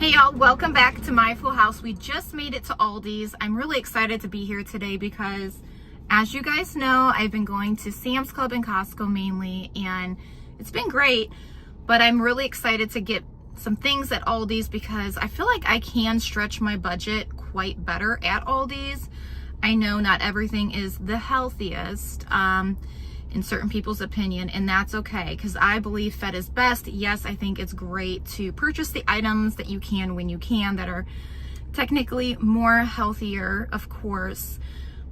Hey y'all, welcome back to my full house. We just made it to Aldi's. I'm really excited to be here today because as you guys know, I've been going to Sam's Club and Costco mainly, and it's been great, but I'm really excited to get some things at Aldi's because I feel like I can stretch my budget quite better at Aldi's. I know not everything is the healthiest, in certain people's opinion, and that's okay because I believe fed is best. Yes, I think it's great to purchase the items that you can when you can that are technically more healthier, of course,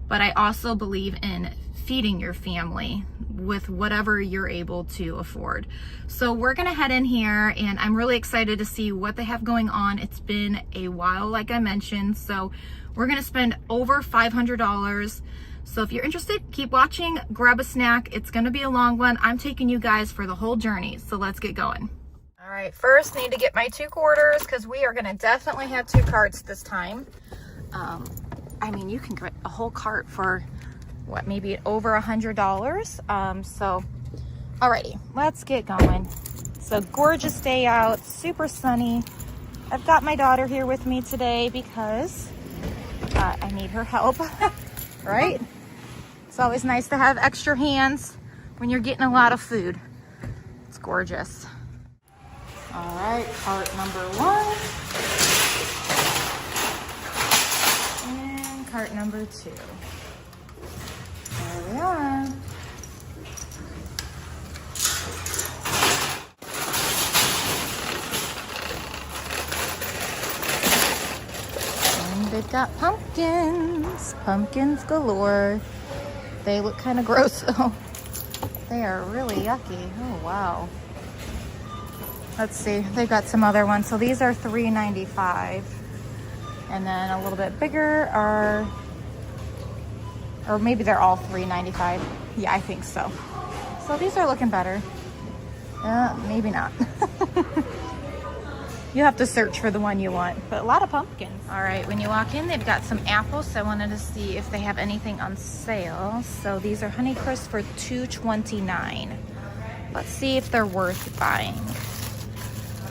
but I also believe in feeding your family with whatever you're able to afford. So we're gonna head in here and I'm really excited to see what they have going on. It's been a while, like I mentioned, so we're gonna spend over $500. So if you're interested, keep watching, grab a snack. It's gonna be a long one. I'm taking you guys for the whole journey, so let's get going. All right, first need to get my 2 quarters because we are gonna definitely have 2 carts this time. I mean, you can get a whole cart for what, maybe over $100. So, alrighty, let's get going. It's a gorgeous day out, super sunny. I've got my daughter here with me today because I need her help, right? It's always nice to have extra hands when you're getting a lot of food. It's gorgeous. All right, cart number 1 and cart number 2. There we are. And they've got pumpkins galore. They look kind of gross though. They are really yucky. Oh wow. Let's see, they've got some other ones. So these are $3.95. And then a little bit bigger are, or maybe they're all $3.95. Yeah, I think so. So these are looking better. Maybe not. You have to search for the one you want, but a lot of pumpkins. All right, when you walk in, they've got some apples. So I wanted to see if they have anything on sale. So these are Honey Crisp for $2.29. Let's see if they're worth buying.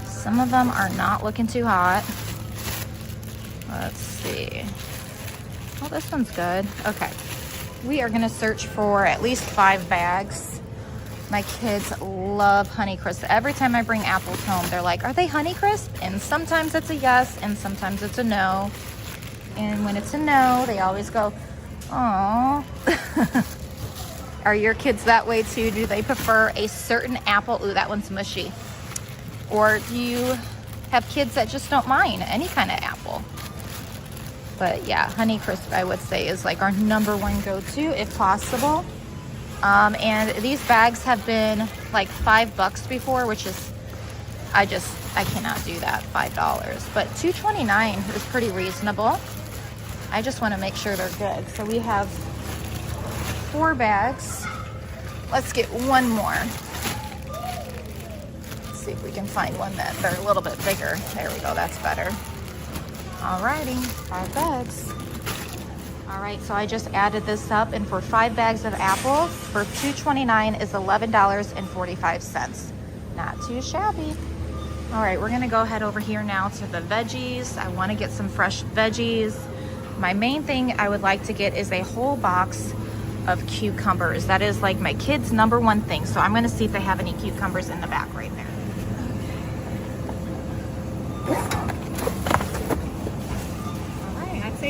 Some of them are not looking too hot. Let's see. Oh, this one's good. Okay. We are gonna search for at least 5 bags. My kids love Honey Crisp. Every time I bring apples home, they're like, are they Honey Crisp? And sometimes it's a yes, and sometimes it's a no. And when it's a no, they always go, "Aw." Are your kids that way too? Do they prefer a certain apple? Ooh, that one's mushy. Or do you have kids that just don't mind any kind of apple? But yeah, Honey Crisp, I would say, is like our #1 go-to if possible. And these bags have been like $5 before, which is, I cannot do that, $5. But $2.29 is pretty reasonable. I just want to make sure they're good. So we have 4 bags. Let's get one more. Let's see if we can find one that they're a little bit bigger. There we go, that's better. Alrighty, 5 bags. All right, so I just added this up, and for 5 bags of apples for $2.29 is $11.45. Not too shabby. All right, we're gonna go ahead over here now to the veggies. I wanna get some fresh veggies. My main thing I would like to get is a whole box of cucumbers. That is like my kids' #1 thing. So I'm gonna see if they have any cucumbers in the back right there.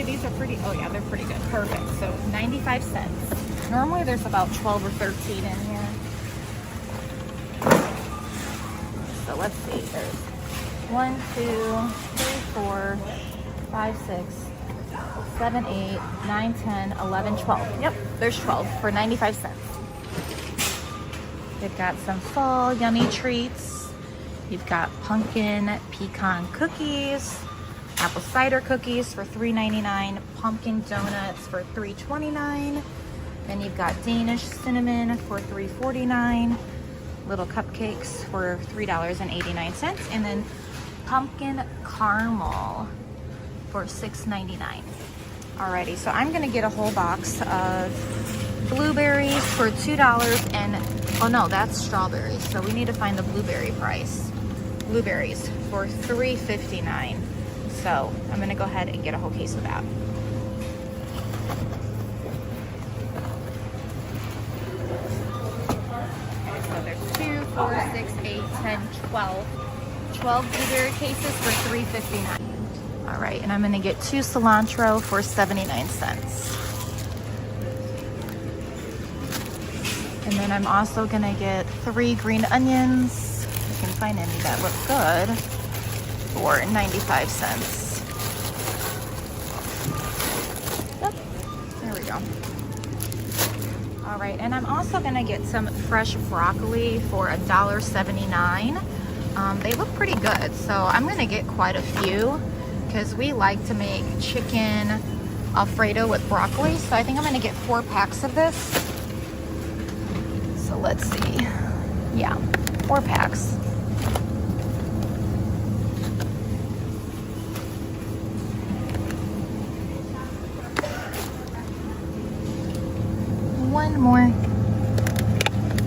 These are pretty, oh yeah, they're pretty good. Perfect. So 95 cents. Normally there's about 12 or 13 in here. So let's see. There's 1, 2, 3, 4, 5, 6, 7, 8, 9, 10, 11, 12. Yep, there's 12 for 95 cents. They've got some fall yummy treats. You've got pumpkin pecan cookies, apple cider cookies for $3.99, pumpkin donuts for $3.29. Then you've got Danish cinnamon for $3.49, little cupcakes for $3.89, and then pumpkin caramel for $6.99. Alrighty, so I'm gonna get a whole box of blueberries for $2 and, oh no, that's strawberries. So we need to find the blueberry price. blueberries for $3.59. So I'm gonna go ahead and get a whole case of that. So there's 2, 4, 6, 8, 10, 12. 12 blueberry cases for $3.59. All right, and I'm gonna get 2 cilantro for 79 cents. And then I'm also gonna get 3 green onions. I can find any that look good for 95 cents. Yep, there we go. All right, and I'm also gonna get some fresh broccoli for $1.79. They look pretty good, so I'm gonna get quite a few because we like to make chicken Alfredo with broccoli. So I think I'm gonna get 4 packs of this. So let's see. Yeah, 4 packs. One more.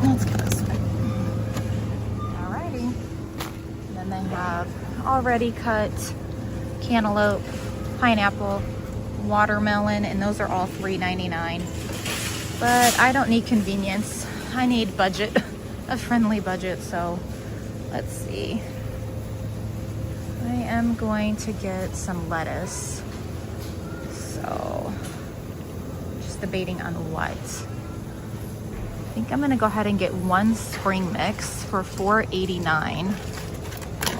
Let's get this one. Alrighty. And then they have already cut cantaloupe, pineapple, watermelon, and those are all $3.99. But I don't need convenience. I need budget, a friendly budget. So let's see. I am going to get some lettuce. So just debating on what. I think I'm gonna go ahead and get 1 spring mix for $4.89.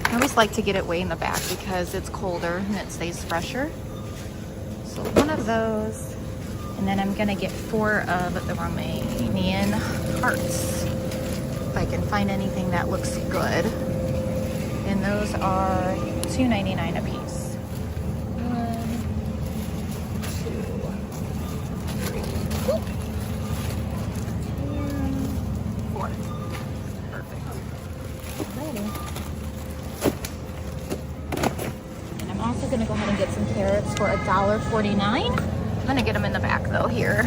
I always like to get it way in the back because it's colder and it stays fresher. So 1 of those, and then I'm gonna get 4 of the Romanian hearts, if I can find anything that looks good. And those are $2.99 a piece. 1, 2, 3, and 4. Perfect. Alrighty. Also gonna go ahead and get some carrots for $1.49. I'm gonna get them in the back though here.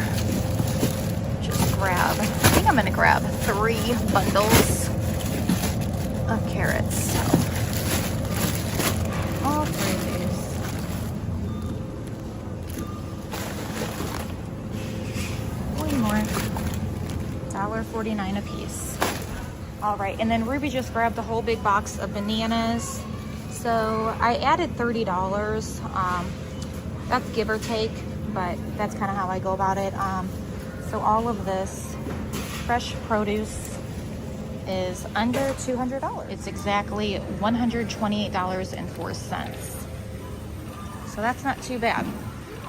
Just grab, I think I'm gonna grab 3 bundles of carrots. So, all 3 of these. One more. $1.49 a piece. All right, and then Ruby just grabbed a whole big box of bananas. So I added $30, that's give or take, but that's kind of how I go about it. So all of this fresh produce is under $200. It's exactly $128.04. So that's not too bad.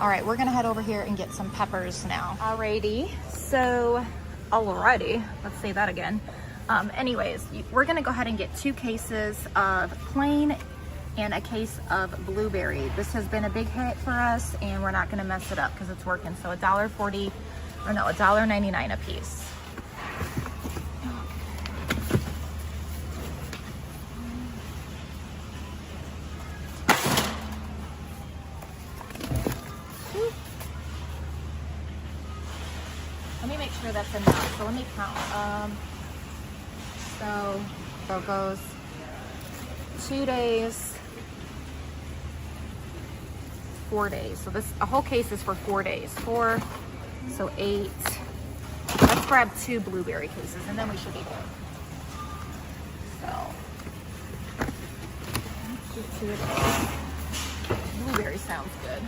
All right, we're gonna head over here and get some peppers now. Alrighty, so let's say that again. Anyways, we're gonna go ahead and get 2 cases of plain and a case of blueberry. This has been a big hit for us and we're not gonna mess it up because it's working. So $1.99 a piece. Let me make sure that's enough. So let me count. So it goes 2 days, 4 days. So this, a whole case is for 4 days. 4, so 8. Let's grab 2 blueberry cases and then we should be good. So, let's do 2 of those. Blueberry sounds good.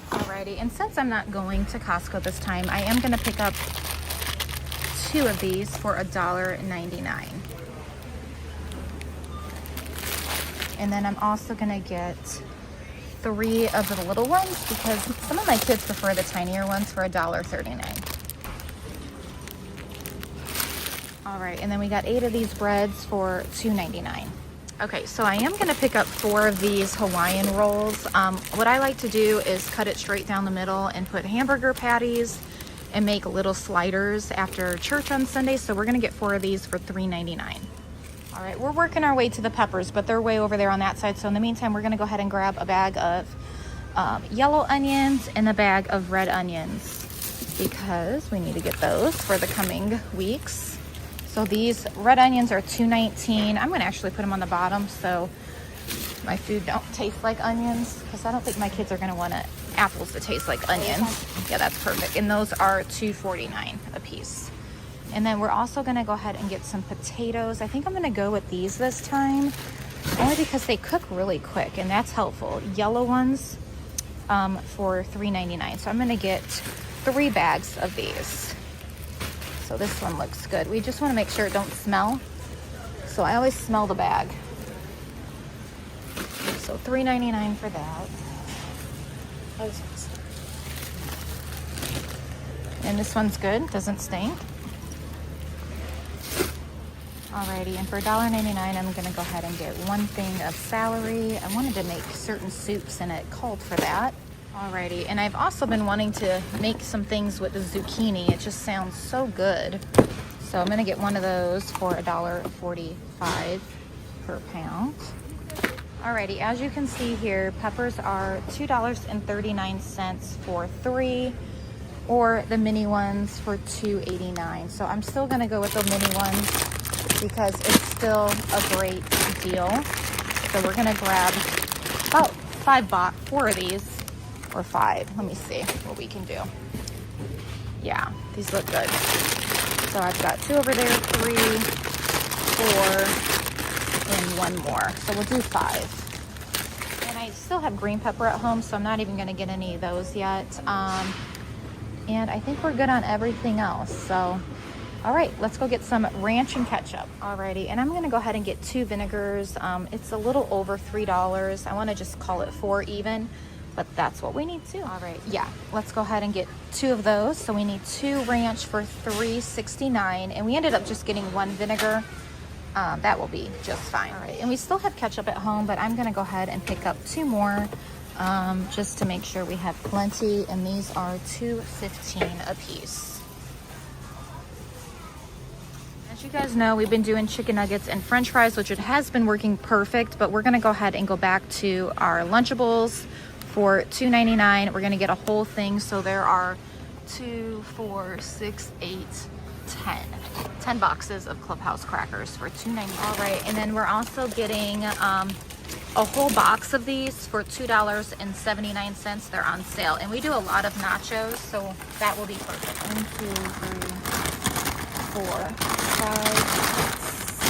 Alrighty, and since I'm not going to Costco this time, I am gonna pick up 2 of these for $1.99. And then I'm also gonna get 3 of the little ones because some of my kids prefer the tinier ones for $1.39. All right, and then we got 8 of these breads for $2.99. Okay, so I am gonna pick up 4 of these Hawaiian rolls. What I like to do is cut it straight down the middle and put hamburger patties and make little sliders after church on Sunday. So we're gonna get 4 of these for $3.99. All right, we're working our way to the peppers, but they're way over there on that side. So in the meantime, we're gonna go ahead and grab a bag of yellow onions and a bag of red onions. because we need to get those for the coming weeks. So these red onions are $2.19. I'm gonna actually put them on the bottom so my food don't taste like onions, because I don't think my kids are gonna want apples to taste like onions. Yeah, that's perfect. And those are $2.49 a piece. And then we're also gonna go ahead and get some potatoes. I think I'm gonna go with these this time, only because they cook really quick and that's helpful. Yellow ones for $3.99. So I'm gonna get 3 bags of these. So this one looks good. We just wanna make sure it don't smell. So I always smell the bag. So $3.99 for that. And this one's good, doesn't stink. Alrighty, and for $1.99, I'm gonna go ahead and get 1 thing of celery. I wanted to make certain soups and it called for that. Alrighty, and I've also been wanting to make some things with the zucchini. It just sounds so good. So I'm gonna get 1 of those for $1.45 per pound. Alrighty, as you can see here, peppers are $2.39 for 3, or the mini ones for $2.89. So I'm still gonna go with the mini ones because it's still a great deal. So we're gonna grab about 4 of these, or 5. Let me see what we can do. Yeah, these look good. So I've got 2 over there, 3, 4, and 1 more. So we'll do 5. And I still have green pepper at home, so I'm not even gonna get any of those yet. And I think we're good on everything else. So, all right, let's go get some ranch and ketchup. Alrighty, and I'm gonna go ahead and get 2 vinegars. It's a little over $3. I wanna just call it 4 even, but that's what we need too. All right, yeah, let's go ahead and get 2 of those. So we need 2 ranch for $3.69, and we ended up just getting 1 vinegar. That will be just fine. All right, and we still have ketchup at home, but I'm gonna go ahead and pick up 2 more just to make sure we have plenty, and these are $2.15 a piece. As you guys know, we've been doing chicken nuggets and french fries, which it has been working perfect, but we're gonna go ahead and go back to our Lunchables for $2.99. We're gonna get a whole thing, so there are 2, 4, 6, 8, 10 boxes of Clubhouse crackers for $2.99. All right, and then we're also getting a whole box of these for $2.79. They're on sale, and we do a lot of nachos, so that will be perfect. 1, 2, 3, 4, 5,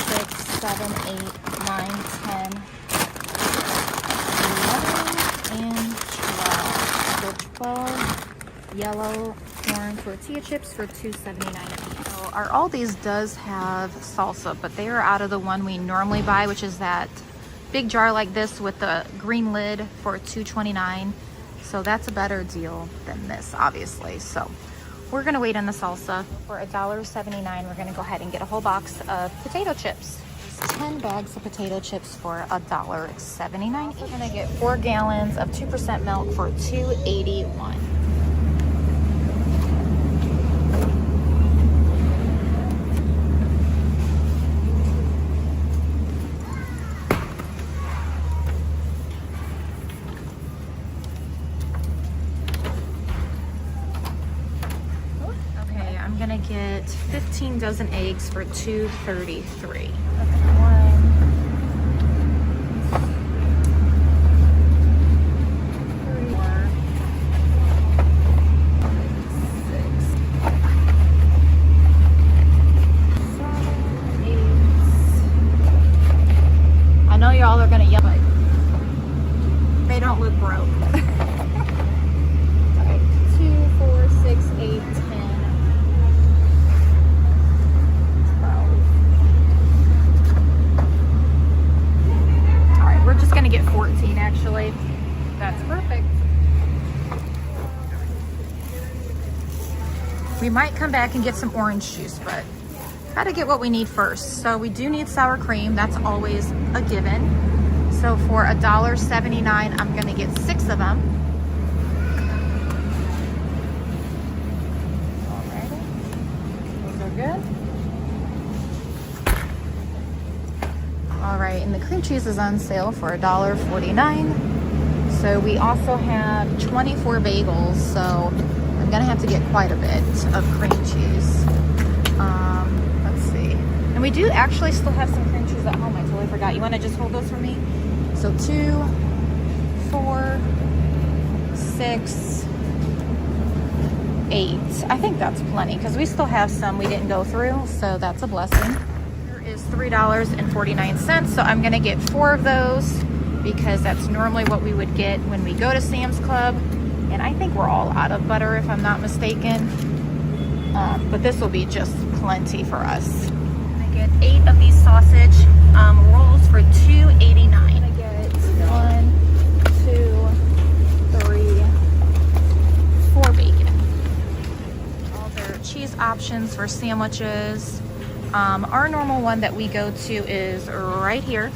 6, 7, 8, 9, 10, 11, and 12. So 12 yellow corn tortilla chips for $2.79 a piece. So our Aldi's does have salsa, but they are out of the one we normally buy, which is that big jar like this with the green lid for $2.29. So that's a better deal than this, obviously. So we're gonna wait on the salsa. For $1.79, we're gonna go ahead and get a whole box of potato chips. 10 bags of potato chips for $1.79. We're gonna get 4 gallons of 2% milk for $2.81. Get 15 dozen eggs for $2.33. I know y'all are gonna yell, but they don't look broke. All right, 2, 4, 6, 8, 10. Gonna get 14 actually. That's perfect. We might come back and get some orange juice, but gotta get what we need first. So we do need sour cream. That's always a given. So for $1.79, I'm gonna get 6 of them. Alrighty, those are good. All right, and the cream cheese is on sale for $1.49. So we also have 24 bagels. So I'm gonna have to get quite a bit of cream cheese. Let's see. And we do actually still have some cream cheese at home. I totally forgot. You wanna just hold those for me? So 2, 4, 6, 8. I think that's plenty because we still have some we didn't go through, so that's a blessing. Here is $3.49, so I'm gonna get 4 of those because that's normally what we would get when we go to Sam's Club. And I think we're all out of butter if I'm not mistaken. But this will be just plenty for us. I get 8 of these sausage rolls for $2.89. I get 1, 2, 3, 4 bacon. All their cheese options for sandwiches. Our normal one that we go to is right here,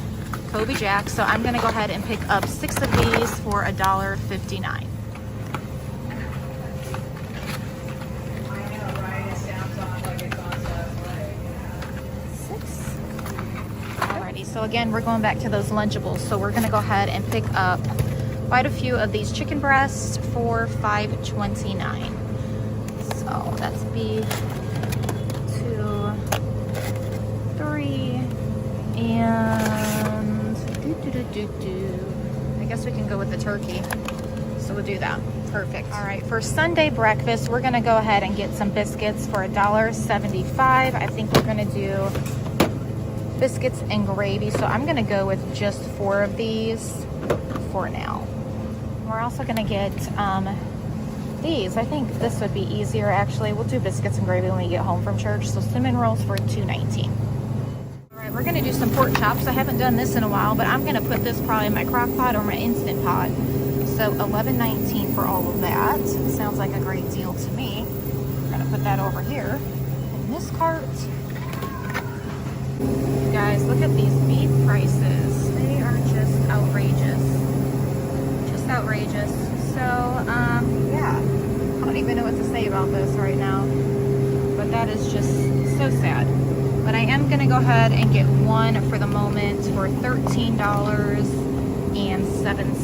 Kobe Jack. So I'm gonna go ahead and pick up 6 of these for $1.59. So again, we're going back to those Lunchables. So we're gonna go ahead and pick up quite a few of these chicken breasts for $5.29. So that's B, 2, 3, and I guess we can go with the turkey. So we'll do that. Perfect. All right, for Sunday breakfast, we're gonna go ahead and get some biscuits for $1.75. I think we're gonna do biscuits and gravy, so I'm gonna go with just 4 of these for now. We're also gonna get these. I think this would be easier actually. We'll do biscuits and gravy when we get home from church. So cinnamon rolls for $2.19. All right, we're gonna do some pork chops. I haven't done this in a while, but I'm gonna put this probably in my crock pot or my Instant Pot. So $11.19 for all of that. Sounds like a great deal to me. We're gonna put that over here in this cart. You guys, look at these beef prices. They are just outrageous. Just outrageous. So, yeah. I don't even know what to say about this right now. But that is just so sad. But I am going to go ahead and get one for the moment for $13.07.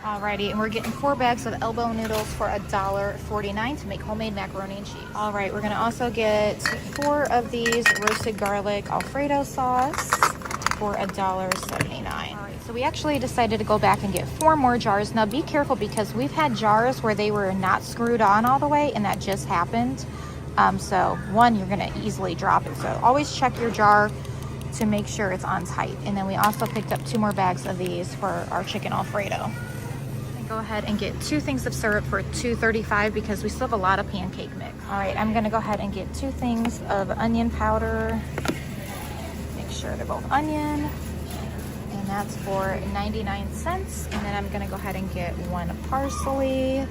Alrighty, and we're getting 4 bags of elbow noodles for $1.49 to make homemade macaroni and cheese. Alright, we're gonna also get 4 of these roasted garlic Alfredo sauce for $1.79. Alright, so we actually decided to go back and get 4 more jars. Now be careful because we've had jars where they were not screwed on all the way, and that just happened. So one, you're gonna easily drop it. So always check your jar to make sure it's on tight. And then we also picked up 2 more bags of these for our chicken Alfredo. Go ahead and get 2 things of syrup for $2.35 because we still have a lot of pancake mix. All right, I'm gonna go ahead and get 2 things of onion powder. Make sure they're both onion. And that's for 99 cents. And then I'm gonna go ahead and get 1 parsley,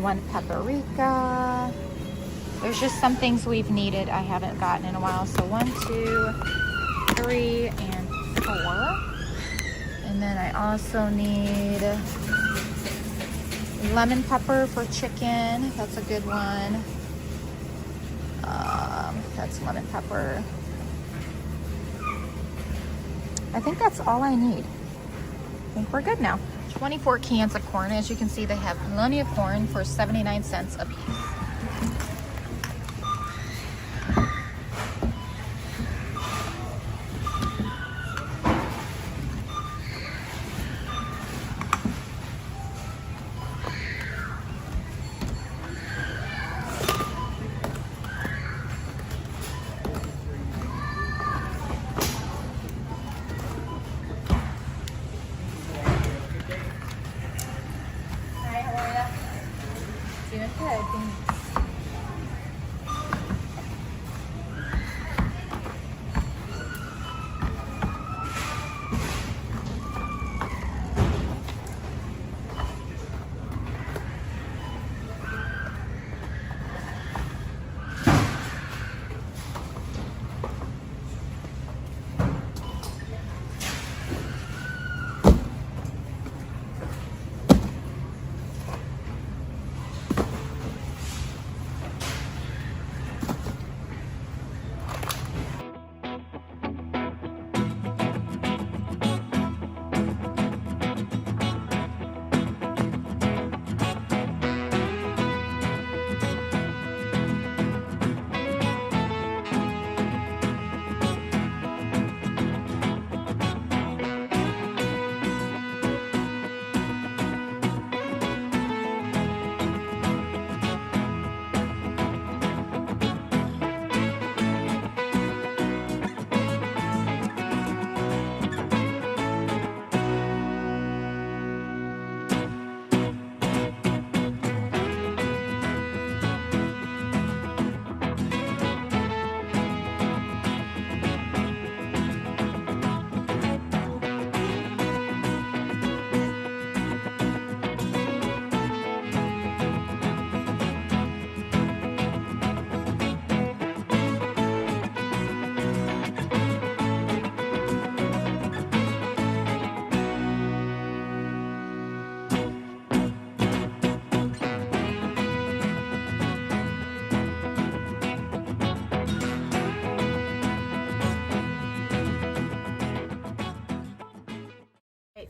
1 paprika. There's just some things we've needed I haven't gotten in a while. So 1, 2, 3, and 4. And then I also need lemon pepper for chicken. That's a good one. That's lemon pepper. I think that's all I need. I think we're good now. 24 cans of corn. As you can see, they have plenty of corn for 79 cents a piece. Doing good.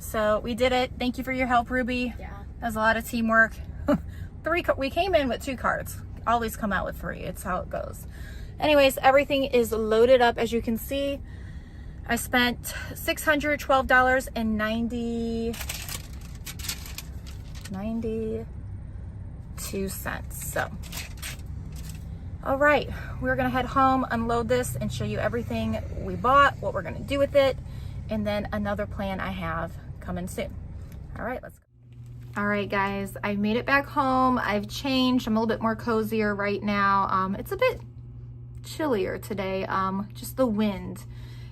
so we did it. Thank you for your help, Ruby. Yeah. That was a lot of teamwork. We came in with 2 carts. Always come out with 3. It's how it goes. Anyways, everything is loaded up. As you can see, I spent $612.92. So, all right, we're gonna head home, unload this, and show you everything we bought, what we're gonna do with it, and then another plan I have coming soon. All right, let's go. All right, guys, I made it back home. I've changed. I'm a little bit more cozier right now. It's a bit chillier today. Just the wind,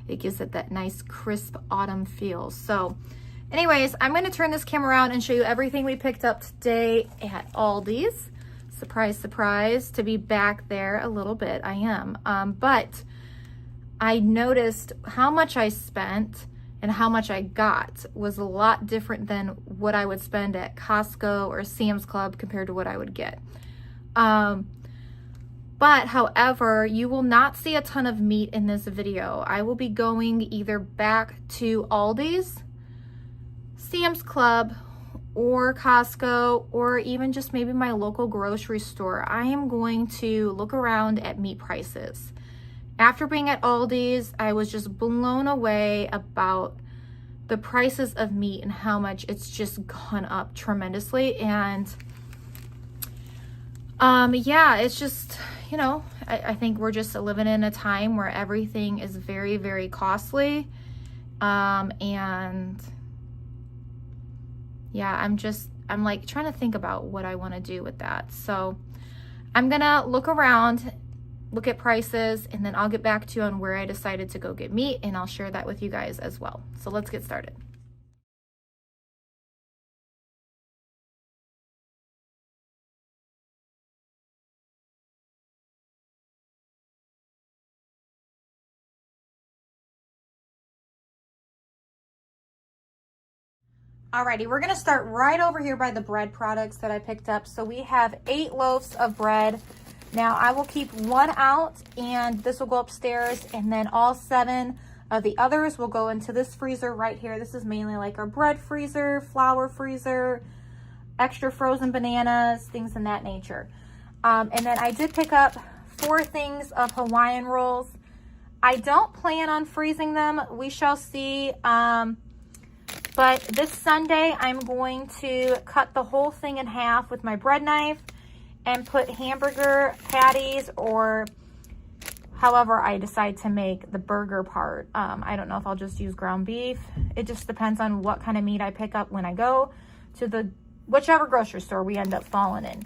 it gives it that nice crisp autumn feel. So anyways, I'm going to turn this camera around and show you everything we picked up today at Aldi's. Surprise, surprise, to be back there a little bit. I am. But I noticed how much I spent and how much I got was a lot different than what I would spend at Costco or Sam's Club compared to what I would get. But however, you will not see a ton of meat in this video. I will be going either back to Aldi's, Sam's Club, or Costco, or even just maybe my local grocery store. I am going to look around at meat prices. After being at Aldi's, I was just blown away about the prices of meat and how much it's just gone up tremendously. And yeah, it's just, you know, I think we're just living in a time where everything is very, very costly. And yeah, I'm like trying to think about what I want to do with that. So I'm gonna look around, look at prices, and then I'll get back to you on where I decided to go get meat, and I'll share that with you guys as well. So let's get started. Alrighty, we're gonna start right over here by the bread products that I picked up. So we have 8 loaves of bread. Now I will keep 1 out, and this will go upstairs, and then all 7 of the others will go into this freezer right here. This is mainly like our bread freezer, flour freezer, extra frozen bananas, things in that nature. And then I did pick up 4 things of Hawaiian rolls. I don't plan on freezing them. We shall see. But this Sunday, I'm going to cut the whole thing in half with my bread knife and put hamburger patties, or however I decide to make the burger part. I don't know if I'll just use ground beef. It just depends on what kind of meat I pick up when I go to whichever grocery store we end up falling in.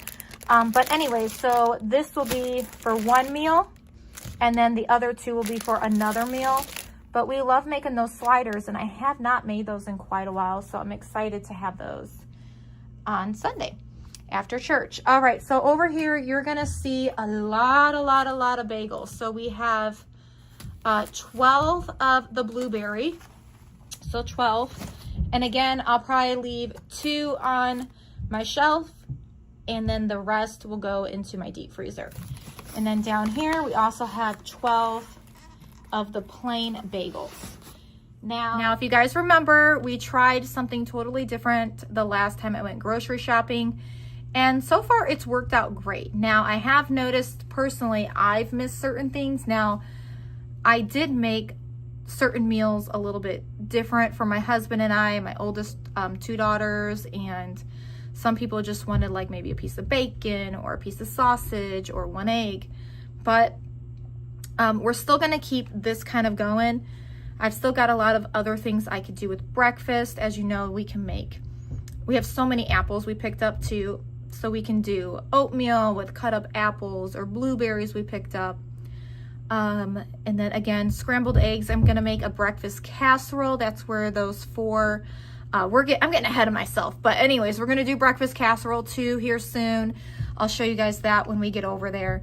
But anyway, so this will be for 1 meal, and then the other 2 will be for another meal. But we love making those sliders, and I have not made those in quite a while, so I'm excited to have those on Sunday after church. All right, so over here, you're gonna see a lot of bagels. So we have 12 of the blueberry, so 12. And again, I'll probably leave 2 on my shelf, and then the rest will go into my deep freezer. And then down here, we also have 12 of the plain bagels. Now, if you guys remember, we tried something totally different the last time I went grocery shopping, and so far it's worked out great. Now, I have noticed personally, I've missed certain things. Now, I did make certain meals a little bit different for my husband and I, my oldest 2 daughters, and some people just wanted like maybe a piece of bacon or a piece of sausage or 1 egg. But we're still gonna keep this kind of going. I've still got a lot of other things I could do with breakfast. As you know, we have so many apples we picked up too. So we can do oatmeal with cut up apples, or blueberries we picked up. And then again, scrambled eggs. I'm gonna make a breakfast casserole. That's where those 4, I'm getting ahead of myself. But anyways, we're gonna do breakfast casserole too here soon. I'll show you guys that when we get over there.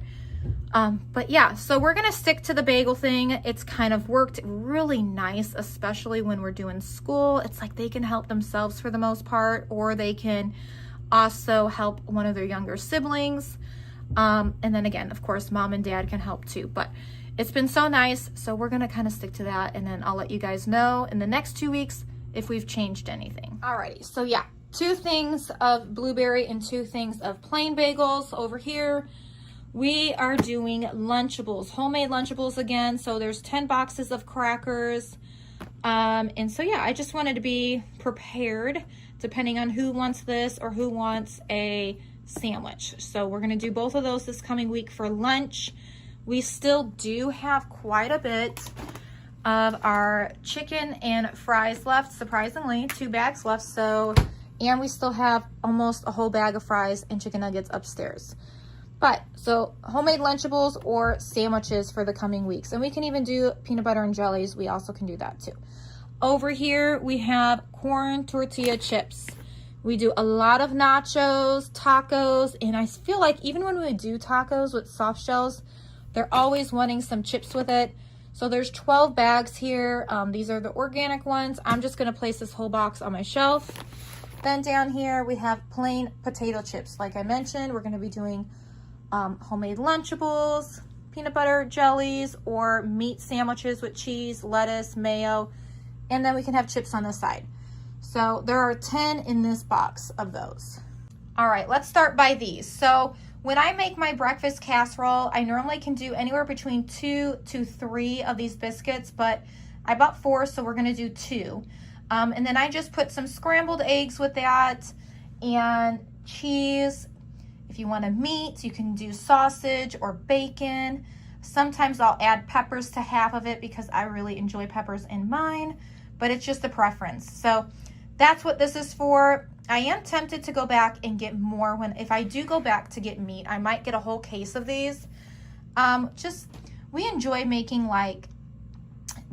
But yeah, so we're gonna stick to the bagel thing. It's kind of worked really nice, especially when we're doing school. It's like they can help themselves for the most part, or they can also help one of their younger siblings. And then again, of course, mom and dad can help too. But it's been so nice, so we're gonna kind of stick to that, and then I'll let you guys know in the next 2 weeks if we've changed anything. Alrighty, so yeah, 2 things of blueberry and 2 things of plain bagels. Over here, we are doing Lunchables, homemade Lunchables again. So there's 10 boxes of crackers. And so yeah, I just wanted to be prepared depending on who wants this or who wants a sandwich. So we're gonna do both of those this coming week for lunch. We still do have quite a bit of our chicken and fries left, surprisingly, 2 bags left. So, and we still have almost a whole bag of fries and chicken nuggets upstairs. But, so homemade Lunchables or sandwiches for the coming weeks. And we can even do peanut butter and jellies. We also can do that too. Over here, we have corn tortilla chips. We do a lot of nachos, tacos, and I feel like even when we do tacos with soft shells, they're always wanting some chips with it. So there's 12 bags here. These are the organic ones. I'm just gonna place this whole box on my shelf. Then down here, we have plain potato chips. Like I mentioned, we're gonna be doing homemade Lunchables, peanut butter jellies, or meat sandwiches with cheese, lettuce, mayo, and then we can have chips on the side. So there are 10 in this box of those. All right, let's start by these. So when I make my breakfast casserole, I normally can do anywhere between 2 to 3 of these biscuits, but I bought 4, so we're gonna do 2. And then I just put some scrambled eggs with that and cheese. If you want a meat, you can do sausage or bacon. Sometimes I'll add peppers to half of it because I really enjoy peppers in mine, but it's just a preference. So that's what this is for. I am tempted to go back and get more if I do go back to get meat, I might get a whole case of these. We enjoy making like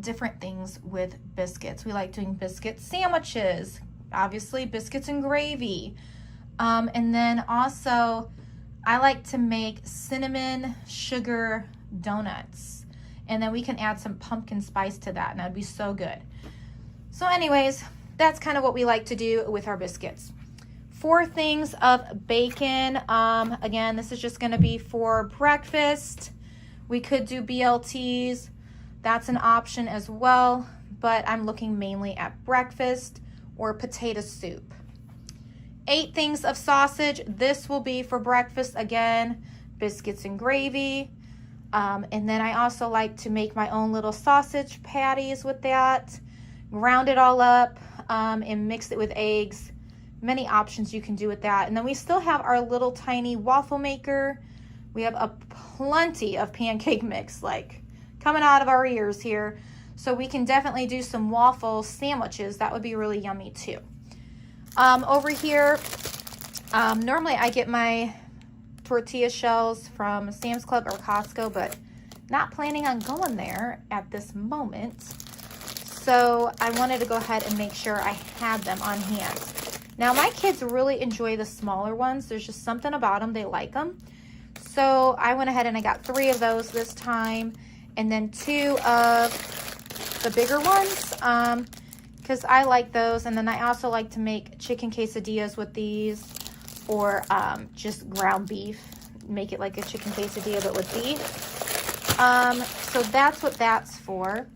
different things with biscuits. We like doing biscuit sandwiches, obviously biscuits and gravy. And then also I like to make cinnamon sugar donuts, and then we can add some pumpkin spice to that and that'd be so good. So anyways, that's kind of what we like to do with our biscuits. 4 things of bacon. Again, this is just gonna be for breakfast. We could do BLTs. That's an option as well, but I'm looking mainly at breakfast or potato soup. 8 things of sausage. This will be for breakfast again, biscuits and gravy. And then I also like to make my own little sausage patties with that, ground it all up, and mix it with eggs. Many options you can do with that. And then we still have our little tiny waffle maker. We have a plenty of pancake mix like coming out of our ears here. So we can definitely do some waffle sandwiches. That would be really yummy too. Over here, normally I get my tortilla shells from Sam's Club or Costco, but not planning on going there at this moment. So I wanted to go ahead and make sure I had them on hand. Now my kids really enjoy the smaller ones. There's just something about them, they like them. So I went ahead and I got 3 of those this time, and then 2 of the bigger ones, because I like those. And then I also like to make chicken quesadillas with these, or just ground beef, make it like a chicken quesadilla but with beef. So that's what that's for.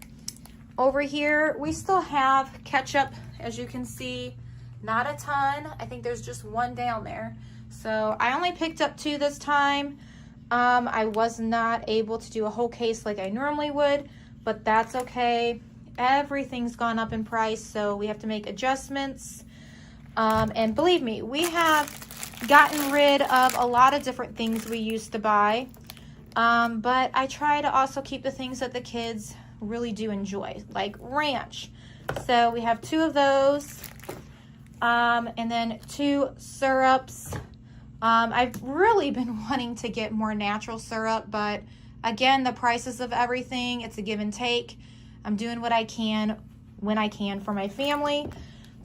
Over here we still have ketchup, as you can see, not a ton. I think there's just 1 down there, so I only picked up 2 this time. I was not able to do a whole case like I normally would, but that's okay. Everything's gone up in price, so we have to make adjustments. And believe me, we have gotten rid of a lot of different things we used to buy, but I try to also keep the things that the kids really do enjoy, like ranch. So we have 2 of those, and then 2 syrups. I've really been wanting to get more natural syrup, but again, the prices of everything, it's a give and take. I'm doing what I can when I can for my family.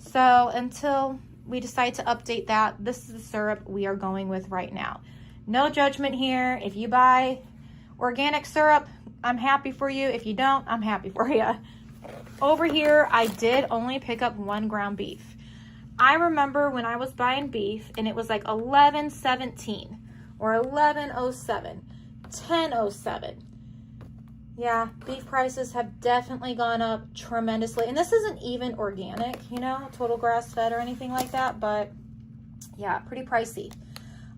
So until we decide to update that, this is the syrup we are going with right now. No judgment here. If you buy organic syrup, I'm happy for you. If you don't, I'm happy for you. Over here, I did only pick up 1 ground beef. I remember when I was buying beef and it was like $11.17 or $11.07, $10.07. Yeah, beef prices have definitely gone up tremendously. And this isn't even organic, you know, total grass-fed or anything like that, but yeah, pretty pricey.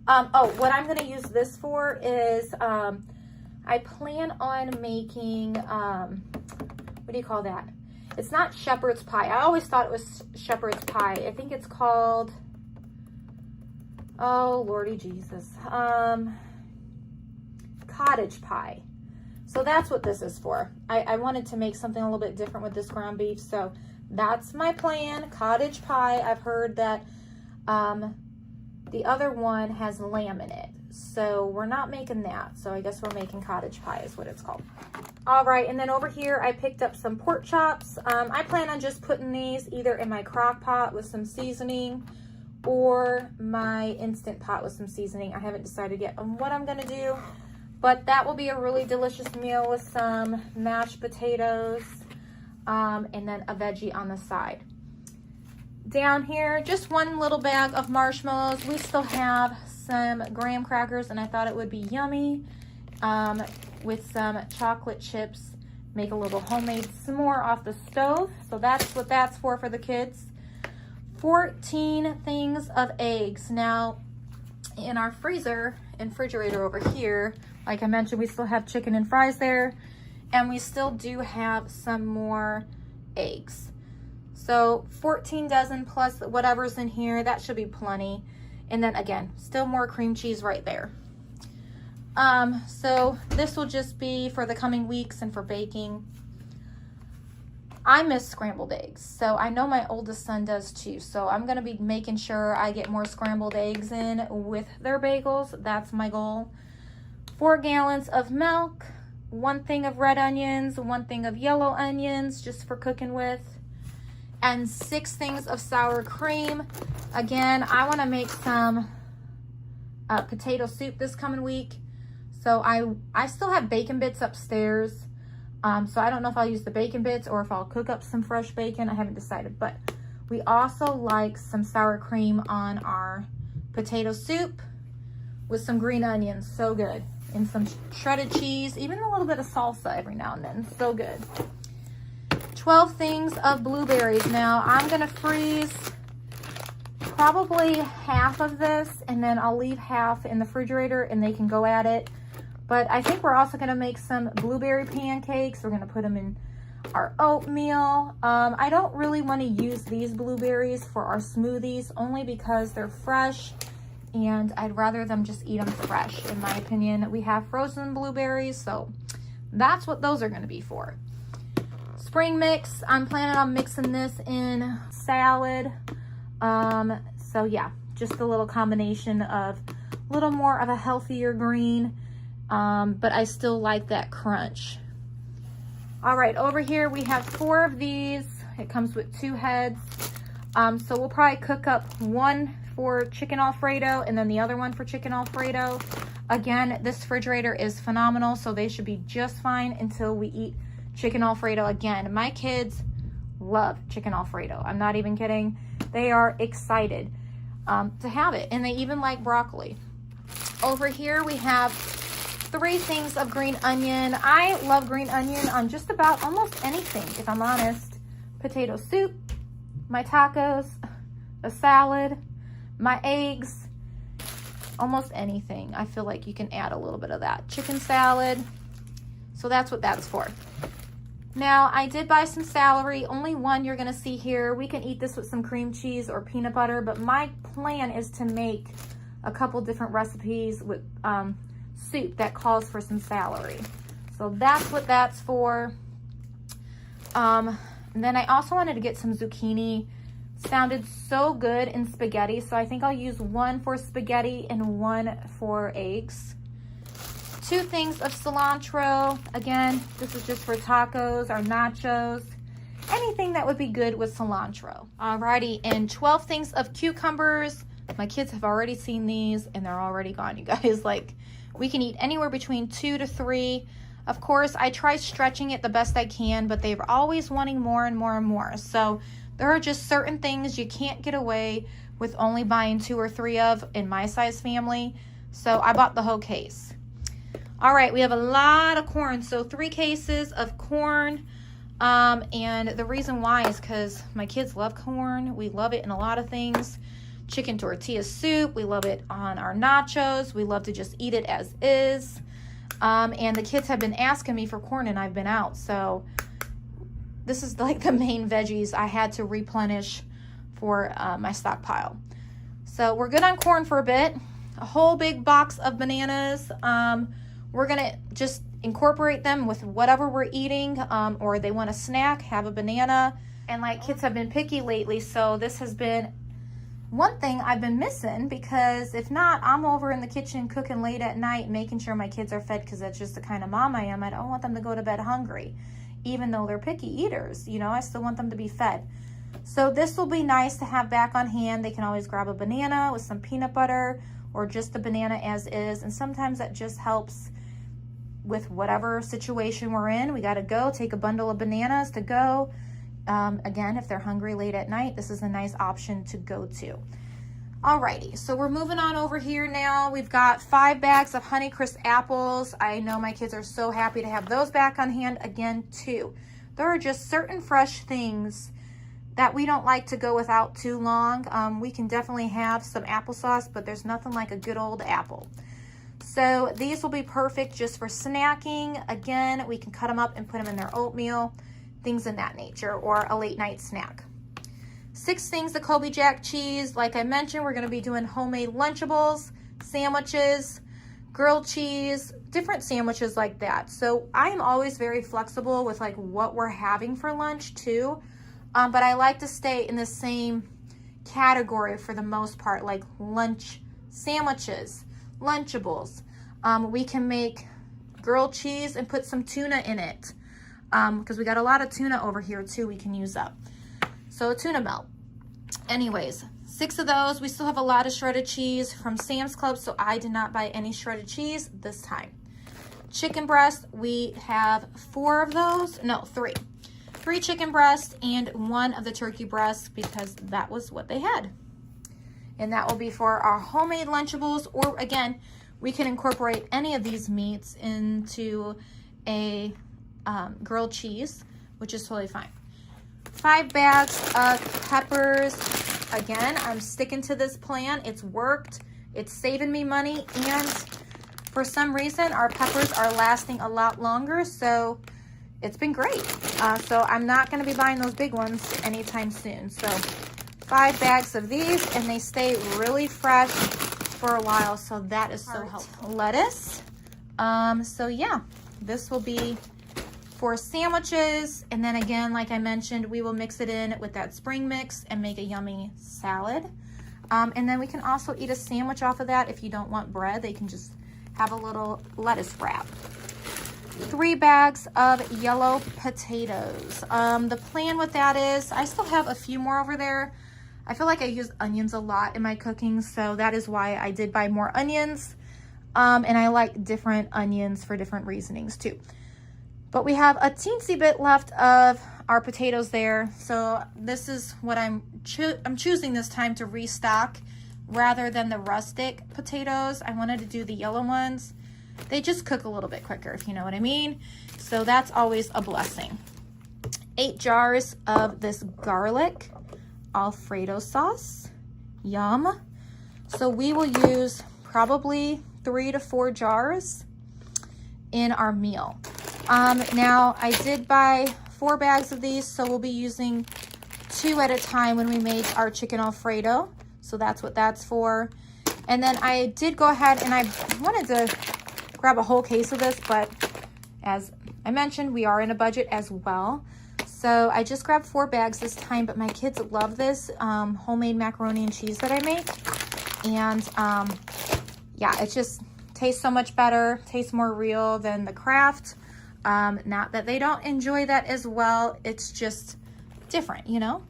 Oh, what I'm going to use this for is, I plan on making, what do you call that? It's not shepherd's pie. I always thought it was shepherd's pie. I think it's called, oh, Lordy Jesus, cottage pie. So that's what this is for. I wanted to make something a little bit different with this ground beef. So that's my plan, cottage pie. I've heard that the other one has lamb in it. So we're not making that. So I guess we're making cottage pie is what it's called. All right, and then over here I picked up some pork chops. I plan on just putting these either in my crock pot with some seasoning or my Instant Pot with some seasoning. I haven't decided yet on what I'm gonna do, but that will be a really delicious meal with some mashed potatoes and then a veggie on the side. Down here, just one little bag of marshmallows. We still have some graham crackers, and I thought it would be yummy with some chocolate chips. Make a little homemade s'more off the stove. So that's what that's for the kids. 14 things of eggs. Now, in our freezer and refrigerator over here, like I mentioned, we still have chicken and fries there, and we still do have some more eggs. So 14 dozen plus whatever's in here, that should be plenty. And then again, still more cream cheese right there. So this will just be for the coming weeks and for baking. I miss scrambled eggs, so I know my oldest son does too. So I'm gonna be making sure I get more scrambled eggs in with their bagels. That's my goal. 4 gallons of milk, 1 thing of red onions, 1 thing of yellow onions, just for cooking with, and 6 things of sour cream. Again, I want to make some potato soup this coming week. So I still have bacon bits upstairs. So I don't know if I'll use the bacon bits or if I'll cook up some fresh bacon. I haven't decided. But we also like some sour cream on our potato soup with some green onions. So good. And some shredded cheese, even a little bit of salsa every now and then. So good. 12 things of blueberries. Now I'm gonna freeze probably half of this, and then I'll leave half in the refrigerator and they can go at it. But I think we're also gonna make some blueberry pancakes. We're gonna put them in our oatmeal. I don't really want to use these blueberries for our smoothies, only because they're fresh and I'd rather them just eat them fresh, in my opinion. We have frozen blueberries, so that's what those are gonna be for. Spring mix, I'm planning on mixing this in salad. So yeah, just a little combination of a little more of a healthier green, but I still like that crunch. All right, over here we have 4 of these. It comes with 2 heads. So we'll probably cook up 1 for chicken Alfredo and then the other one for chicken Alfredo. Again, this refrigerator is phenomenal, so they should be just fine until we eat chicken Alfredo again. My kids love chicken Alfredo. I'm not even kidding. They are excited to have it, and they even like broccoli. Over here we have 3 things of green onion. I love green onion on just about almost anything, if I'm honest. Potato soup, my tacos, a salad, my eggs, almost anything. I feel like you can add a little bit of that. Chicken salad. So that's what that's for. Now, I did buy some celery, only 1 you're gonna see here. We can eat this with some cream cheese or peanut butter, but my plan is to make a couple different recipes with soup that calls for some celery. So that's what that's for. And then I also wanted to get some zucchini. Sounded so good in spaghetti, so I think I'll use 1 for spaghetti and 1 for eggs. 2 things of cilantro. Again, this is just for tacos or nachos. Anything that would be good with cilantro. Alrighty, and 12 things of cucumbers. My kids have already seen these and they're already gone, you guys. Like, we can eat anywhere between 2 to 3. Of course, I try stretching it the best I can, but they're always wanting more and more and more. So there are just certain things you can't get away with only buying 2 or 3 of in my size family. So I bought the whole case. All right, we have a lot of corn. So 3 cases of corn. And the reason why is because my kids love corn. We love it in a lot of things. Chicken tortilla soup. We love it on our nachos. We love to just eat it as is. And the kids have been asking me for corn and I've been out. So this is like the main veggies I had to replenish for my stockpile. So we're good on corn for a bit. A whole big box of bananas. We're gonna just incorporate them with whatever we're eating, or they want a snack, have a banana. And like, kids have been picky lately, so this has been one thing I've been missing, because if not, I'm over in the kitchen cooking late at night, making sure my kids are fed, because that's just the kind of mom I am. I don't want them to go to bed hungry, even though they're picky eaters. You know, I still want them to be fed. So this will be nice to have back on hand. They can always grab a banana with some peanut butter, or just the banana as is. And sometimes that just helps with whatever situation we're in. We got to go take a bundle of bananas to go. Again, if they're hungry late at night, this is a nice option to go to. Alrighty, so we're moving on over here now. We've got 5 bags of Honeycrisp apples. I know my kids are so happy to have those back on hand again too. There are just certain fresh things that we don't like to go without too long. We can definitely have some applesauce, but there's nothing like a good old apple. So these will be perfect just for snacking. Again, we can cut them up and put them in their oatmeal, things in that nature, or a late night snack. 6 things of Colby Jack cheese. Like I mentioned, we're gonna be doing homemade Lunchables, sandwiches, grilled cheese, different sandwiches like that. So I am always very flexible with like what we're having for lunch too. But I like to stay in the same category for the most part, like lunch sandwiches, Lunchables. We can make grilled cheese and put some tuna in it, because we got a lot of tuna over here too we can use up. So a tuna melt. Anyways, 6 of those. We still have a lot of shredded cheese from Sam's Club, so I did not buy any shredded cheese this time. Chicken breast, we have 4 of those. No, 3. 3 chicken breasts and 1 of the turkey breasts, because that was what they had. And that will be for our homemade Lunchables, or again, we can incorporate any of these meats into a grilled cheese, which is totally fine. 5 bags of peppers. Again, I'm sticking to this plan. It's worked. It's saving me money, and for some reason, our peppers are lasting a lot longer, so it's been great. So I'm not going to be buying those big ones anytime soon. So 5 bags of these, and they stay really fresh for a while, so that is so helpful. Lettuce. So yeah, this will be for sandwiches, and then again, like I mentioned, we will mix it in with that spring mix and make a yummy salad. And then we can also eat a sandwich off of that. If you don't want bread, they can just have a little lettuce wrap. 3 bags of yellow potatoes. The plan with that is, I still have a few more over there. I feel like I use onions a lot in my cooking, so that is why I did buy more onions. And I like different onions for different reasonings too. But we have a teensy bit left of our potatoes there. So this is what I'm choosing this time to restock rather than the rustic potatoes. I wanted to do the yellow ones. They just cook a little bit quicker, if you know what I mean. So that's always a blessing. 8 jars of this garlic Alfredo sauce. Yum. So we will use probably 3 to 4 jars in our meal. Now I did buy 4 bags of these, so we'll be using 2 at a time when we make our chicken Alfredo. So that's what that's for. And then I did go ahead and I wanted to grab a whole case of this, but as I mentioned, we are in a budget as well. So I just grabbed 4 bags this time, but my kids love this homemade macaroni and cheese that I make. And yeah, it just tastes so much better, tastes more real than the Kraft. Not that they don't enjoy that as well, it's just different, you know?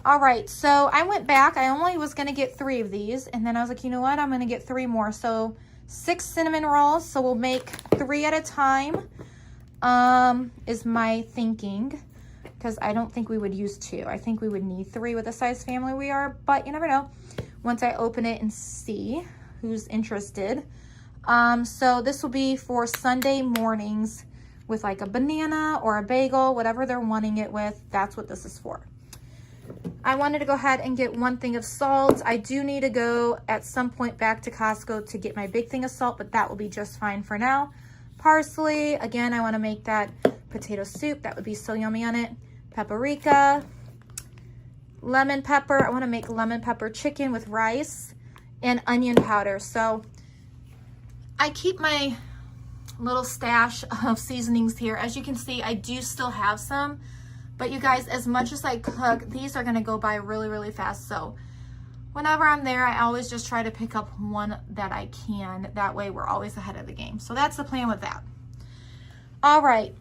All right, so I went back. I only was gonna get 3 of these, and then I was like, you know what? I'm gonna get 3 more. So 6 cinnamon rolls, so we'll make 3 at a time, is my thinking, because I don't think we would use 2. I think we would need 3 with the size family we are, but you never know. Once I open it and see who's interested. So this will be for Sunday mornings with like a banana or a bagel, whatever they're wanting it with. That's what this is for. I wanted to go ahead and get 1 thing of salt. I do need to go at some point back to Costco to get my big thing of salt, but that will be just fine for now. Parsley, again, I want to make that potato soup. That would be so yummy on it. Paprika, lemon pepper. I want to make lemon pepper chicken with rice, and onion powder. So I keep my little stash of seasonings here. As you can see, I do still have some, but you guys, as much as I cook, these are going to go by really, really fast. So whenever I'm there, I always just try to pick up one that I can. That way we're always ahead of the game. So that's the plan with that. All right,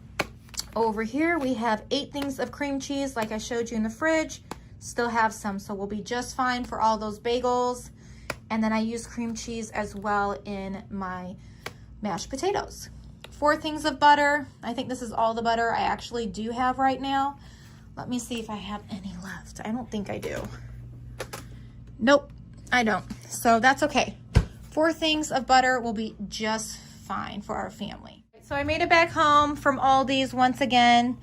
over here we have 8 things of cream cheese like I showed you in the fridge. Still have some, so we'll be just fine for all those bagels. And then I use cream cheese as well in my mashed potatoes. 4 things of butter. I think this is all the butter I actually do have right now. Let me see if I have any left. I don't think I do. Nope, I don't. So that's okay. 4 things of butter will be just fine for our family. So I made it back home from Aldi's once again.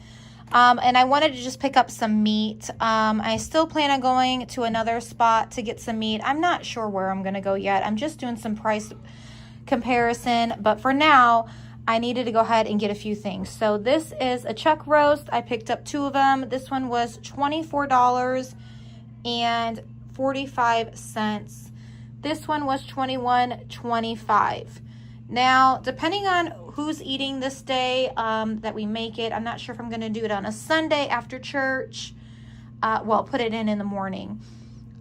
And I wanted to just pick up some meat. I still plan on going to another spot to get some meat. I'm not sure where I'm going to go yet. I'm just doing some price comparison. But for now, I needed to go ahead and get a few things. So this is a chuck roast. I picked up 2 of them. This one was $24.45. This one was $21.25. Now, depending on who's eating this day that we make it, I'm not sure if I'm going to do it on a Sunday after church. Well, put it in the morning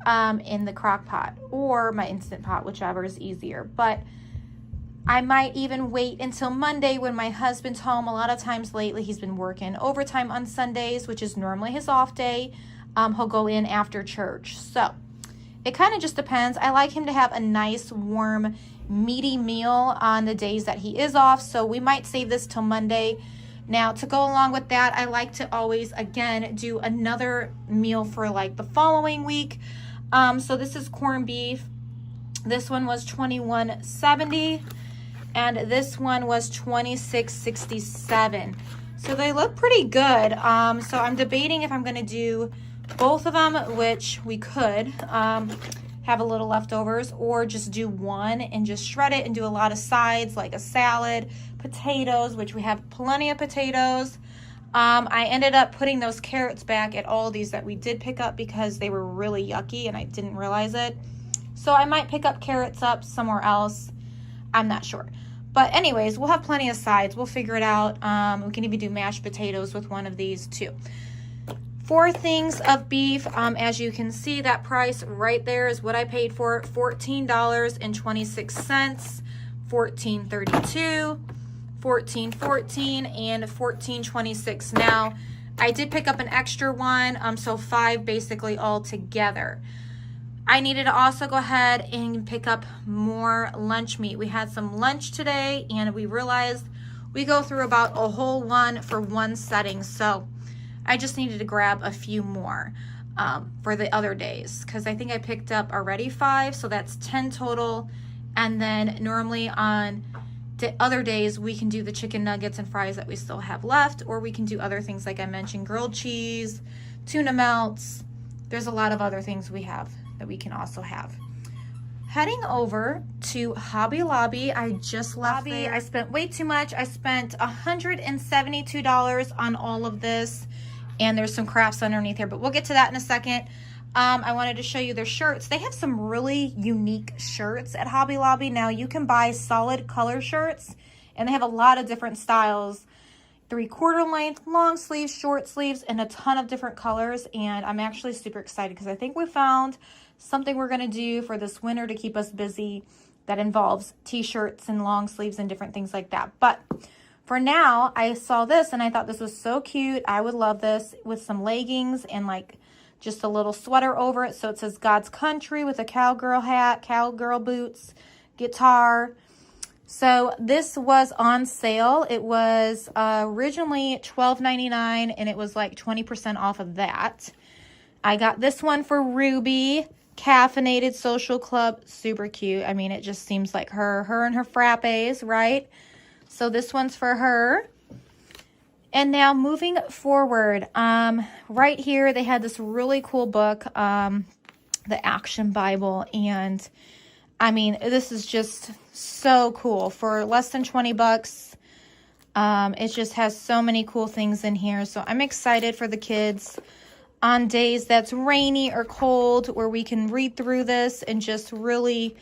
in the crock pot or my Instant Pot, whichever is easier. But I might even wait until Monday when my husband's home. A lot of times lately he's been working overtime on Sundays, which is normally his off day. He'll go in after church. So it kind of just depends. I like him to have a nice, warm, meaty meal on the days that he is off. So we might save this till Monday. Now, to go along with that, I like to always, again, do another meal for like the following week. So this is corned beef. This one was $21.70. And this one was $26.67. So they look pretty good. So I'm debating if I'm going to do both of them, which we could have a little leftovers, or just do one and just shred it and do a lot of sides like a salad, potatoes, which we have plenty of potatoes. I ended up putting those carrots back at Aldi's that we did pick up because they were really yucky and I didn't realize it. So I might pick up carrots up somewhere else. I'm not sure. But anyways, we'll have plenty of sides. We'll figure it out. We can even do mashed potatoes with one of these too. 4 things of beef. As you can see, that price right there is what I paid for it. $14.26, $14.32, $14.14, and $14.26. Now, I did pick up an extra one, so 5 basically all together. I needed to also go ahead and pick up more lunch meat. We had some lunch today, and we realized we go through about a whole one for one setting. So I just needed to grab a few more for the other days, because I think I picked up already 5, so that's 10 total. And then normally on the other days, we can do the chicken nuggets and fries that we still have left, or we can do other things like I mentioned, grilled cheese, tuna melts. There's a lot of other things we have that we can also have. Heading over to Hobby Lobby. I just left there. I spent way too much. I spent $172 on all of this, and there's some crafts underneath here, but we'll get to that in a second. I wanted to show you their shirts. They have some really unique shirts at Hobby Lobby. Now you can buy solid color shirts, and they have a lot of different styles. 3/4 length, long sleeves, short sleeves, and a ton of different colors. And I'm actually super excited because I think we found something we're going to do for this winter to keep us busy that involves t-shirts and long sleeves and different things like that. But for now, I saw this and I thought this was so cute. I would love this with some leggings and like just a little sweater over it. So it says God's Country with a cowgirl hat, cowgirl boots, guitar. So this was on sale. It was originally $12.99 and it was like 20% off of that. I got this one for Ruby. Caffeinated Social Club, super cute. I mean, it just seems like her and her frappes, right? So this one's for her. And now moving forward, right here they had this really cool book, the Action Bible, and I mean, this is just so cool for less than 20 bucks. It just has so many cool things in here. So I'm excited for the kids on days that's rainy or cold, where we can read through this and just really,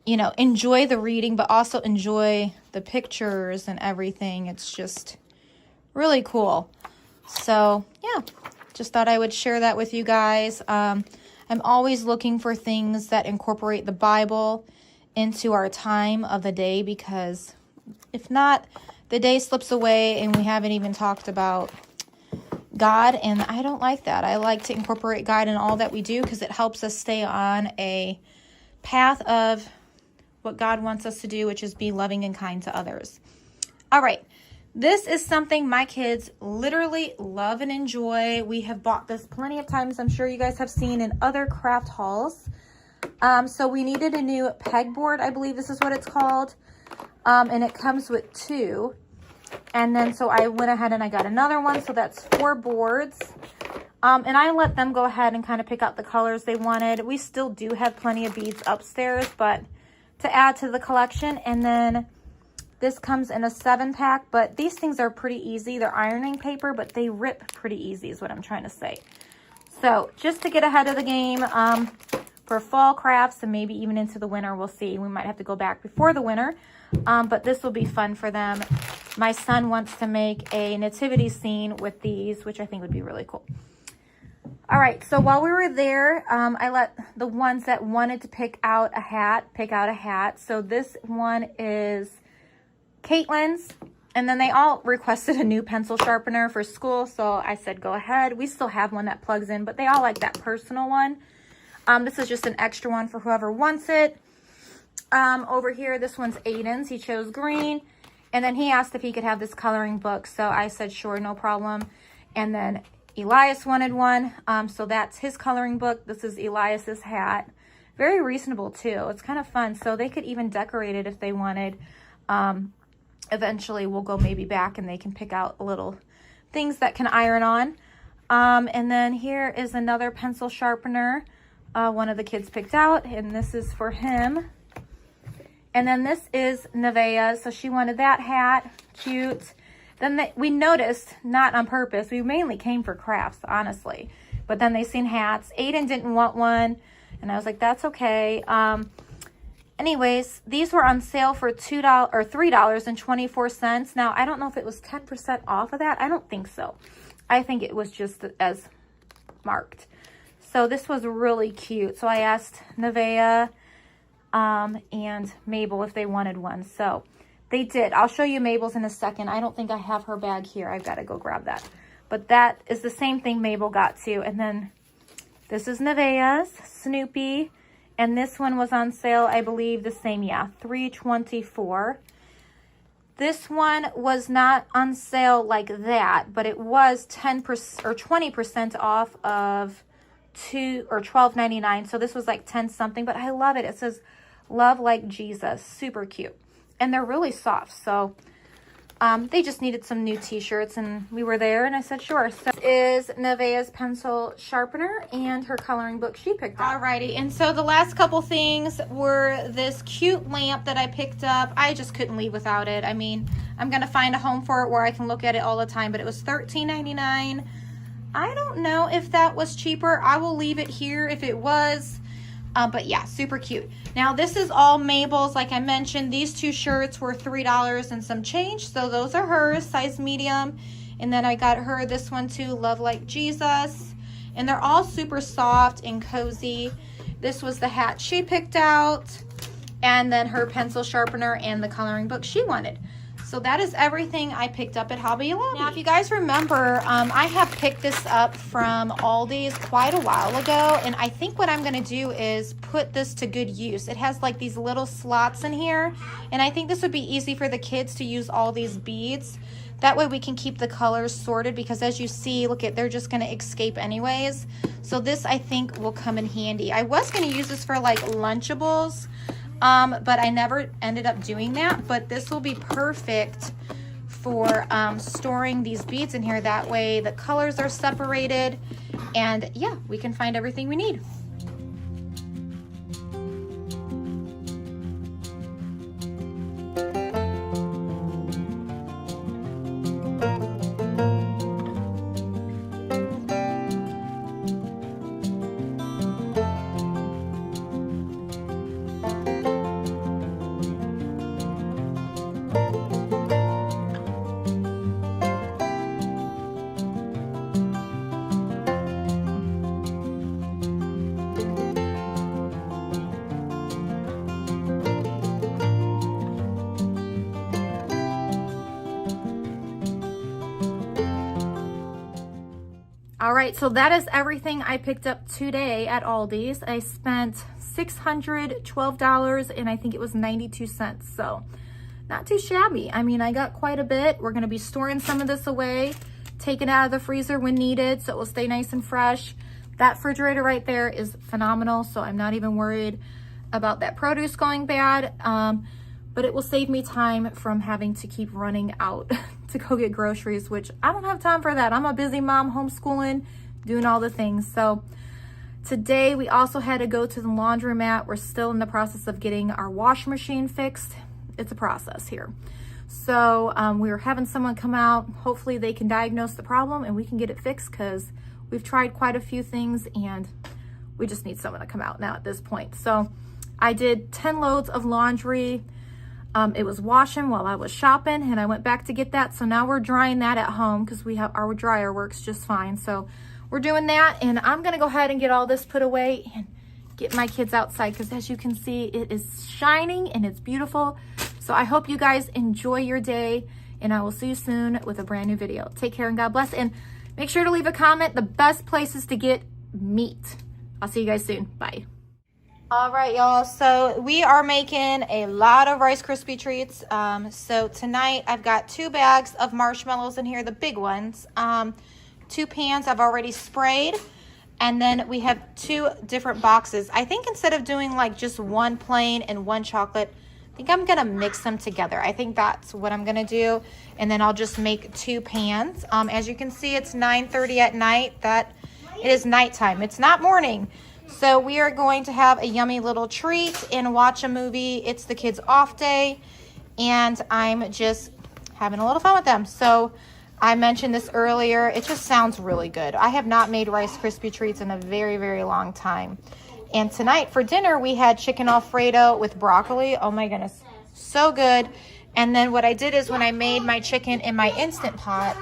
you know, enjoy the reading, but also enjoy the pictures and everything. It's just really cool. So yeah, just thought I would share that with you guys. I'm always looking for things that incorporate the Bible into our time of the day, because if not, the day slips away and we haven't even talked about God, and I don't like that. I like to incorporate God in all that we do, because it helps us stay on a path of what God wants us to do, which is be loving and kind to others. All right. This is something my kids literally love and enjoy. We have bought this plenty of times. I'm sure you guys have seen in other craft hauls. So we needed a new pegboard. I believe this is what it's called. And it comes with 2. And then so I went ahead and I got another one. So that's 4 boards. And I let them go ahead and kind of pick out the colors they wanted. We still do have plenty of beads upstairs, but to add to the collection. And then this comes in a 7-pack, but these things are pretty easy. They're ironing paper, but they rip pretty easy is what I'm trying to say. So just to get ahead of the game for fall crafts and maybe even into the winter, we'll see. We might have to go back before the winter, but this will be fun for them. My son wants to make a nativity scene with these, which I think would be really cool. All right, so while we were there, I let the ones that wanted to pick out a hat. So this one is Caitlin's, and then they all requested a new pencil sharpener for school, so I said go ahead. We still have one that plugs in, but they all like that personal one. This is just an extra one for whoever wants it. Over here, this one's Aiden's. He chose green, and then he asked if he could have this coloring book, so I said sure, no problem. And then Elias wanted one, so that's his coloring book. This is Elias's hat. Very reasonable too. It's kind of fun, so they could even decorate it if they wanted. Eventually we'll go maybe back and they can pick out little things that can iron on. And then here is another pencil sharpener one of the kids picked out, and this is for him. And then this is Nevaeh, so she wanted that hat. Cute. Then we noticed, not on purpose, we mainly came for crafts, honestly, but then they seen hats. Aiden didn't want one, and I was like, that's okay. Anyways, these were on sale for $2 or $3.24. Now, I don't know if it was 10% off of that. I don't think so. I think it was just as marked. So this was really cute. So I asked Nevaeh and Mabel if they wanted one. So they did. I'll show you Mabel's in a second. I don't think I have her bag here. I've got to go grab that. But that is the same thing Mabel got too. And then this is Nevaeh's, Snoopy. And this one was on sale, I believe, the same, yeah, $3.24. This one was not on sale like that, but it was 10% or 20% off of $12.99. So this was like 10 something, but I love it. It says "Love Like Jesus," super cute, and they're really soft. So they just needed some new t-shirts, and we were there, and I said sure. So this is Nevaeh's pencil sharpener and her coloring book she picked up. Alrighty, and so the last couple things were this cute lamp that I picked up. I just couldn't leave without it. I mean, I'm gonna find a home for it where I can look at it all the time, but it was $13.99. I don't know if that was cheaper. I will leave it here if it was. But yeah, super cute. Now this is all Mabel's. Like I mentioned, these 2 shirts were $3 and some change. So those are hers, size medium. And then I got her this one too, Love Like Jesus. And they're all super soft and cozy. This was the hat she picked out. And then her pencil sharpener and the coloring book she wanted. So that is everything I picked up at Hobby Lobby. Now, if you guys remember, I have picked this up from Aldi's quite a while ago, and I think what I'm going to do is put this to good use. It has like these little slots in here, and I think this would be easy for the kids to use all these beads. That way we can keep the colors sorted, because as you see, look at, they're just gonna escape anyways. So this, I think, will come in handy. I was gonna use this for like Lunchables, but I never ended up doing that. But this will be perfect for storing these beads in here. That way the colors are separated, and yeah, we can find everything we need. All right, so that is everything I picked up today at Aldi's. I spent $612 and I think it was 92 cents. So not too shabby. I mean, I got quite a bit. We're gonna be storing some of this away, taking it out of the freezer when needed, so it will stay nice and fresh. That refrigerator right there is phenomenal, so I'm not even worried about that produce going bad. But it will save me time from having to keep running out to go get groceries, which I don't have time for that. I'm a busy mom, homeschooling, doing all the things. So today we also had to go to the laundromat. We're still in the process of getting our washing machine fixed. It's a process here. So we were having someone come out. Hopefully they can diagnose the problem and we can get it fixed, because we've tried quite a few things and we just need someone to come out now at this point. So I did 10 loads of laundry. It was washing while I was shopping, and I went back to get that. So now we're drying that at home, because we have our dryer works just fine. So we're doing that, and I'm gonna go ahead and get all this put away and get my kids outside, because as you can see, it is shining and it's beautiful. So I hope you guys enjoy your day, and I will see you soon with a brand new video. Take care and God bless, and make sure to leave a comment the best places to get meat. I'll see you guys soon. Bye. All right, y'all, so we are making a lot of Rice Krispie treats. So tonight I've got 2 bags of marshmallows in here, the big ones. 2 pans I've already sprayed, and then we have 2 different boxes. I think instead of doing like just 1 plain and 1 chocolate, I think I'm gonna mix them together. I think that's what I'm gonna do, and then I'll just make 2 pans. As you can see, it's 9:30 at night. That it is nighttime, it's not morning. So we are going to have a yummy little treat and watch a movie. It's the kids' off day, and I'm just having a little fun with them. So I mentioned this earlier. It just sounds really good. I have not made Rice Krispie treats in a very, very long time. And tonight for dinner, we had chicken Alfredo with broccoli. Oh my goodness, so good. And then what I did is when I made my chicken in my Instant Pot,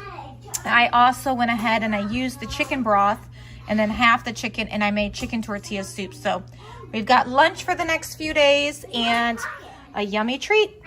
I also went ahead and I used the chicken broth and then half the chicken, and I made chicken tortilla soup. So we've got lunch for the next few days and a yummy treat.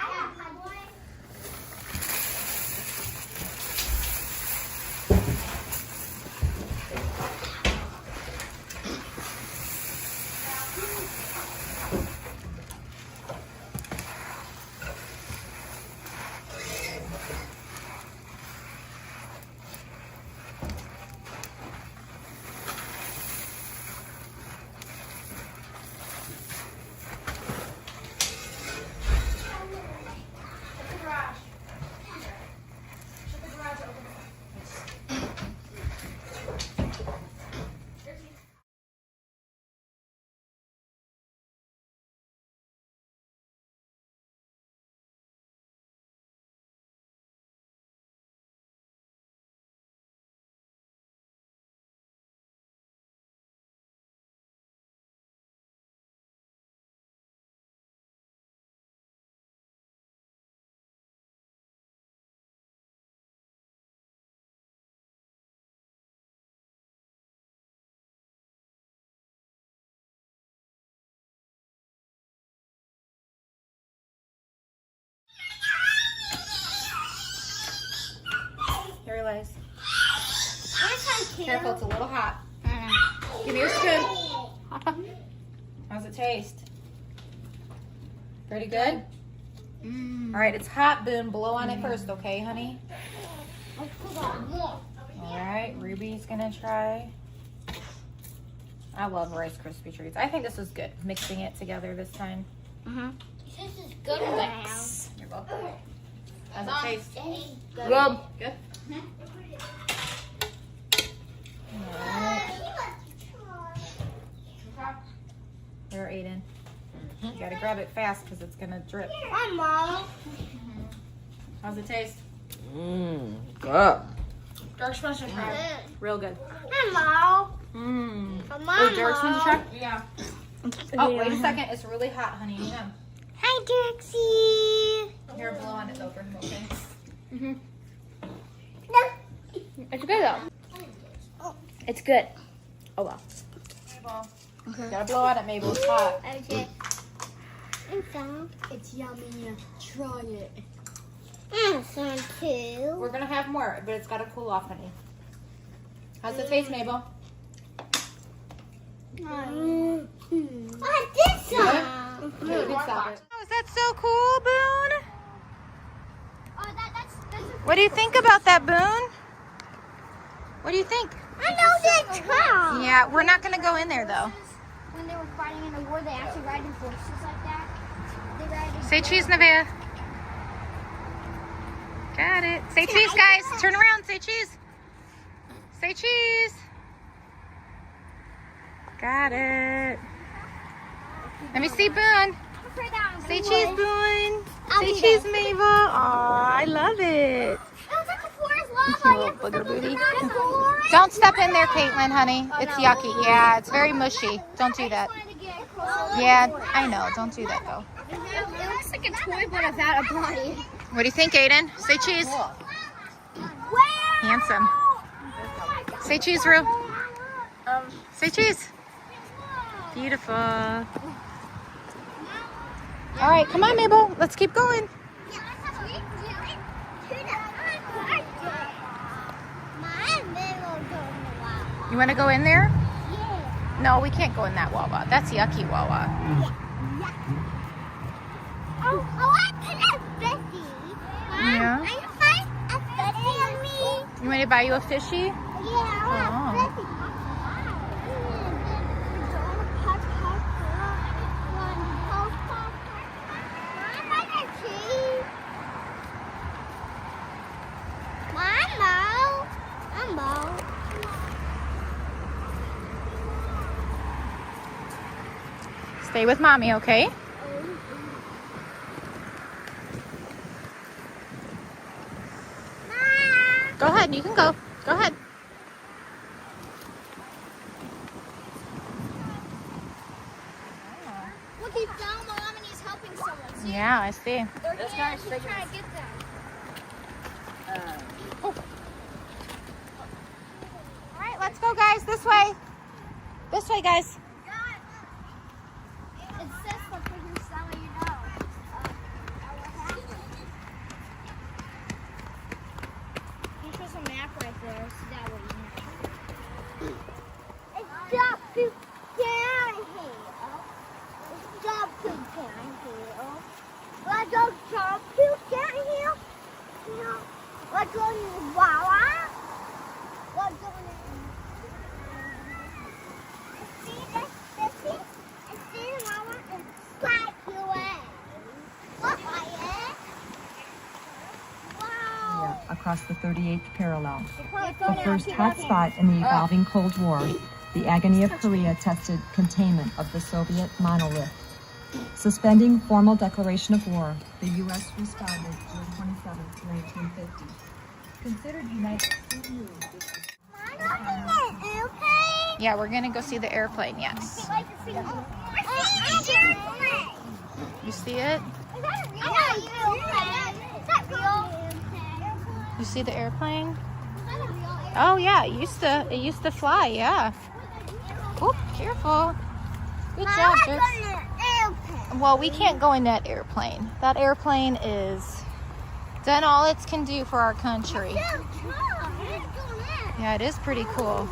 Here, Elias. Careful, it's a little hot. Give me your spoon. How's it taste? Pretty good? All right, it's hot, Boone. Blow on it first, okay, honey? All right, Ruby's gonna try. I love Rice Krispie treats. I think this is good, mixing it together this time. This is good. Thanks. You're welcome. How's it taste? Good. Good. Alright. There, Aiden. You gotta grab it fast because it's gonna drip. Hi, Mom. How's it taste? Good. Dark sponge and crab. Real good. Hi, Mom. Oh, Dark sponge and crab? Yeah. Oh, wait a second. It's really hot, honey. Yeah. Hi, Dixie. Here, blow on it though for him, okay? It's good though. It's good. Oh well. Mabel. Gotta blow on it, Mabel. It's hot. Okay. It's yummy. Try it. Some too. We're gonna have more, but it's gotta cool off, honey. How's it taste, Mabel? I did some. Here, we stop it. Oh, is that so cool, Boone? That's What do you think about that, Boone? What do you think? I know that town. Yeah, we're not gonna go in there though. When they were fighting in a war, they actually ride in horses like that. They ride in Say cheese, Nevaeh. Got it. Say cheese, guys. Turn around. Say cheese. Say cheese. Got it. Let me see, Boone. Say cheese, Boone. Say cheese, Mabel. Aw, I love it. It was like a forest lava. Little booger booty. Don't step in there, Caitlin, honey. It's yucky. Yeah, it's very mushy. Don't do that. Yeah, I know. Don't do that, though. It looks like a toy, but without a body. What do you think, Aiden? Say cheese. Handsome. Say cheese, Rue. Say cheese. Beautiful. All right, come on, Mabel. Let's keep going. You want to go in there? Yeah. No, we can't go in that Wawa. That's yucky Wawa. Oh, I put a fishy. Yeah. Are you find a fishy on me? You want me to buy you a fishy? Yeah, I want a fishy. Stay with mommy, okay? Go ahead, you can go. Go ahead. Look, he's down mom and he's helping someone. See? Yeah, I see. This guy's trying to get them. All right, let's go, guys. This way. This way, guys. It says something here, so you know. He shows a map right there, so that way you know. It's jumping down here. It's jumping down here. Let's go jumping down here. No. Let's go in the Wawa. Let's go in the... See this? It's in the Wawa and slide you away. Look like it. Wow. Yeah, across the 38th parallel. The The first hot spot in the evolving Cold War, the agony of Korea tested containment of the Soviet monolith. Suspending formal declaration of war, the U.S. responded June 27, 1950. Considered United States. Yeah, we're gonna go see the airplane. Yes. You see it? You see the airplane? Oh yeah, it used to fly. Yeah. Oh, careful. Good job, Jerks. Well, we can't go in that airplane. That airplane is done all it can do for our country. Yeah, it is pretty cool.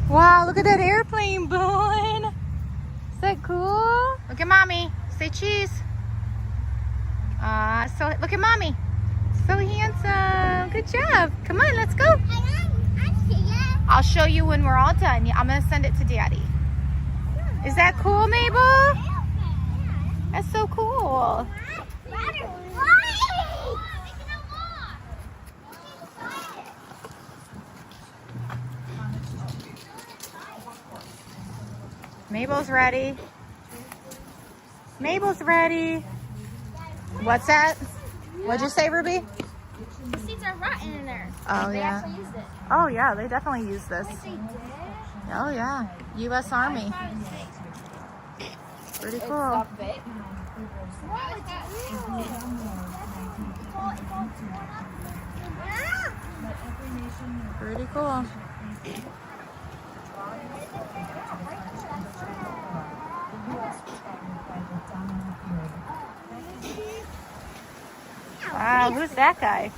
Wow, look at that airplane, Boone. Is that cool? Look at mommy. Say cheese. So look at mommy. So handsome. Good job. Come on, let's go. I'll show you when we're all done. I'm gonna send it to Daddy. Is that cool, Mabel? That's so cool. Mabel's ready. Mabel's ready. What's that? What'd you say, Ruby? The seeds are rotten in there. Oh, They yeah. actually used it. Oh, yeah, they definitely use this. They did? Oh, yeah. U.S. Army. Pretty cool. Pretty cool. Wow, who's that guy?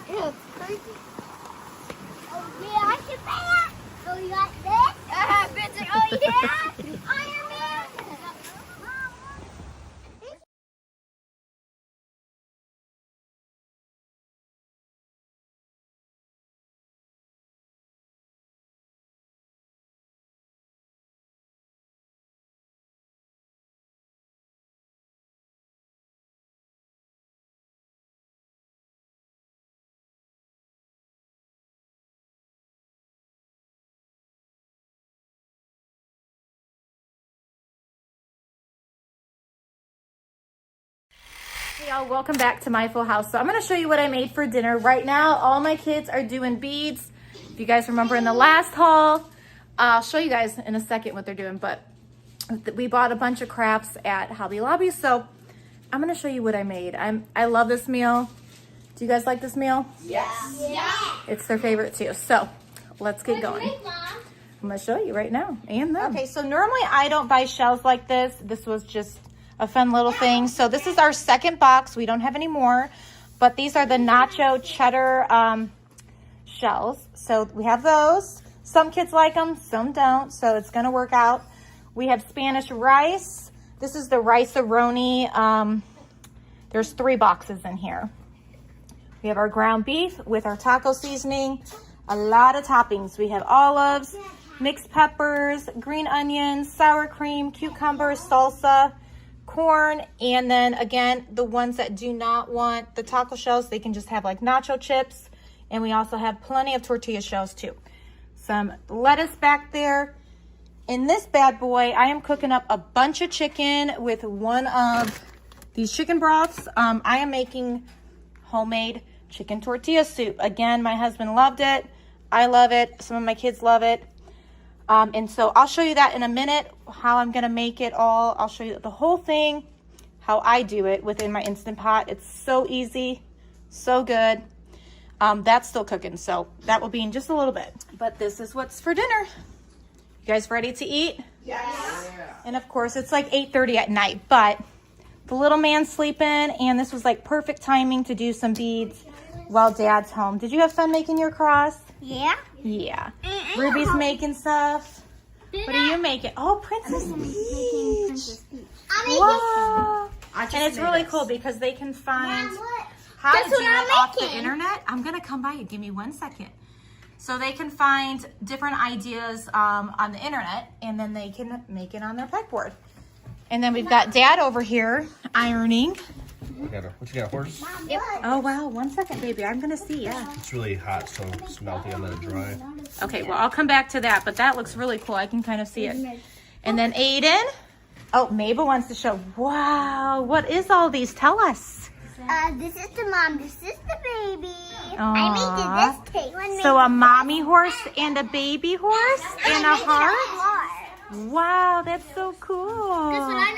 Oh, yeah, I can pay it. Oh, you got this? Vincent, oh, yeah. Iron Man. Hey y'all, welcome back to my full house. So I'm going to show you what I made for dinner. Right now, all my kids are doing beads. If you guys remember in the last haul, I'll show you guys in a second what they're doing, but we bought a bunch of crafts at Hobby Lobby. So I'm going to show you what I made. I love this meal. Do you guys like this meal? Yes. Yeah. It's their favorite too. So let's get going. I'm going to show you right now. And them. Okay, so normally I don't buy shells like this. This was just a fun little thing. So this is our second box. We don't have any more, but these are the nacho cheddar shells. So we have those. Some kids like them, some don't. So it's going to work out. We have Spanish rice. This is the rice-a-roni. There's 3 boxes in here. We have our ground beef with our taco seasoning. A lot of toppings. We have olives, mixed peppers, green onions, sour cream, cucumber, salsa, corn, and then again, the ones that do not want the taco shells, they can just have like nacho chips. And we also have plenty of tortilla shells too. Some lettuce back there. In this bad boy, I am cooking up a bunch of chicken with one of these chicken broths. I am making homemade chicken tortilla soup. Again, my husband loved it. I love it. Some of my kids love it. And so I'll show you that in a minute, how I'm going to make it all. I'll show you the whole thing, how I do it within my Instant Pot. It's so easy, so good. That's still cooking, so that will be in just a little bit. But this is what's for dinner. You guys ready to eat? Yes. And of course, it's like 8:30 at night, but the little man's sleeping, and this was like perfect timing to do some beads while Dad's home. Did you have fun making your cross? Yeah. Yeah. Ruby's making stuff. What are you making? Oh, Princess Peach. Wow. And it's really cool because they can find how to do it off the internet. I'm going to come by you. Give me 1 second. So they can find different ideas on the internet, and then they can make it on their pegboard. And then we've got Dad over here ironing. What you got, a horse? Yep. Oh, wow. 1 second, baby. I'm going to see, yeah. It's really hot, so it's melty. I'm gonna dry. Okay, well, I'll come back to that, but that looks really cool. I can kind of see it. And then Aiden. Oh, Mabel wants to show. Wow, what is all these? Tell us. This is the mom. This is the baby. Aww. I made this cake. So a mommy horse and a baby horse and a heart? Wow, that's so cool. That's what I'm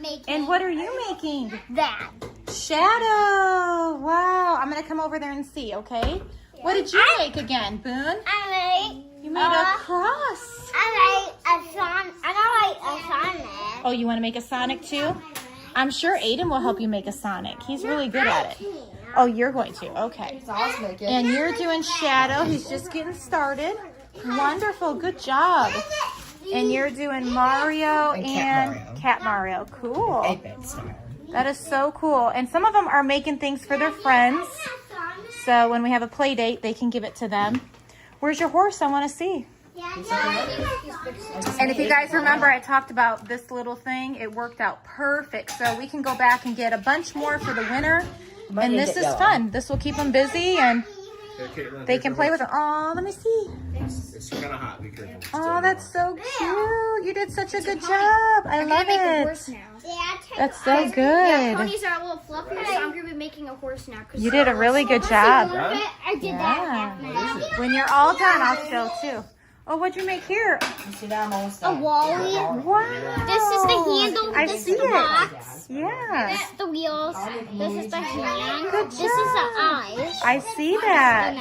making. And what are you making? That. Shadow. Wow, I'm going to come over there and see, okay? What did you make again, Boone? You made a cross. I made a Sonic. Oh, you want to make a Sonic too? I'm sure Aiden will help you make a Sonic. He's really good at it. Oh, you're going to? Okay. And you're doing Shadow. He's just getting started. Wonderful. Good job. And you're doing Mario And and Cat Mario. Cool. 8-bit style. That is so cool. And some of them are making things for their friends. So when we have a play date, they can give it to them. Where's your horse? I want to see. And if you guys remember, I talked about this little thing. It worked out perfect. So we can go back and get a bunch more for the winter. And this is fun. This will keep them busy and they can play with it. Oh, let me see. It's kind of hot. Be careful. Oh, that's so cute. You did such a good job. I love Make a it. horse now. That's so Yeah, good. ponies are a little fluffier, so I'm gonna be making a horse now. You did a really good job. I did that. When you're all done, I'll show too. Oh, what'd you make here? You see that? I'm almost A done. Wally. Wow. This is the handle. I This see is the it. box. Yeah. This is the wheels. This is the hand. Good This is the job. eyes. I see that.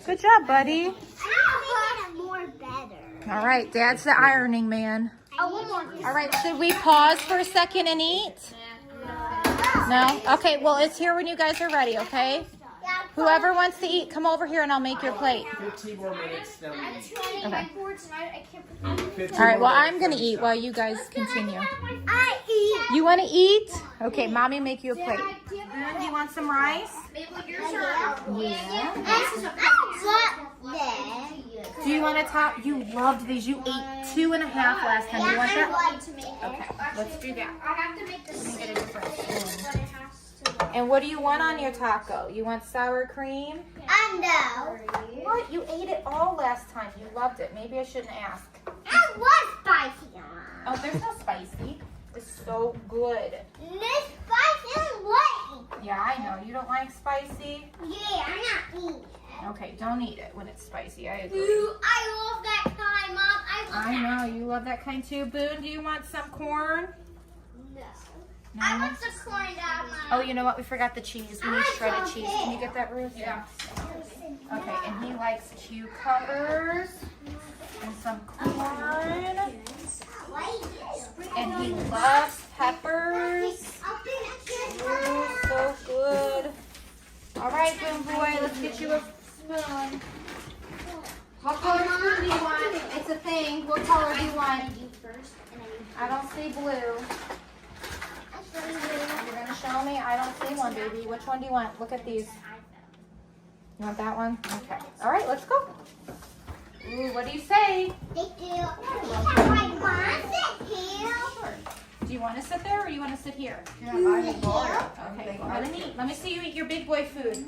Good job, buddy. I want to make it more better. All right, Dad's the ironing man. Oh, one more. All right, should we pause for a second and eat? No? Okay, well, it's here when you guys are ready, okay? Whoever wants to eat, come over here and I'll make your plate. 15 more minutes. Then we Okay. All right, well, I'm going to eat while you guys continue. I eat. You want to eat? Okay, Mommy make you a plate. Do you want some rice? Do you want to top? You loved these. You ate 2.5 last time. You want that? Okay, let's do that. I have to make this. Let me get a different spoon. And what do you want on your taco? You want sour cream? What? You ate it all last time. You loved it. Maybe I shouldn't ask. It was spicy. Oh, there's no spicy. It's so good. This spicy is what? Yeah, I know. You don't like spicy? Yeah, I'm not eating it. Okay, don't eat it when it's spicy. I agree. Ooh, I love that kind, Mom. I know. You love that kind too. Boone, do you want some corn? No. No? I want the corn down, Mom. Oh, you know what? We forgot the cheese. We need shredded cheese. Can you get that, Ruth? Yeah. Okay, and he likes cucumbers and some corn. And he loves peppers. Ooh, so good. All right, Boom Boy, let's get you a spoon. What color spoon do you want? It's a thing. What color do you want? I don't see blue. You're going to show me? I don't see one, baby. Which one do you want? Look at these. You want that one? Okay. All right, let's go. Ooh, what do you say? Thank you. I want it here. Do you want to sit there or do you want to sit here? Okay, go ahead and eat. Let me see you eat your big boy food.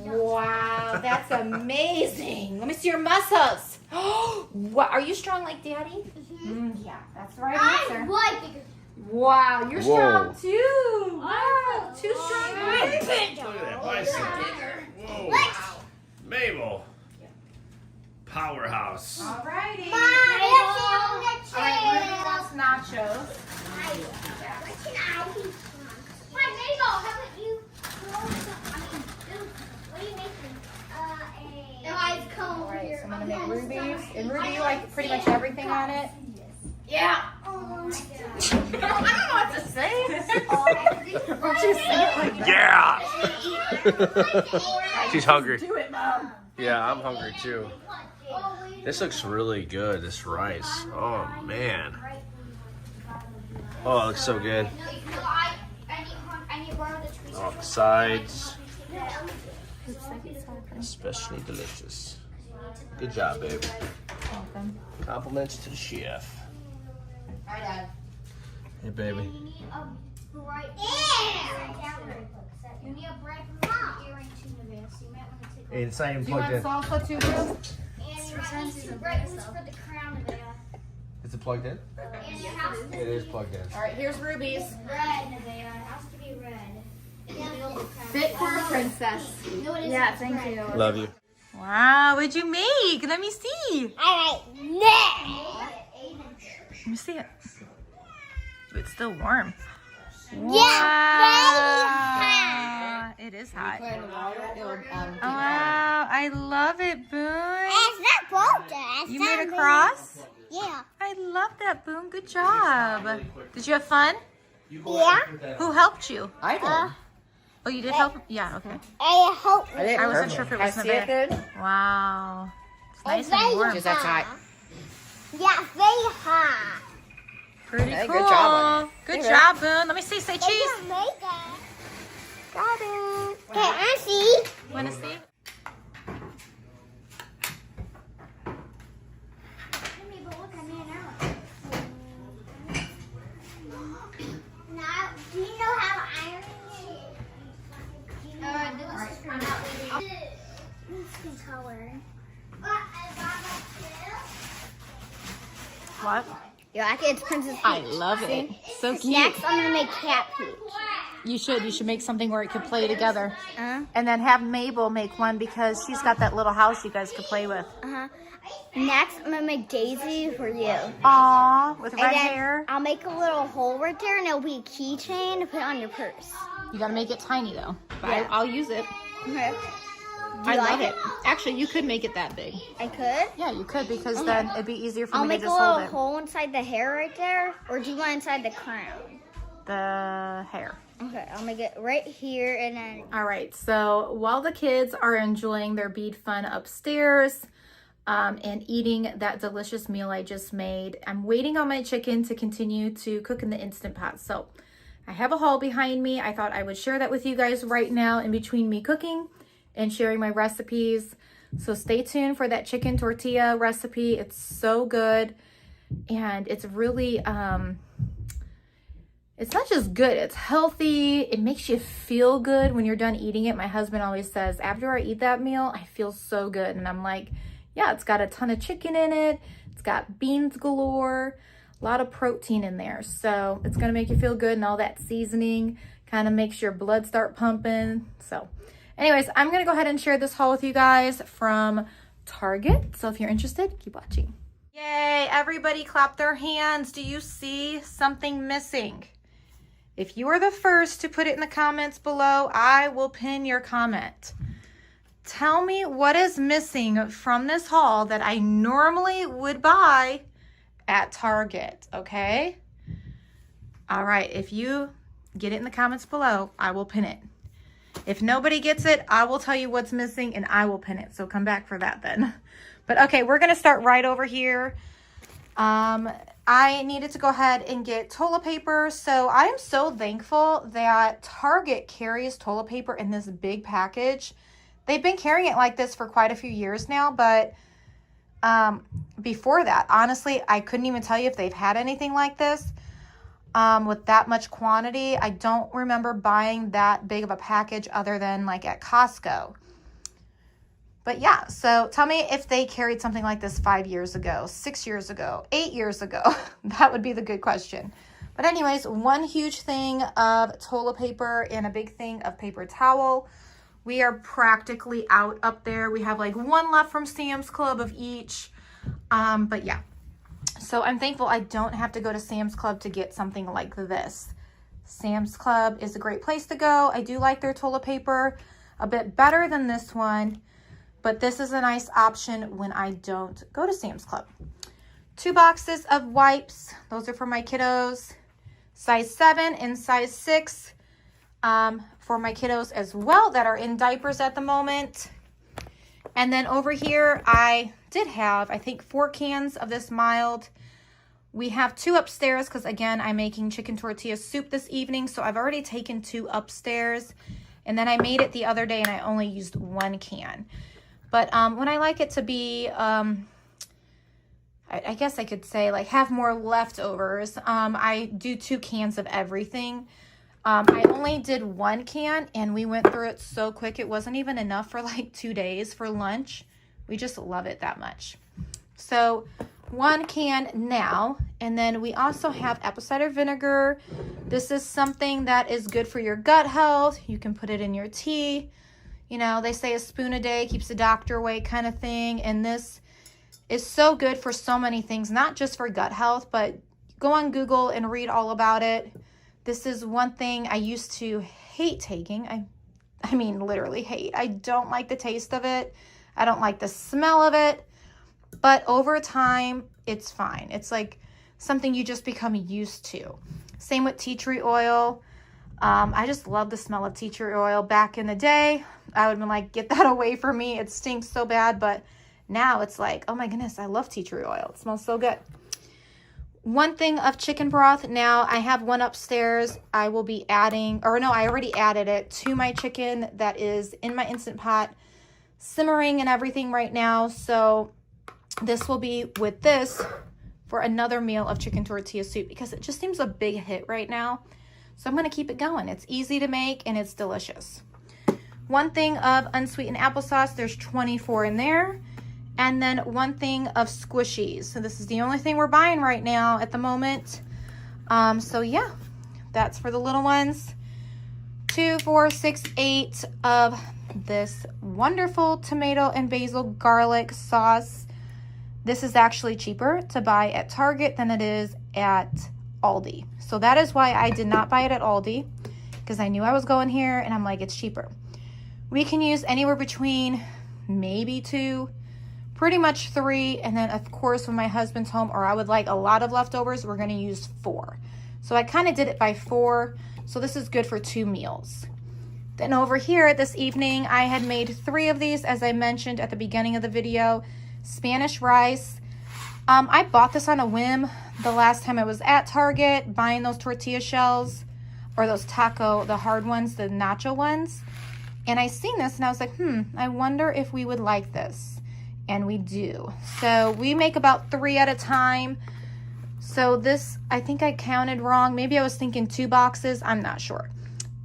Wow, that's amazing. Let me see your muscles. What? Are you strong like Daddy? Yeah, that's the right answer. Wow, you're strong too. Wow, too strong. Amazing. Look at that bicep. Whoa. Mabel. Powerhouse. All righty. Mom, All right, Ruby wants nachos. All right, so I'm gonna make rubies. And Ruby, you like pretty much everything on it? Yeah. I don't know what to say. Don't you say it like that? Yeah. She's hungry. Do it, Mom. Yeah, I'm hungry too. This looks really good, this rice. Oh, man. Oh, it looks so good. Oh, the sides. Especially delicious. Good job, babe. Compliments to the chef. Hey, baby. You need a bright earring too, Nevaeh, so you might want to take Hey, it's not even Do you want salsa too, Ruth? And you might need some bright ones for the crown, Nevaeh. Is it plugged in? And it has to be It is plugged in. All right, here's rubies. red, Nevaeh. It has to be red. Fit for a princess. No, it isn't. Yeah, thank you. Love you. Wow, what'd you make? Let me see. All right, next. Let me see it. It's still warm. Yeah, Wow. It is hot. Wow, I love it, Boone. It's not broken. You made a cross? Yeah. I love that, Boone. Good job. Did you have fun? Yeah. Who helped you? I did. Oh, you did help? Yeah, okay. I hope. I did. I wasn't sure if it was I see it Nevaeh. good. Wow. Nice and warm. Because that's hot. Yeah, very hot. Pretty Hey, cool. good job on it. Good Here. job, Boone. Let me see. Say They cheese. can make it. Got it. Okay, I see. Want to see? Now, do you know how to iron it? This is color. What? You like it? It's Princess Peach. I love it. So cute. Next, I'm gonna make Cat Peach. You should make something where it could play together. Uh-huh. And then have Mabel make one because she's got that little house you guys could play with. Next, I'm gonna make Daisy for you. Aw, with And red then hair. I'll make a little hole right there, and it'll be a keychain to put on your purse. You gotta make it tiny though. But Yeah. I'll use it. Okay. I like love it? it. Actually, you could make it that big. I could. Yeah, you could because then it'd be easier for I'll me make to a just little hold it. hole inside the hair right there, or do you want inside the crown? The hair. Okay, I'll make it right here, and then All right, so while the kids are enjoying their bead fun upstairs and eating that delicious meal I just made, I'm waiting on my chicken to continue to cook in the Instant Pot. So I have a haul behind me. I thought I would share that with you guys right now in between me cooking and sharing my recipes. So stay tuned for that chicken tortilla recipe. It's so good, and it's really it's not just good, it's healthy. It makes you feel good when you're done eating it. My husband always says, after I eat that meal, I feel so good. And I'm like, yeah, it's got a ton of chicken in it. It's got beans galore, a lot of protein in there. So it's gonna make you feel good, and all that seasoning kind of makes your blood start pumping. So anyways, I'm gonna go ahead and share this haul with you guys from Target. So if you're interested, keep watching. Yay, everybody clap their hands. Do you see something missing? If you are the first to put it in the comments below, I will pin your comment. Tell me what is missing from this haul that I normally would buy at Target, okay? All right, if you get it in the comments below, I will pin it. If nobody gets it, I will tell you what's missing and I will pin it. So come back for that then. But okay, we're gonna start right over here. I needed to go ahead and get toilet paper. So I am so thankful that Target carries toilet paper in this big package. They've been carrying it like this for quite a few years now, but before that, honestly, I couldn't even tell you if they've had anything like this with that much quantity. I don't remember buying that big of a package other than like at Costco. But yeah, so tell me if they carried something like this 5 years ago, 6 years ago, 8 years ago. That would be the good question. But anyways, one huge thing of toilet paper and a big thing of paper towel. We are practically out up there. We have like one left from Sam's Club of each. But yeah, so I'm thankful I don't have to go to Sam's Club to get something like this. Sam's Club is a great place to go. I do like their toilet paper a bit better than this one. But this is a nice option when I don't go to Sam's Club. 2 boxes of wipes. Those are for my kiddos. Size 7 and size 6 for my kiddos as well that are in diapers at the moment. And then over here, I did have, I think, 4 cans of this mild. We have 2 upstairs because, again, I'm making chicken tortilla soup this evening. So I've already taken 2 upstairs. And then I made it the other day and I only used 1 can. But when I like it to be, I guess I could say, like, have more leftovers, I do 2 cans of everything. I only did 1 can, and we went through it so quick. It wasn't even enough for, like, 2 days for lunch. We just love it that much. So 1 can now, and then we also have apple cider vinegar. This is something that is good for your gut health. You can put it in your tea. You know, they say a spoon a day keeps the doctor away kind of thing. And this is so good for so many things, not just for gut health, but go on Google and read all about it. This is one thing I used to hate taking. I mean, literally hate. I don't like the taste of it. I don't like the smell of it. But over time, it's fine. It's like something you just become used to. Same with tea tree oil. I just love the smell of tea tree oil. Back in the day, I would have been like, get that away from me. It stinks so bad. But Now it's like, oh my goodness, I love tea tree oil. It smells so good. 1 thing of chicken broth. Now I have one upstairs. I will be adding, or no, I already added it to my chicken that is in my Instant Pot, simmering and everything right now. So this will be with this for another meal of chicken tortilla soup because it just seems a big hit right now. So I'm going to keep it going. It's easy to make and it's delicious. 1 thing of unsweetened applesauce. There's 24 in there. And then 1 thing of squishies. So this is the only thing we're buying right now at the moment. So yeah, that's for the little ones. 2, 4, 6, 8 of this wonderful tomato and basil garlic sauce. This is actually cheaper to buy at Target than it is at Aldi. So that is why I did not buy it at Aldi, because I knew I was going here and I'm like, it's cheaper. We can use anywhere between maybe 2, pretty much 3, and then of course when my husband's home or I would like a lot of leftovers, we're going to use 4. So I kind of did it by 4, so this is good for 2 meals. Then over here this evening I had made 3 of these, as I mentioned at the beginning of the video. Spanish rice. I bought this on a whim the last time I was at Target buying those tortilla shells, or those taco, the hard ones, the nacho ones, and I seen this and I was like, I wonder if we would like this. And we do. So we make about 3 at a time. So this, I think I counted wrong. Maybe I was thinking 2 boxes. I'm not sure.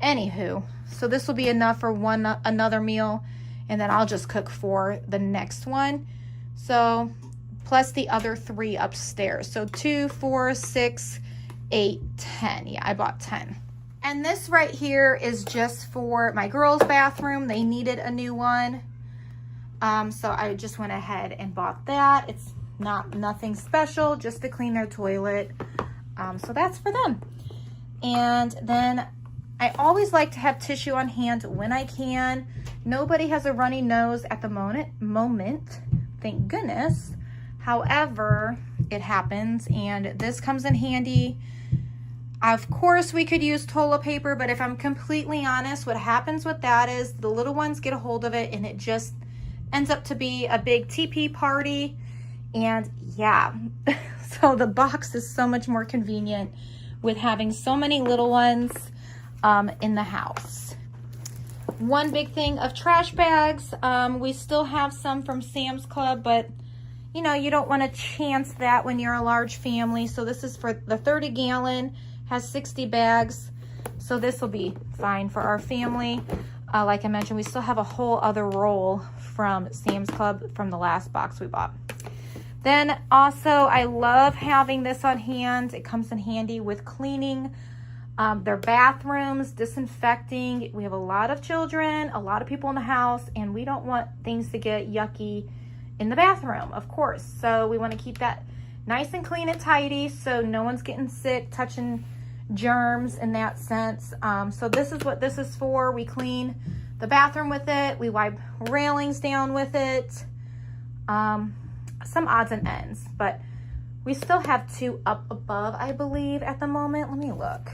Anywho, so this will be enough for another meal. And then I'll just cook for the next one. So plus the other 3 upstairs. So 2, 4, 6, 8, 10. Yeah, I bought 10. And this right here is just for my girls' bathroom. They needed a new one. So I just went ahead and bought that. It's nothing special, just to clean their toilet. So that's for them. And then I always like to have tissue on hand when I can. Nobody has a runny nose at the moment, thank goodness. However, it happens, and this comes in handy. Of course, we could use toilet paper, but if I'm completely honest, what happens with that is the little ones get a hold of it and it just ends up to be a big TP party. And yeah, so the box is so much more convenient with having so many little ones in the house. 1 big thing of trash bags. We still have some from Sam's Club, but you know, you don't want to chance that when you're a large family. So this is for the 30 gallon, has 60 bags. So this will be fine for our family. Like I mentioned, we still have a whole other roll from Sam's Club from the last box we bought. Then also, I love having this on hand. It comes in handy with cleaning their bathrooms, disinfecting. We have a lot of children, a lot of people in the house, and we don't want things to get yucky in the bathroom, of course. So we want to keep that nice and clean and tidy so no one's getting sick, touching germs in that sense. So this is what this is for. We clean the bathroom with it. We wipe railings down with it. Some odds and ends, but we still have 2 up above, I believe, at the moment. Let me look.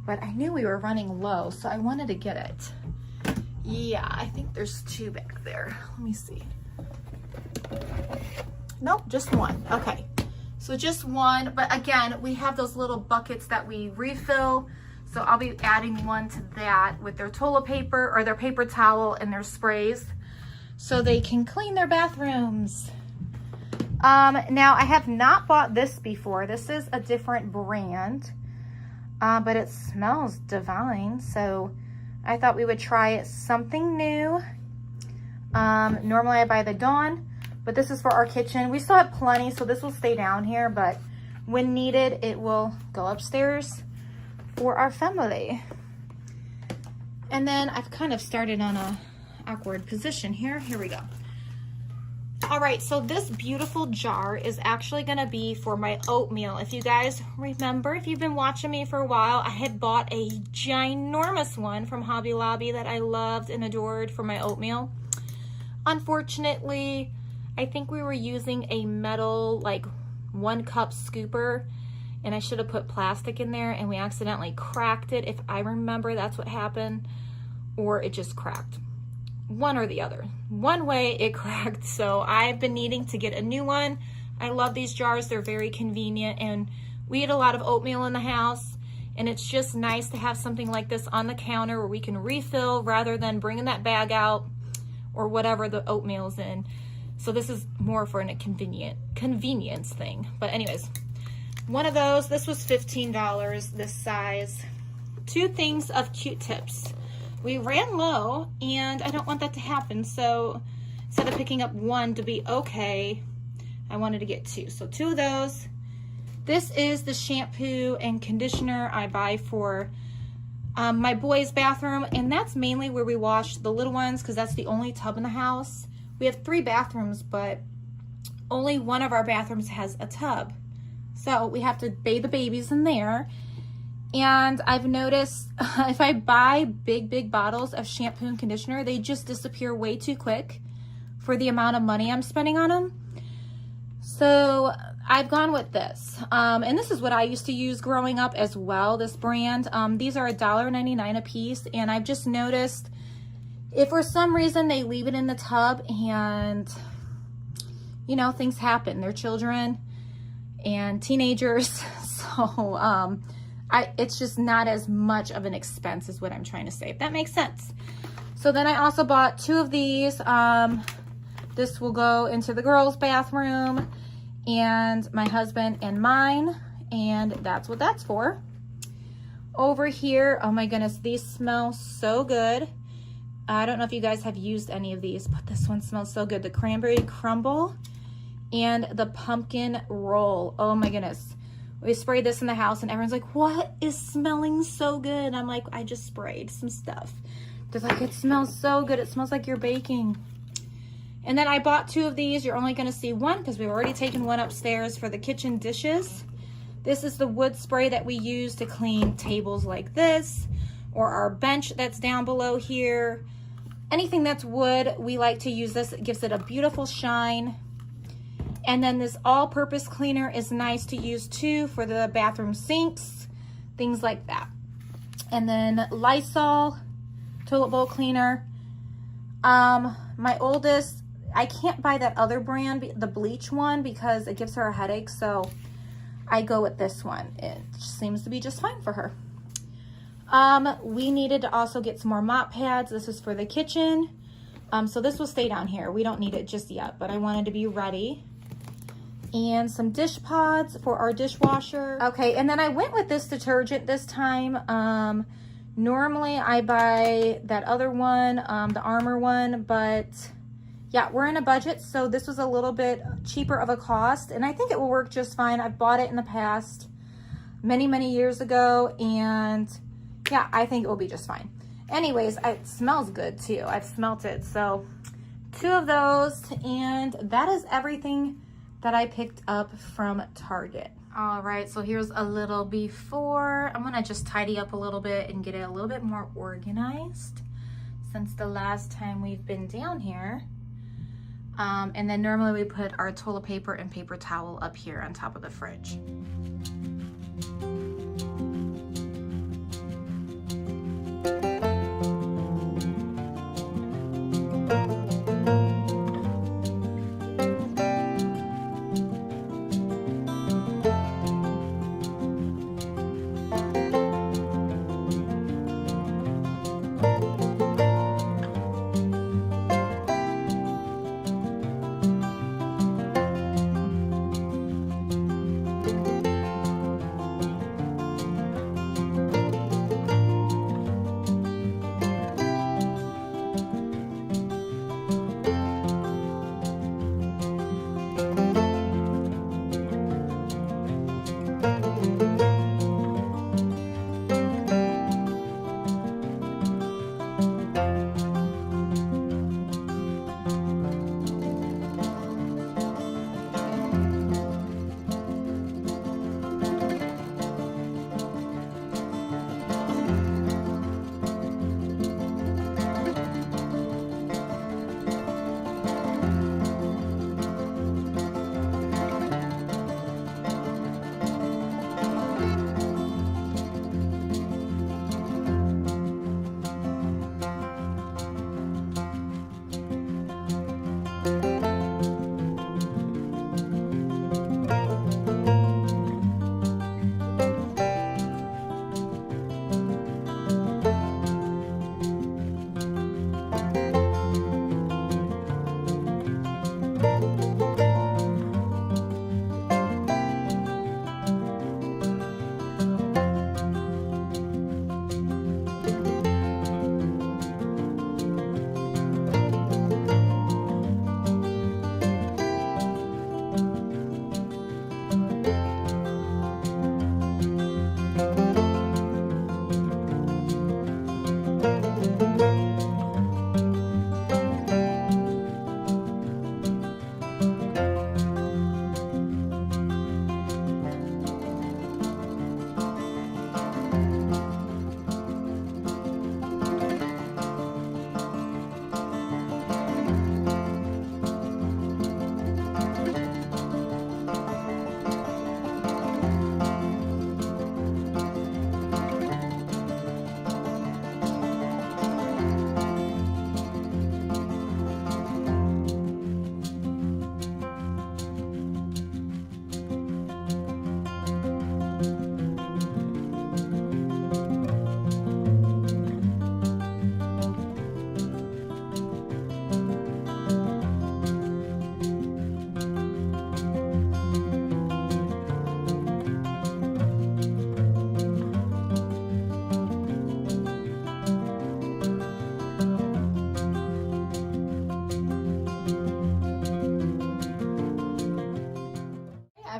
But I knew we were running low, so I wanted to get it. Yeah, I think there's 2 back there. Let me see. Nope, just 1. Okay. So just 1, but again, we have those little buckets that we refill. So I'll be adding 1 to that with their toilet paper or their paper towel and their sprays so they can clean their bathrooms. Now I have not bought this before. This is a different brand, but it smells divine. So I thought we would try it something new. Normally I buy the Dawn, but this is for our kitchen. We still have plenty, so this will stay down here, but when needed, it will go upstairs for our family. And then I've kind of started on a awkward position here. Here we go. All right, so this beautiful jar is actually gonna be for my oatmeal. If you guys remember, if you've been watching me for a while, I had bought a ginormous one from Hobby Lobby that I loved and adored for my oatmeal. Unfortunately, I think we were using a metal, like 1 cup scooper, and I should have put plastic in there, and we accidentally cracked it. If I remember, that's what happened, or it just cracked. one or the other. One way it cracked, so I've been needing to get a new one. I love these jars. They're very convenient, and we eat a lot of oatmeal in the house, and it's just nice to have something like this on the counter where we can refill rather than bringing that bag out or whatever the oatmeal's in. So this is more for a convenience thing. But anyways, one of those, this was $15, this size. 2 things of Q-tips. We ran low, and I don't want that to happen. So instead of picking up 1 to be okay, I wanted to get 2. So 2 of those. This is the shampoo and conditioner I buy for my boys' bathroom, and that's mainly where we wash the little ones because that's the only tub in the house. We have 3 bathrooms, but only one of our bathrooms has a tub. So we have to bathe the babies in there. And I've noticed if I buy big bottles of shampoo and conditioner, they just disappear way too quick for the amount of money I'm spending on them. So I've gone with this. And this is what I used to use growing up as well, this brand. These are $1.99 a piece, and I've just noticed if for some reason they leave it in the tub and, you know, things happen. They're children and teenagers. So it's just not as much of an expense is what I'm trying to say, if that makes sense. So then I also bought 2 of these. This will go into the girls' bathroom and my husband and mine, and that's what that's for. Over here, oh my goodness, these smell so good. I don't know if you guys have used any of these, but this one smells so good. The cranberry crumble and the pumpkin roll. Oh my goodness. We sprayed this in the house and everyone's like, what is smelling so good? And I'm like, I just sprayed some stuff. They're like, it smells so good. It smells like you're baking. And then I bought 2 of these. You're only gonna see 1 because we've already taken 1 upstairs for the kitchen dishes. This is the wood spray that we use to clean tables like this, or our bench that's down below here. Anything that's wood, we like to use this. It gives it a beautiful shine. And then this all-purpose cleaner is nice to use too for the bathroom sinks, things like that. And then Lysol toilet bowl cleaner. My oldest, I can't buy that other brand, the bleach one, because it gives her a headache, so I go with this one. It seems to be just fine for her. We needed to also get some more mop pads. This is for the kitchen. So this will stay down here. We don't need it just yet, but I wanted to be ready. And some dish pods for our dishwasher. Okay, and then I went with this detergent this time. Normally I buy that other one, the Armor one, but yeah, we're in a budget, so this was a little bit cheaper of a cost, and I think it will work just fine. I've bought it in the past many years ago, and yeah, I think it will be just fine. Anyways, it smells good too. I've smelt it. So 2 of those, and that is everything that I picked up from Target. All right, so here's a little before. I'm gonna just tidy up a little bit and get it a little bit more organized since the last time we've been down here. And then normally we put our toilet paper and paper towel up here on top of the fridge.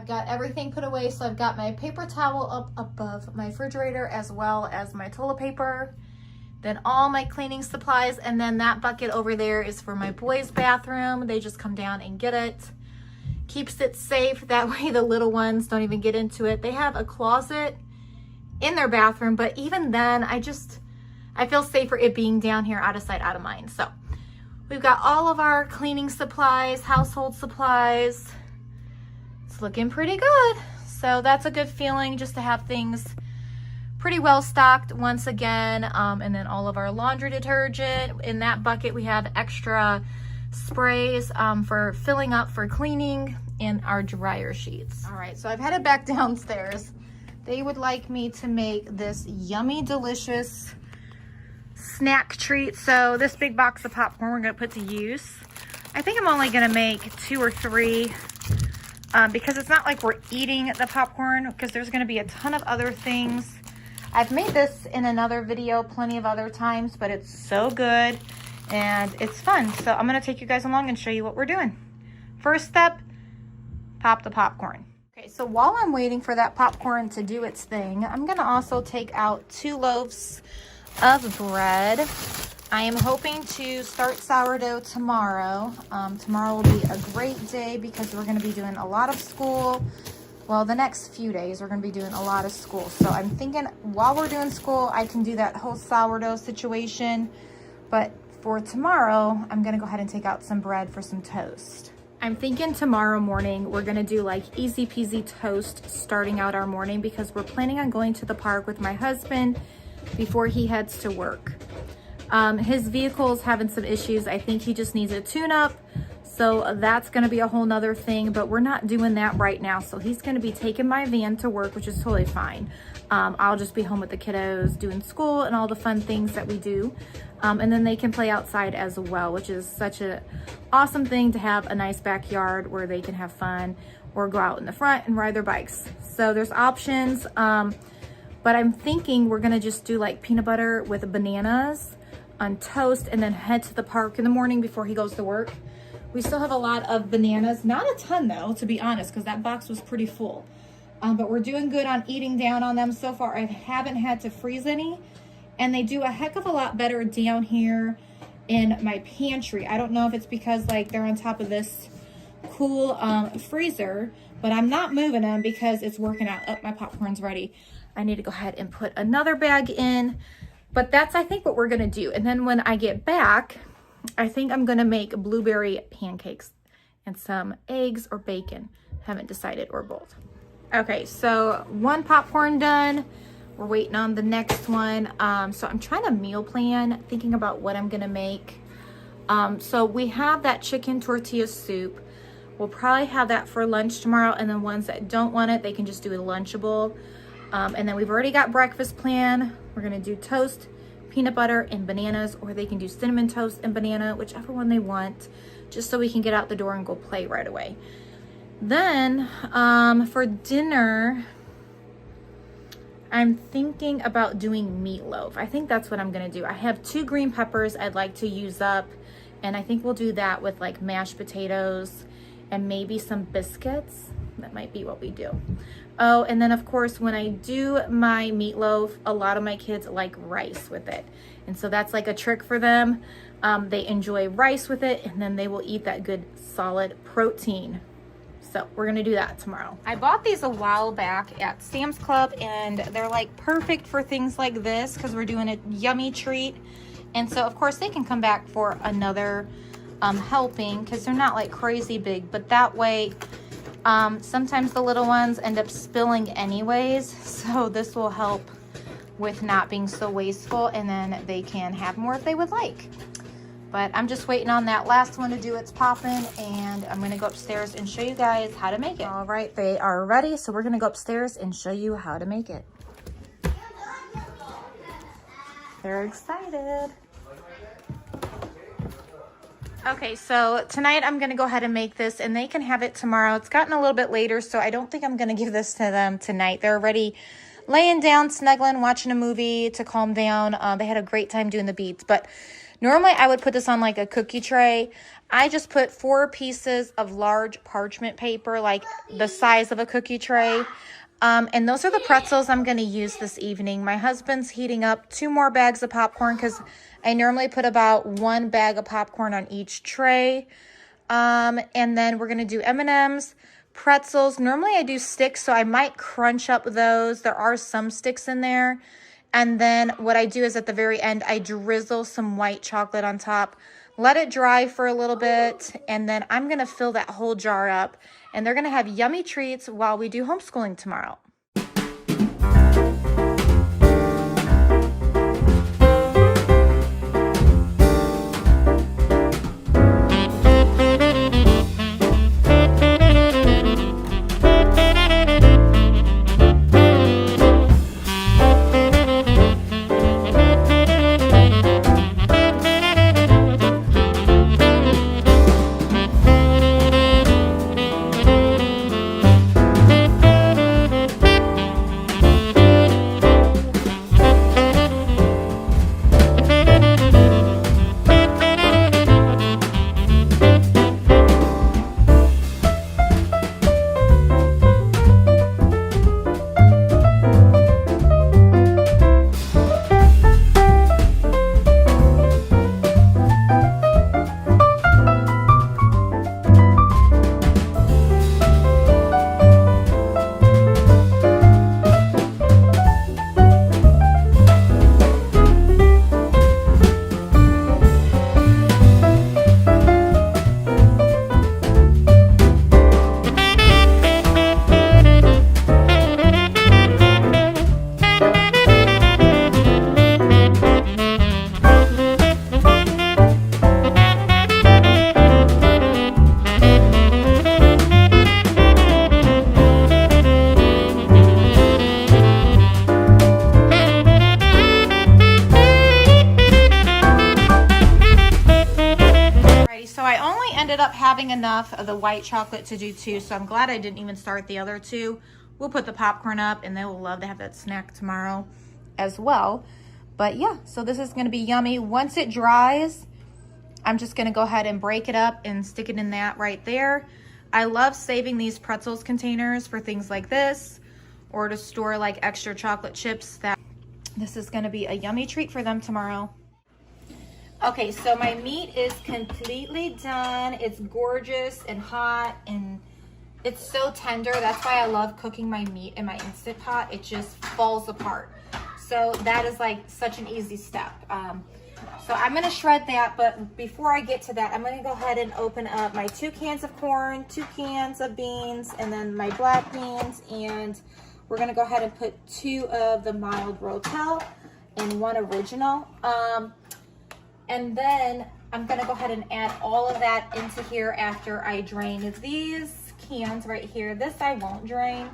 got everything put away. So I've got my paper towel up above my refrigerator as well as my toilet paper. Then all my cleaning supplies, and then that bucket over there is for my boys' bathroom. They just come down and get it. Keeps it safe. That way the little ones don't even get into it. They have a closet in their bathroom, but even then, I feel safer it being down here, out of sight, out of mind. So we've got all of our cleaning supplies, household supplies. It's looking pretty good. So that's a good feeling, just to have things pretty well stocked once again. And then all of our laundry detergent. In that bucket, we have extra sprays for filling up for cleaning, and our dryer sheets. All right, so I've headed back downstairs. They would like me to make this yummy, delicious snack treat. So this big box of popcorn we're gonna put to use. I think I'm only gonna make 2 or 3 because it's not like we're eating the popcorn, because there's gonna be a ton of other things. I've made this in another video plenty of other times, but it's so good and it's fun. So I'm gonna take you guys along and show you what we're doing. First step, pop the popcorn. Okay, so while I'm waiting for that popcorn to do its thing, I'm gonna also take out 2 loaves of bread. I am hoping to start sourdough tomorrow. Tomorrow will be a great day because we're gonna be doing a lot of school. Well, the next few days, we're gonna be doing a lot of school. So I'm thinking while we're doing school, I can do that whole sourdough situation. But for tomorrow, I'm gonna go ahead and take out some bread for some toast. I'm thinking tomorrow morning, we're gonna do like easy peasy toast starting out our morning, because we're planning on going to the park with my husband before he heads to work. His vehicle's having some issues. I think he just needs a tune-up. So that's gonna be a whole nother thing, but we're not doing that right now. So he's gonna be taking my van to work, which is totally fine. I'll just be home with the kiddos doing school and all the fun things that we do. And then they can play outside as well, which is such an awesome thing to have a nice backyard where they can have fun or go out in the front and ride their bikes. So there's options, but I'm thinking we're gonna just do like peanut butter with bananas on toast and then head to the park in the morning before he goes to work. We still have a lot of bananas, not a ton though, to be honest, because that box was pretty full. But we're doing good on eating down on them so far. I haven't had to freeze any, and they do a heck of a lot better down here in my pantry. I don't know if it's because like they're on top of this cool freezer, but I'm not moving them because it's working out. Oh, my popcorn's ready. I need to go ahead and put another bag in, but that's, I think, what we're gonna do. And then when I get back, I think I'm gonna make blueberry pancakes and some eggs or bacon. Haven't decided, or both. Okay, so 1 popcorn done. We're waiting on the next one. So I'm trying to meal plan, thinking about what I'm gonna make. So we have that chicken tortilla soup. We'll probably have that for lunch tomorrow, and then ones that don't want it, they can just do a Lunchable. And then we've already got breakfast plan. We're gonna do toast, peanut butter, and bananas, or they can do cinnamon toast and banana, whichever one they want, just so we can get out the door and go play right away. Then for dinner, I'm thinking about doing meatloaf. I think that's what I'm gonna do. I have 2 green peppers I'd like to use up, and I think we'll do that with like mashed potatoes and maybe some biscuits. That might be what we do. Oh, and then of course, when I do my meatloaf, a lot of my kids like rice with it. And so that's like a trick for them. They enjoy rice with it, and then they will eat that good solid protein. So we're gonna do that tomorrow. I bought these a while back at Sam's Club, and they're like perfect for things like this because we're doing a yummy treat. And so of course they can come back for another helping because they're not like crazy big, but that way sometimes the little ones end up spilling anyways. So this will help with not being so wasteful, and then they can have more if they would like. But I'm just waiting on that last one to do its popping, and I'm gonna go upstairs and show you guys how to make it. All right, they are ready, so we're gonna go upstairs and show you how to make it. They're excited. Okay, so tonight I'm gonna go ahead and make this, and they can have it tomorrow. It's gotten a little bit later, so I don't think I'm gonna give this to them tonight. They're already laying down, snuggling, watching a movie to calm down. They had a great time doing the beats, but normally I would put this on like a cookie tray, I just put 4 pieces of large parchment paper, like the size of a cookie tray. And those are the pretzels I'm going to use this evening. My husband's heating up 2 more bags of popcorn because I normally put about 1 bag of popcorn on each tray. And then we're going to do M&Ms, pretzels. Normally I do sticks, so I might crunch up those. There are some sticks in there. And then what I do is at the very end, I drizzle some white chocolate on top, let it dry for a little bit, and then I'm going to fill that whole jar up. And they're going to have yummy treats while we do homeschooling tomorrow. Ended up having enough of the white chocolate to do 2, so I'm glad I didn't even start the other 2. We'll put the popcorn up and they will love to have that snack tomorrow as well. But yeah, so this is going to be yummy. Once it dries, I'm just going to go ahead and break it up and stick it in that right there. I love saving these pretzels containers for things like this, or to store like extra chocolate chips. That this is going to be a yummy treat for them tomorrow. Okay, so my meat is completely done. It's gorgeous and hot and it's so tender. That's why I love cooking my meat in my Instant Pot. It just falls apart. So that is like such an easy step. So I'm gonna shred that, but before I get to that, I'm gonna go ahead and open up my 2 cans of corn, 2 cans of beans, and then my black beans. And we're gonna go ahead and put 2 of the mild Rotel and 1 original. And then I'm gonna go ahead and add all of that into here after I drain these cans right here. This I won't drain.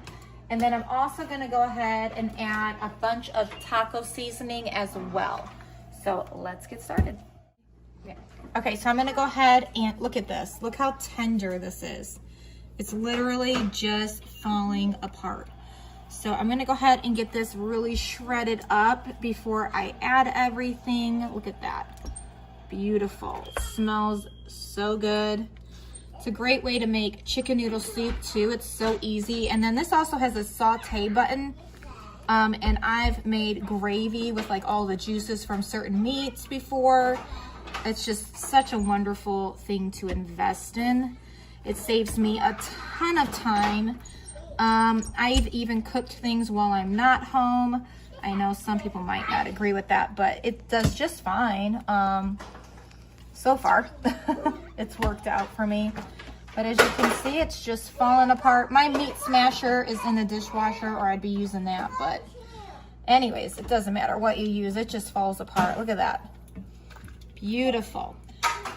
And then I'm also gonna go ahead and add a bunch of taco seasoning as well. So let's get started. Yeah. Okay, so I'm gonna go ahead and look at this. Look how tender this is. It's literally just falling apart. So I'm gonna go ahead and get this really shredded up before I add everything. Look at that. Beautiful. It smells so good. It's a great way to make chicken noodle soup too. It's so easy. And then this also has a saute button. And I've made gravy with like all the juices from certain meats before. It's just such a wonderful thing to invest in. It saves me a ton of time. I've even cooked things while I'm not home. I know some people might not agree with that, but it does just fine. So far, it's worked out for me. But as you can see, it's just falling apart. My meat smasher is in the dishwasher, or I'd be using that. But anyways, it doesn't matter what you use. It just falls apart. Look at that. Beautiful.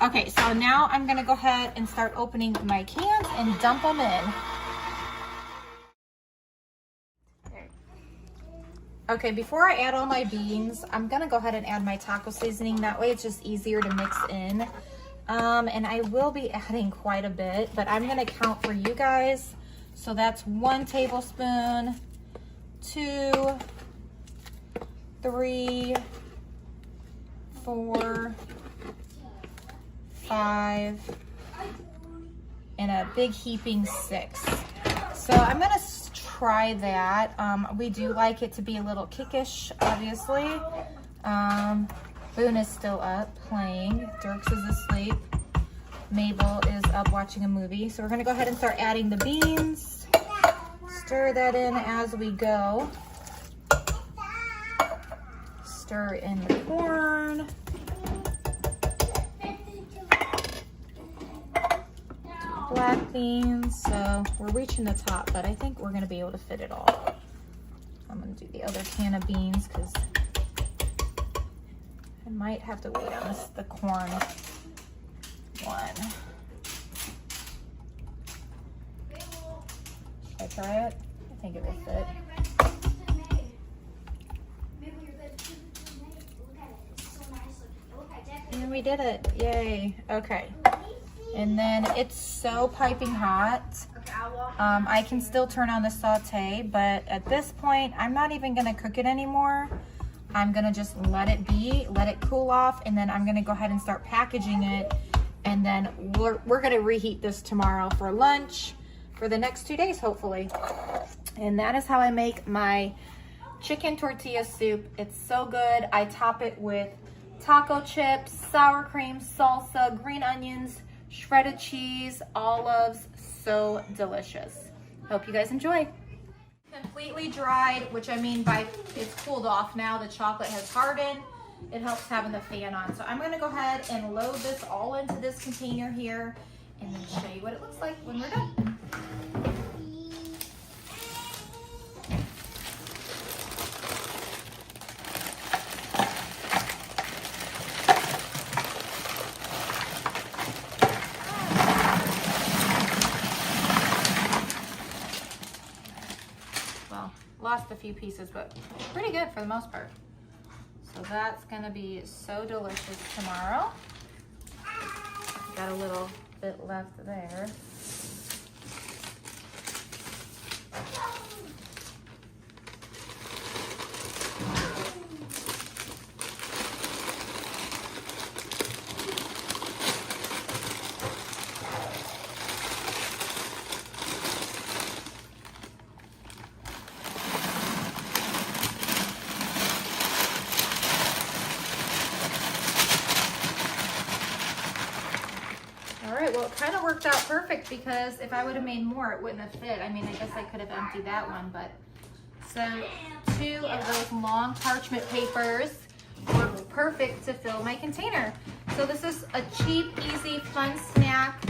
Okay, so now I'm going to go ahead and start opening my cans and dump them in. Okay, before I add all my beans, I'm gonna go ahead and add my taco seasoning. That way it's just easier to mix in. And I will be adding quite a bit, but I'm gonna count for you guys. So that's 1 tablespoon, 2, 3, 4, 5, and a big heaping 6. So I'm gonna try that. We do like it to be a little kickish, obviously. Boone is still up playing. Dirks is asleep. Mabel is up watching a movie. So we're gonna go ahead and start adding the beans. Stir that in as we go. Stir in the corn. Black beans. So we're reaching the top, but I think we're gonna be able to fit it all. I'm gonna do the other can of beans because I might have to wait on the corn one. Should I try it? I think it will fit. And we did it. Yay. Okay. And then it's so piping hot. I can still turn on the saute, but at this point, I'm not even gonna cook it anymore. I'm gonna just let it be, let it cool off, and then I'm gonna go ahead and start packaging it. And then we're gonna reheat this tomorrow for lunch for the next 2 days, hopefully. And that is how I make my chicken tortilla soup. It's so good. I top it with taco chips, sour cream, salsa, green onions, shredded cheese, olives. So delicious. Hope you guys enjoy. Completely dried, which I mean by it's cooled off now. The chocolate has hardened. It helps having the fan on. So I'm gonna go ahead and load this all into this container here and then show you what it looks like when we're done. Lost a few pieces, but pretty good for the most part. So that's gonna be so delicious tomorrow. Got a little bit left there. Well, it kind of worked out perfect because if I would have made more, it wouldn't have fit. I mean, I guess I could have emptied that one, but so 2 of those long parchment papers were perfect to fill my container. So this is a cheap, easy, fun snack,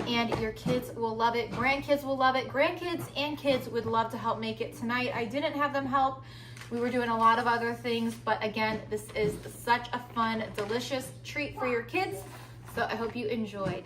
and your kids will love it. Grandkids will love it. Grandkids and kids would love to help make it tonight. I didn't have them help. We were doing a lot of other things, but again, this is such a fun, delicious treat for your kids. So I hope you enjoyed.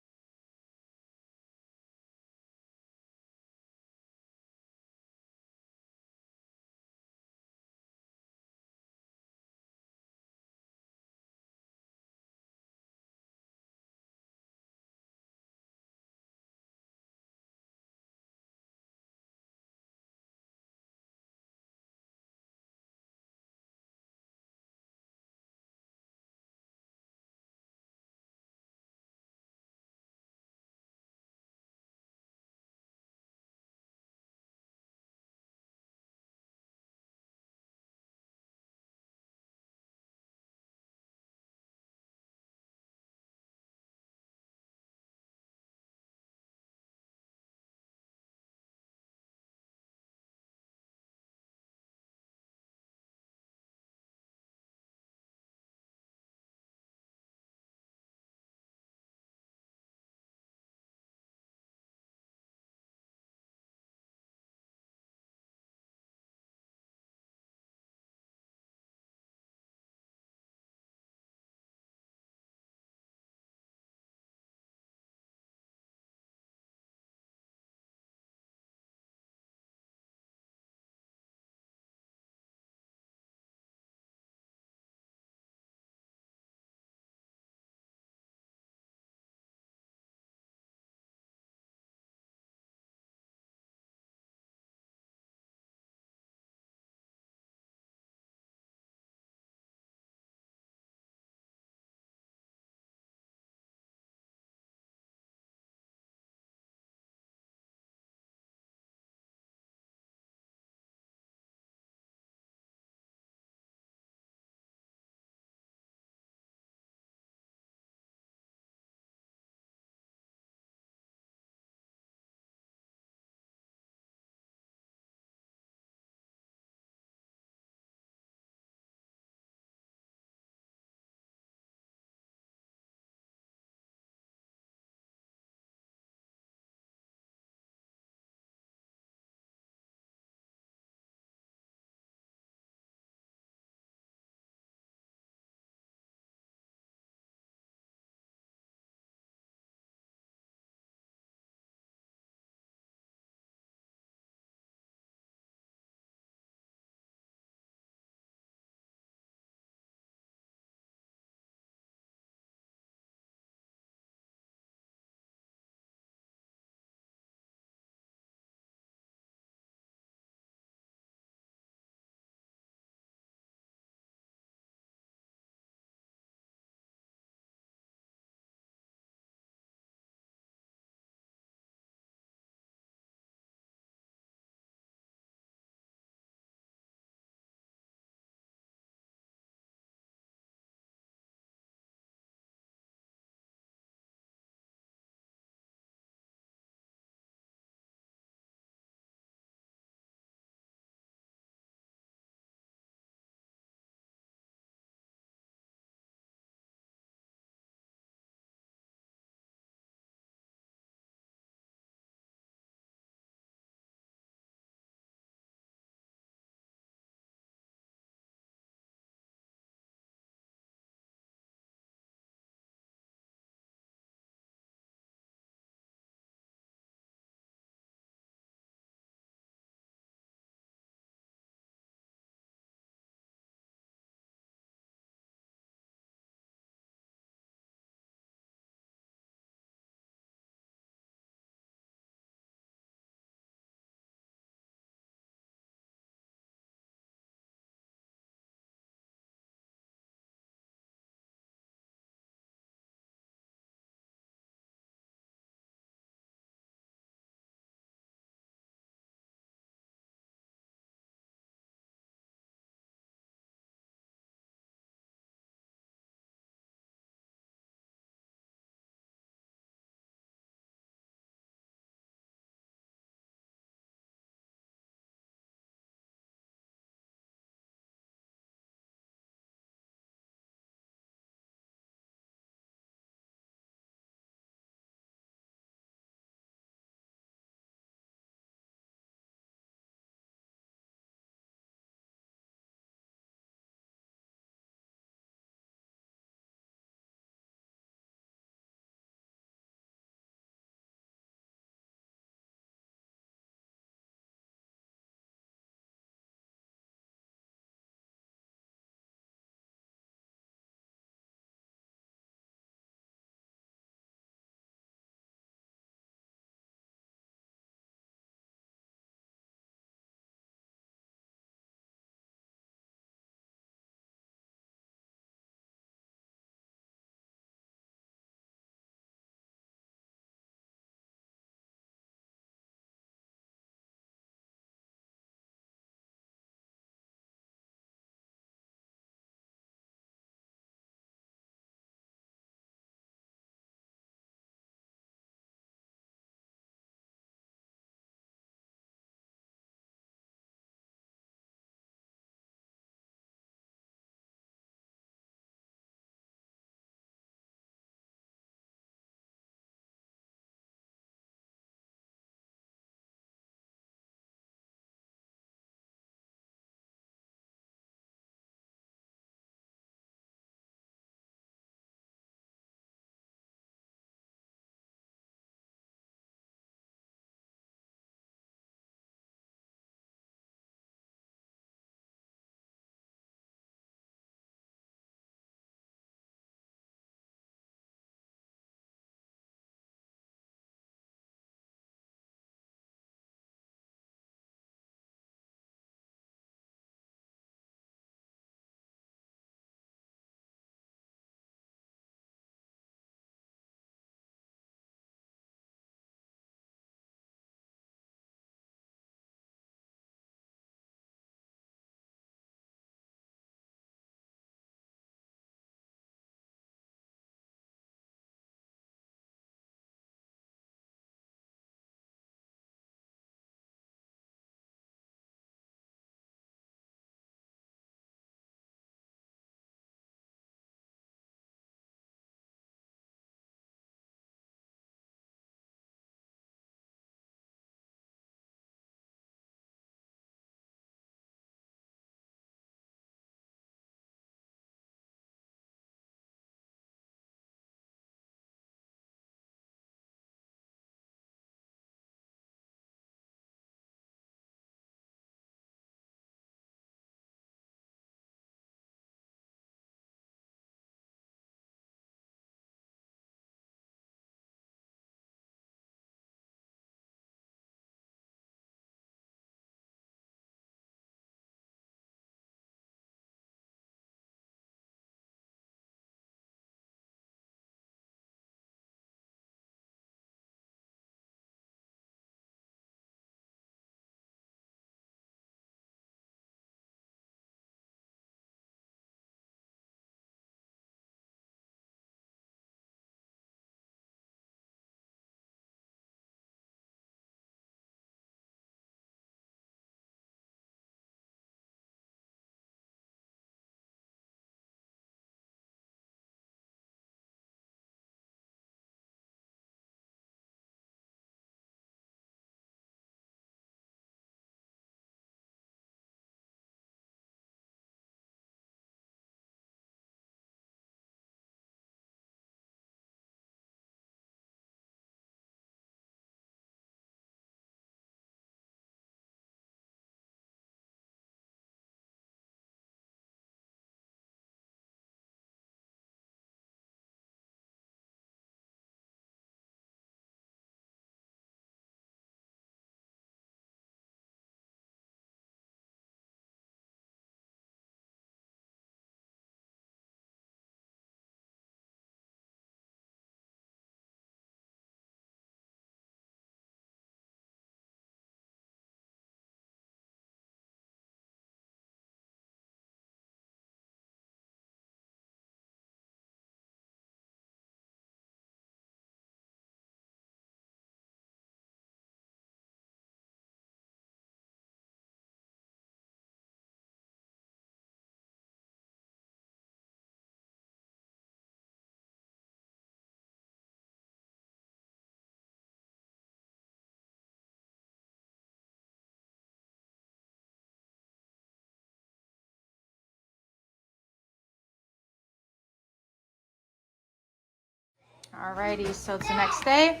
Alrighty, so it's the next day.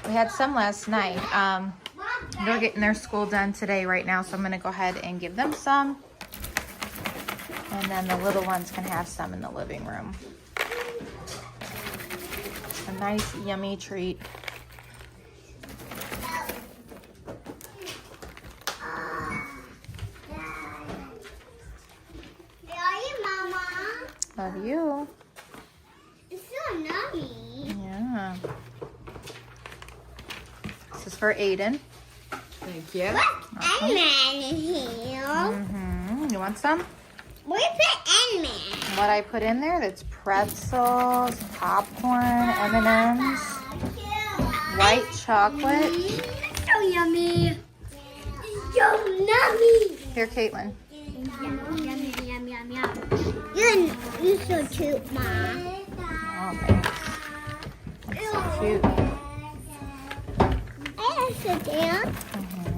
We had some last night. They're getting their school done today right now, so I'm gonna go ahead and give them some. And then the little ones can have some in the living room. A nice, yummy treat. Love you. It's so yummy. Yeah. This is for Aiden. Thank you. Ant-Man in here. You want some? We put Ant-Man. What I put in there? That's pretzels, popcorn, M&Ms, white chocolate. So yummy. It's so yummy. Here, Caitlin. Yum, yum, yum, yum. You're so cute, Mom. Oh, thanks. That's so cute. I sit down.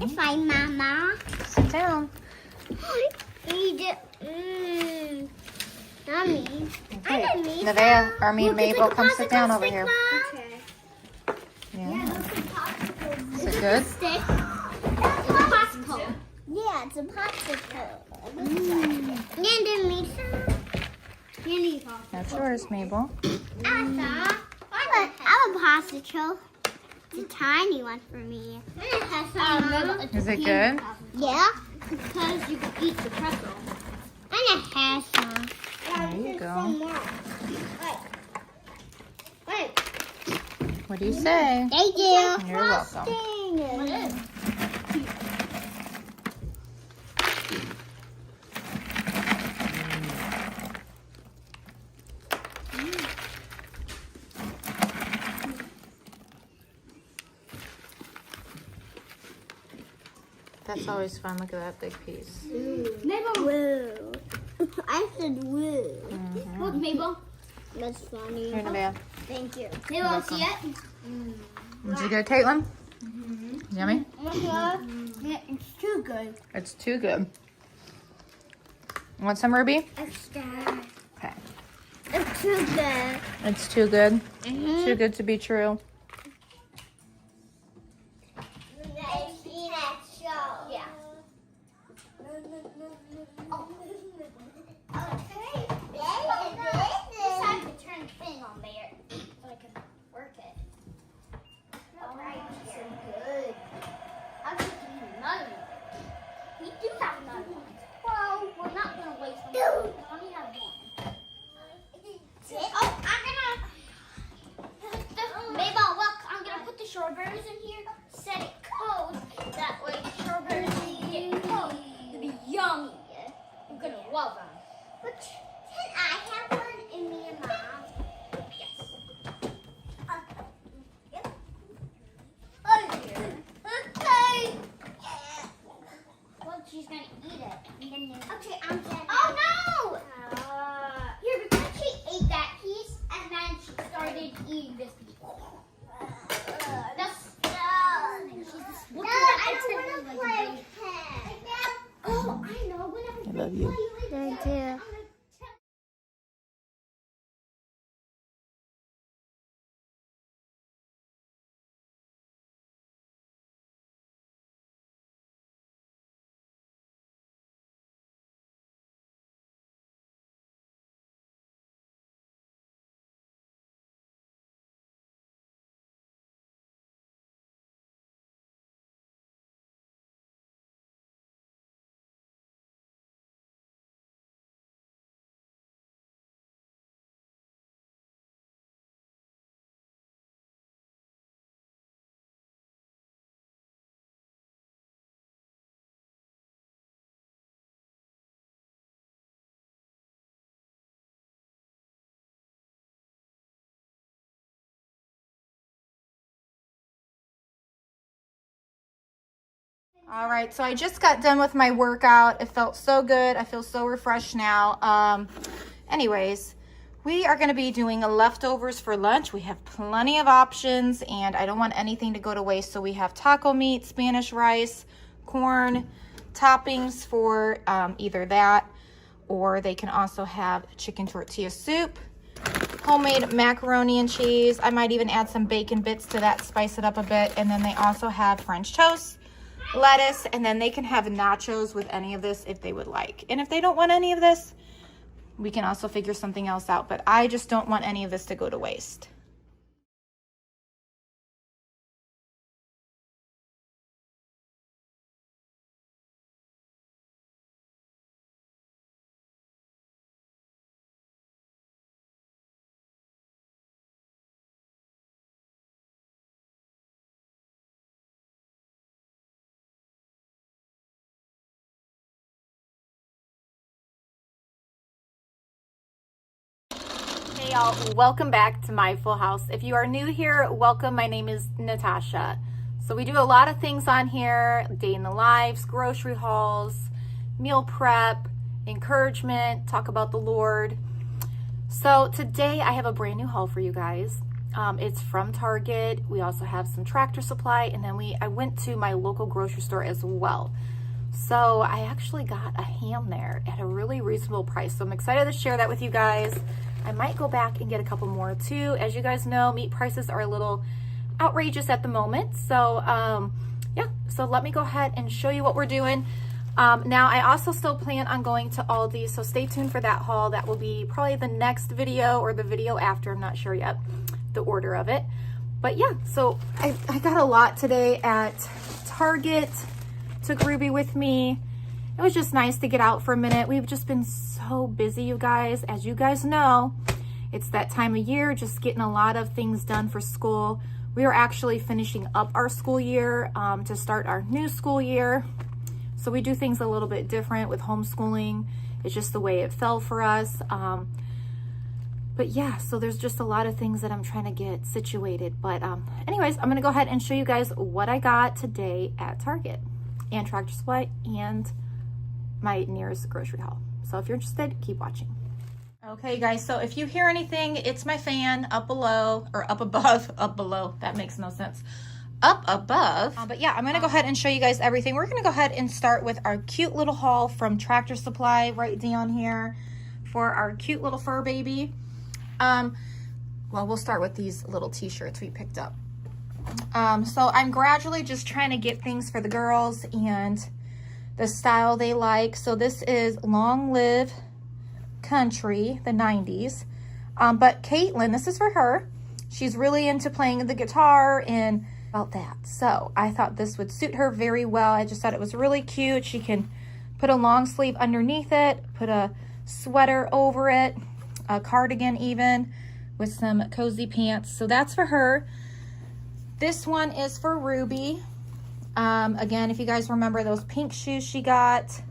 It's fine, Mama. Sit down. Eat it. Yummy. Okay. I didn't eat Nevaeh, Mabel, come sit down over stick, here. Mom. Yeah. Is it good? Stick. It's a popsicle. Yeah, it's a popsicle. You didn't need some? You need popsicle. That's yours, Mabel. I have a popsicle. It's a tiny one for me. And it has some. Is it good? Yeah, because you can eat the pretzel. And it has some. There you go. Wait. What do you say? Thank you. You're welcome. What is? That's always fun. Look at that big piece. Mabel. Woo. I said woo. Look, Mabel. That's funny. Here, Nevaeh. Thank you. Mabel, see it? Is it good, Caitlin? Yummy? Yeah, it's too good. It's too good. Want some, Ruby? Extra. Okay. It's too good. It's too good. Too good to be true. Yeah. This time to turn the thing on there so I can work it. Alright, so good. I'm just eating another one. We do have another one. Well, we're not going to waste one. We only have one. Oh, Mabel, look, I'm going to put the strawberries in here, set it cold. That way strawberries get cold. It'll be yummy. You're going to love them. But can I have one and me and Mom? Yes. Yep. Okay. Well, she's going to eat it. Okay, I'm done. Oh, no! Here, because she ate that piece and then she started eating this piece. No, I don't want to play pet. Oh, I know. Whenever I love you. Thank you. All right, so I just got done with my workout. It felt so good. I feel so refreshed now. Anyways, we are going to be doing leftovers for lunch. We have plenty of options, and I don't want anything to go to waste. So we have taco meat, Spanish rice, corn, toppings for either that, or they can also have chicken tortilla soup. homemade macaroni and cheese. I might even add some bacon bits to that, spice it up a bit. And then they also have French toast, lettuce, and then they can have nachos with any of this if they would like. And if they don't want any of this, we can also figure something else out. But I just don't want any of this to go to waste. Hey y'all, welcome back to my full house. If you are new here, welcome. My name is Natasha. So we do a lot of things on here: day in the lives, grocery hauls, meal prep, encouragement, talk about the Lord. So today I have a brand new haul for you guys. It's from Target. We also have some Tractor Supply, and then I went to my local grocery store as well. So I actually got a ham there at a really reasonable price. So I'm excited to share that with you guys. I might go back and get a couple more too. As you guys know, meat prices are a little outrageous at the moment. So yeah, so let me go ahead and show you what we're doing. Now I also still plan on going to Aldi, so stay tuned for that haul. That will be probably the next video or the video after. I'm not sure yet the order of it. But yeah, so I got a lot today at Target. Took Ruby with me. It was just nice to get out for a minute. We've just been so busy, you guys. As you guys know, it's that time of year, just getting a lot of things done for school. We are actually finishing up our school year to start our new school year. So we do things a little bit different with homeschooling. It's just the way it fell for us. But yeah, so there's just a lot of things that I'm trying to get situated. But anyways, I'm gonna go ahead and show you guys what I got today at Target and Tractor Supply and my nearest grocery haul. So if you're interested, keep watching. Okay guys, so if you hear anything, it's my fan up below, or up above, up below. That makes no sense. Up above. But yeah, I'm gonna go ahead and show you guys everything. We're gonna go ahead and start with our cute little haul from Tractor Supply right down here for our cute little fur baby. Well, we'll start with these little t-shirts we picked up. So I'm gradually just trying to get things for the girls and the style they like. So this is Long Live Country, the 90s. But Caitlin, this is for her. She's really into playing the guitar and about that. So I thought this would suit her very well. I just thought it was really cute. She can put a long sleeve underneath it, put a sweater over it, a cardigan even, with some cozy pants. So that's for her. This one is for Ruby. Again, if you guys remember those pink shoes she got,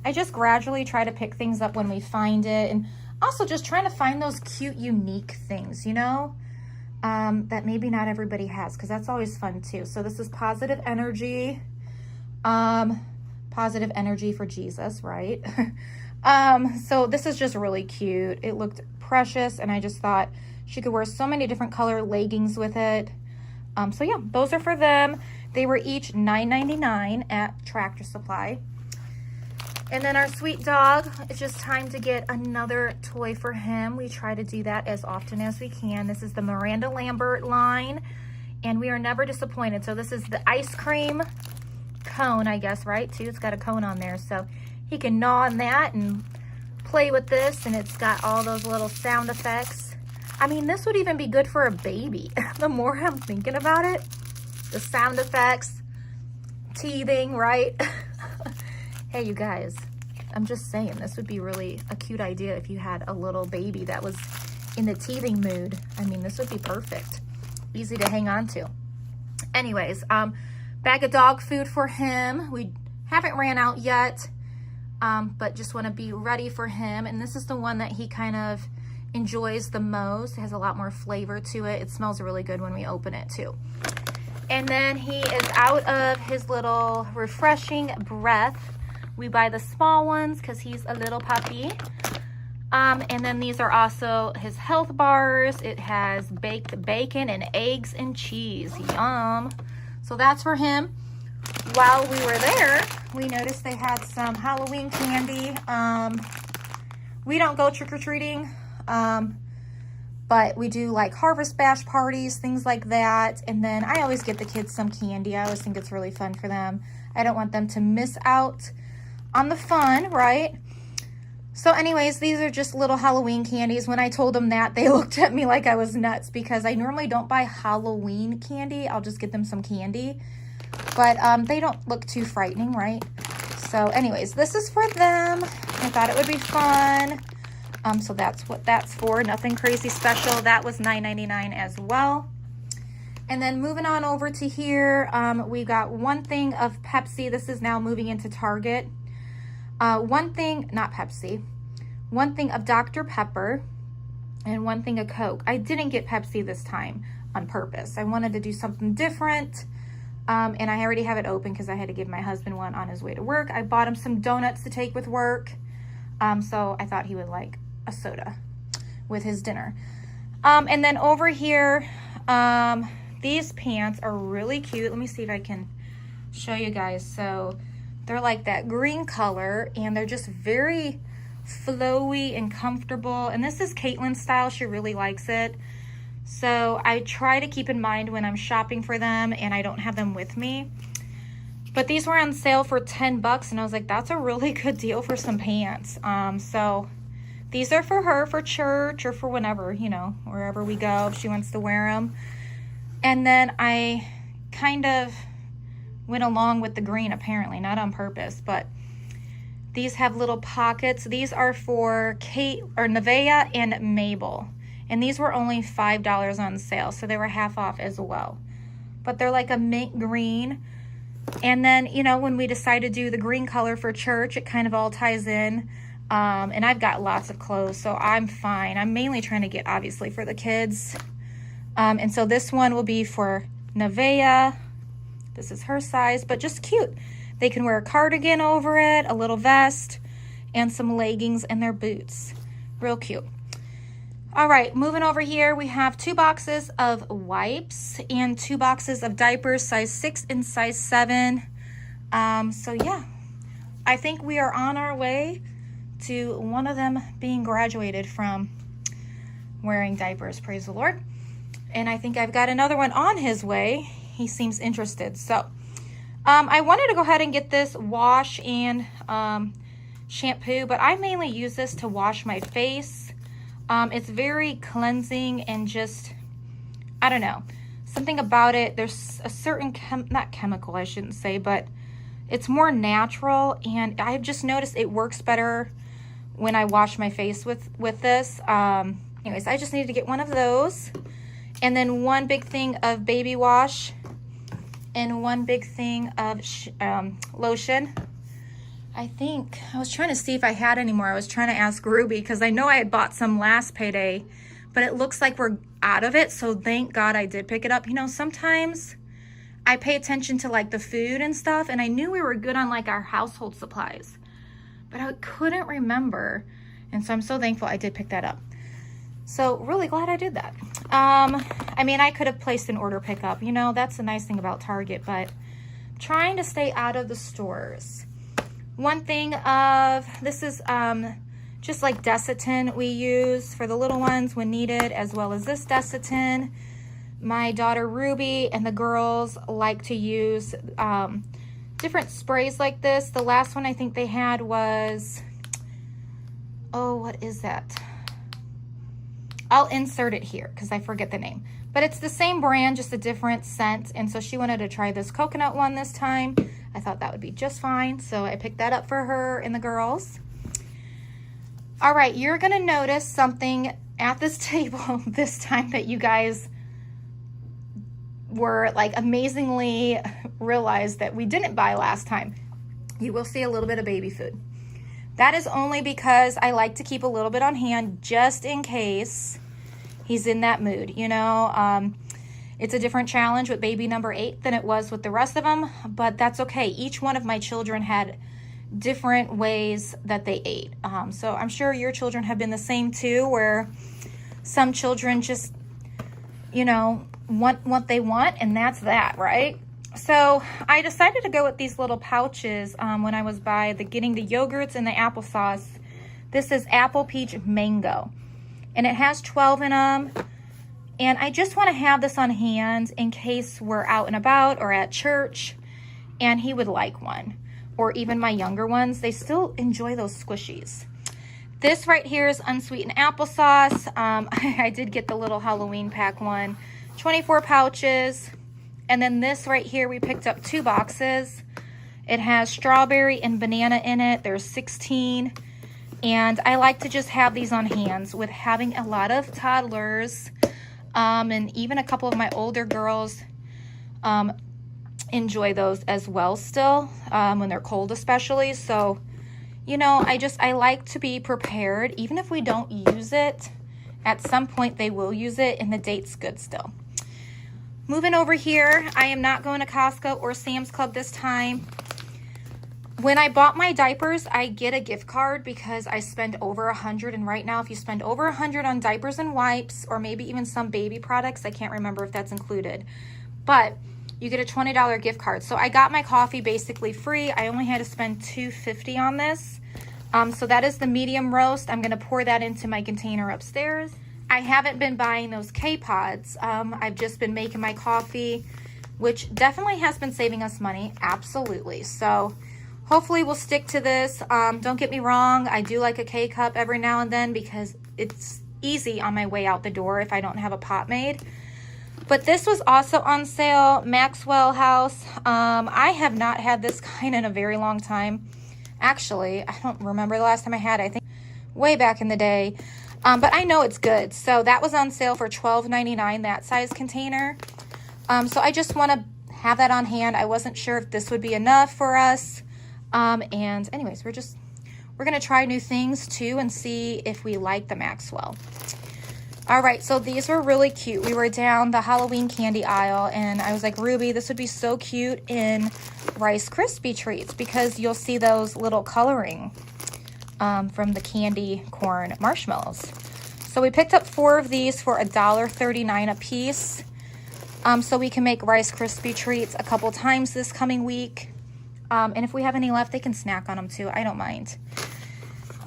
I just gradually try to pick things up when we find it, and also just trying to find those cute, unique things, you know, that maybe not everybody has, because that's always fun too. So this is Positive Energy. Positive energy for Jesus, right? So this is just really cute. It looked precious, and I just thought she could wear so many different color leggings with it. So yeah, those are for them. They were each $9.99 at Tractor Supply. And then our sweet dog, it's just time to get another toy for him. We try to do that as often as we can. This is the Miranda Lambert line, and we are never disappointed. So this is the ice cream cone, I guess, right? Too, it's got a cone on there, so he can gnaw on that and play with this, and it's got all those little sound effects. I mean, this would even be good for a baby. The more I'm thinking about it, the sound effects, teething, right? Hey, you guys, I'm just saying, this would be really a cute idea if you had a little baby that was in the teething mood. I mean, this would be perfect. Easy to hang on to. Anyways, bag of dog food for him. We haven't ran out yet, but just want to be ready for him. And this is the one that he kind of enjoys the most. It has a lot more flavor to it. It smells really good when we open it too. And then he is out of his little refreshing breath. We buy the small ones because he's a little puppy. And then these are also his health bars. It has baked bacon and eggs and cheese. Yum. So that's for him. While we were there, we noticed they had some Halloween candy. We don't go trick-or-treating, but but we do like harvest bash parties, things like that. And then I always get the kids some candy. I always think it's really fun for them. I don't want them to miss out on the fun, right? So anyways, these are just little Halloween candies. When I told them that, they looked at me like I was nuts because I normally don't buy Halloween candy. I'll just get them some candy. But they don't look too frightening, right? So anyways, this is for them. I thought it would be fun. So that's what that's for. Nothing crazy special. That was $9.99 as well. And then moving on over to here, we got one thing of Pepsi. This is now moving into Target. One thing of Dr. Pepper, and one thing of Coke. I didn't get Pepsi this time on purpose. I wanted to do something different. And I already have it open because I had to give my husband one on his way to work. I bought him some donuts to take with work. So I thought he would like a soda with his dinner. And then over here, these pants are really cute. Let me see if I can show you guys. So they're like that green color, and they're just very flowy and comfortable. And this is Caitlin's style. She really likes it. So I try to keep in mind when I'm shopping for them and I don't have them with me. But these were on sale for 10 bucks, and I was like, that's a really good deal for some pants. So these are for her for church or for whenever, you know, wherever we go, if she wants to wear them. And then I kind of went along with the green, apparently, not on purpose, but these have little pockets. These are for Nevaeh and Mabel. And these were only $5 on sale, so they were half off as well. But they're like a mint green. And then, you know, when we decide to do the green color for church, it kind of all ties in. And I've got lots of clothes, so I'm fine. I'm mainly trying to get, obviously, for the kids. And so this one will be for Nevaeh. This is her size, but just cute. They can wear a cardigan over it, a little vest, and some leggings and their boots. Real cute. All right, moving over here, we have 2 boxes of wipes and 2 boxes of diapers, size 6 and size 7. So yeah, I think we are on our way to one of them being graduated from wearing diapers, praise the Lord. And I think I've got another one on his way. He seems interested. So I wanted to go ahead and get this wash and shampoo, but I mainly use this to wash my face. It's very cleansing and just, I don't know, something about it. There's a certain, not chemical, I shouldn't say, but it's more natural. And I've just noticed it works better when I wash my face with this. Anyways, I just needed to get one of those. And then one big thing of baby wash and one big thing of lotion. I think, I was trying to see if I had any more. I was trying to ask Ruby because I know I had bought some last payday, but it looks like we're out of it. So thank God I did pick it up. You know, sometimes I pay attention to like the food and stuff, and I knew we were good on like our household supplies, but I couldn't remember. And so I'm so thankful I did pick that up. So really glad I did that. I mean, I could have placed an order pickup, you know, that's the nice thing about Target, but I'm trying to stay out of the stores. One thing of, this is just like Desitin we use for the little ones when needed, as well as this Desitin. My daughter Ruby and the girls like to use different sprays like this. The last one I think they had was, oh, what is that? I'll insert it here because I forget the name. But it's the same brand, just a different scent. And so she wanted to try this coconut one this time. I thought that would be just fine. So I picked that up for her and the girls. All right, you're gonna notice something at this table this time that you guys were like amazingly realized that we didn't buy last time. You will see a little bit of baby food. That is only because I like to keep a little bit on hand just in case he's in that mood, you know. It's a different challenge with baby number 8 than it was with the rest of them, but that's okay. Each one of my children had different ways that they ate. So I'm sure your children have been the same too, where some children just, you know, want what they want, and that's that, right? So I decided to go with these little pouches when I was getting the yogurts and the applesauce. This is apple peach mango. and it has 12 in them. And I just want to have this on hand in case we're out and about or at church and he would like one. Or even my younger ones, they still enjoy those squishies. This right here is unsweetened applesauce. I did get the little Halloween pack one, 24 pouches. And then this right here, we picked up 2 boxes. It has strawberry and banana in it. There's 16. And I like to just have these on hand with having a lot of toddlers. And even a couple of my older girls enjoy those as well still, when they're cold especially. So, you know, I like to be prepared. Even if we don't use it, at some point they will use it and the date's good still. Moving over here, I am not going to Costco or Sam's Club this time. When I bought my diapers, I get a gift card because I spend over $100. And right now, if you spend over $100 on diapers and wipes, or maybe even some baby products, I can't remember if that's included, but you get a $20 gift card. So I got my coffee basically free. I only had to spend $2.50 on this. So that is the medium roast. I'm gonna pour that into my container upstairs. I haven't been buying those K-Pods. I've just been making my coffee, which definitely has been saving us money, absolutely. So hopefully we'll stick to this. Don't get me wrong, I do like a K-Cup every now and then because it's easy on my way out the door if I don't have a pot made. But this was also on sale, Maxwell House. I have not had this kind in a very long time. Actually, I don't remember the last time I had it. I think way back in the day. But I know it's good. So that was on sale for $12.99, that size container. So I just want to have that on hand. I wasn't sure if this would be enough for us. And anyways, we're going to try new things too and see if we like the Maxwell. All right, so these were really cute. We were down the Halloween candy aisle and I was like, Ruby, this would be so cute in Rice Krispie treats because you'll see those little coloring from the candy corn marshmallows. So we picked up 4 of these for $1.39 a piece. So we can make Rice Krispie treats a couple times this coming week. And if we have any left, they can snack on them too. I don't mind.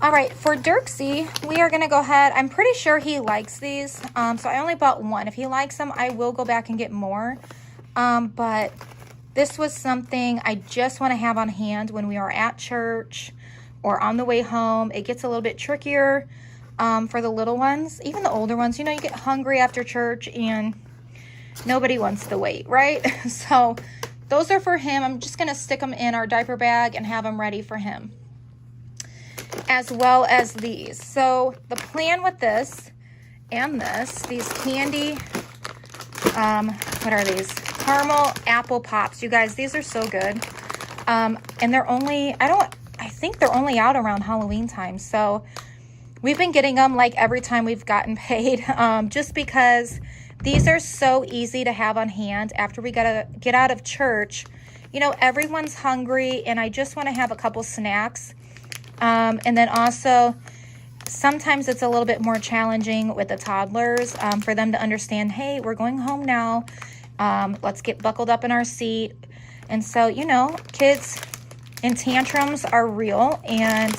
All right, for Dirksy, we are going to go ahead. I'm pretty sure he likes these. So I only bought 1. If he likes them, I will go back and get more. But this was something I just want to have on hand when we are at church or on the way home. It gets a little bit trickier for the little ones. Even the older ones, you know, you get hungry after church and nobody wants to wait, right? So those are for him. I'm just going to stick them in our diaper bag and have them ready for him. As well as these. So the plan with this and these candy, what are these? Caramel apple pops. You guys, these are so good. And they're only, I think they're only out around Halloween time. So we've been getting them like every time we've gotten paid, just because these are so easy to have on hand after we gotta get out of church. You know, everyone's hungry and I just want to have a couple snacks. And then also, sometimes it's a little bit more challenging with the toddlers for them to understand, hey, we're going home now. Let's get buckled up in our seat. And so, you know, kids and tantrums are real. And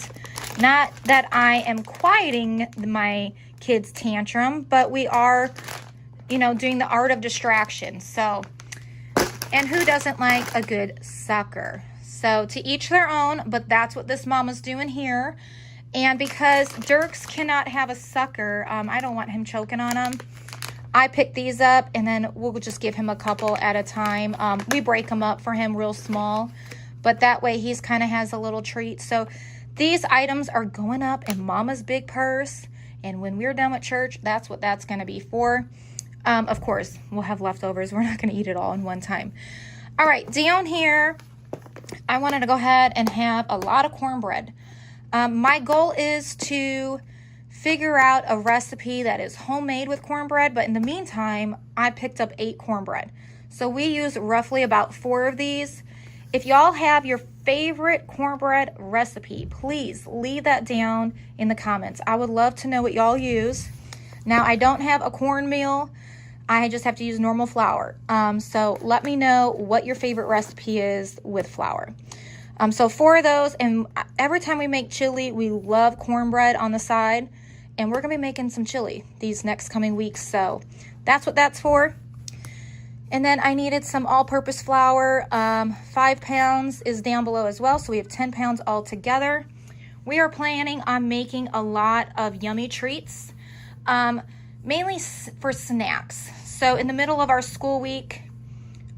not that I am quieting my kids' tantrum, but we are, you know, doing the art of distraction. So, and who doesn't like a good sucker? So to each their own, but that's what this mama's doing here. And because Dirks cannot have a sucker, I don't want him choking on them. I picked these up and then we'll just give him a couple at a time. We break them up for him real small, but that way he's kind of has a little treat. So these items are going up in mama's big purse. And when we're done with church, that's what that's going to be for. Of course, we'll have leftovers. We're not going to eat it all in one time. All right, down here, I wanted to go ahead and have a lot of cornbread. My goal is to figure out a recipe that is homemade with cornbread, but in the meantime, I picked up 8 cornbread. So we use roughly about 4 of these. If y'all have your favorite cornbread recipe, please leave that down in the comments. I would love to know what y'all use. Now, I don't have a cornmeal. I just have to use normal flour. So let me know what your favorite recipe is with flour. So 4 of those, and every time we make chili, we love cornbread on the side. and we're gonna be making some chili these next coming weeks, so that's what that's for. And then I needed some all-purpose flour. 5 pounds is down below as well, so we have 10 pounds all together. We are planning on making a lot of yummy treats, mainly for snacks. So in the middle of our school week,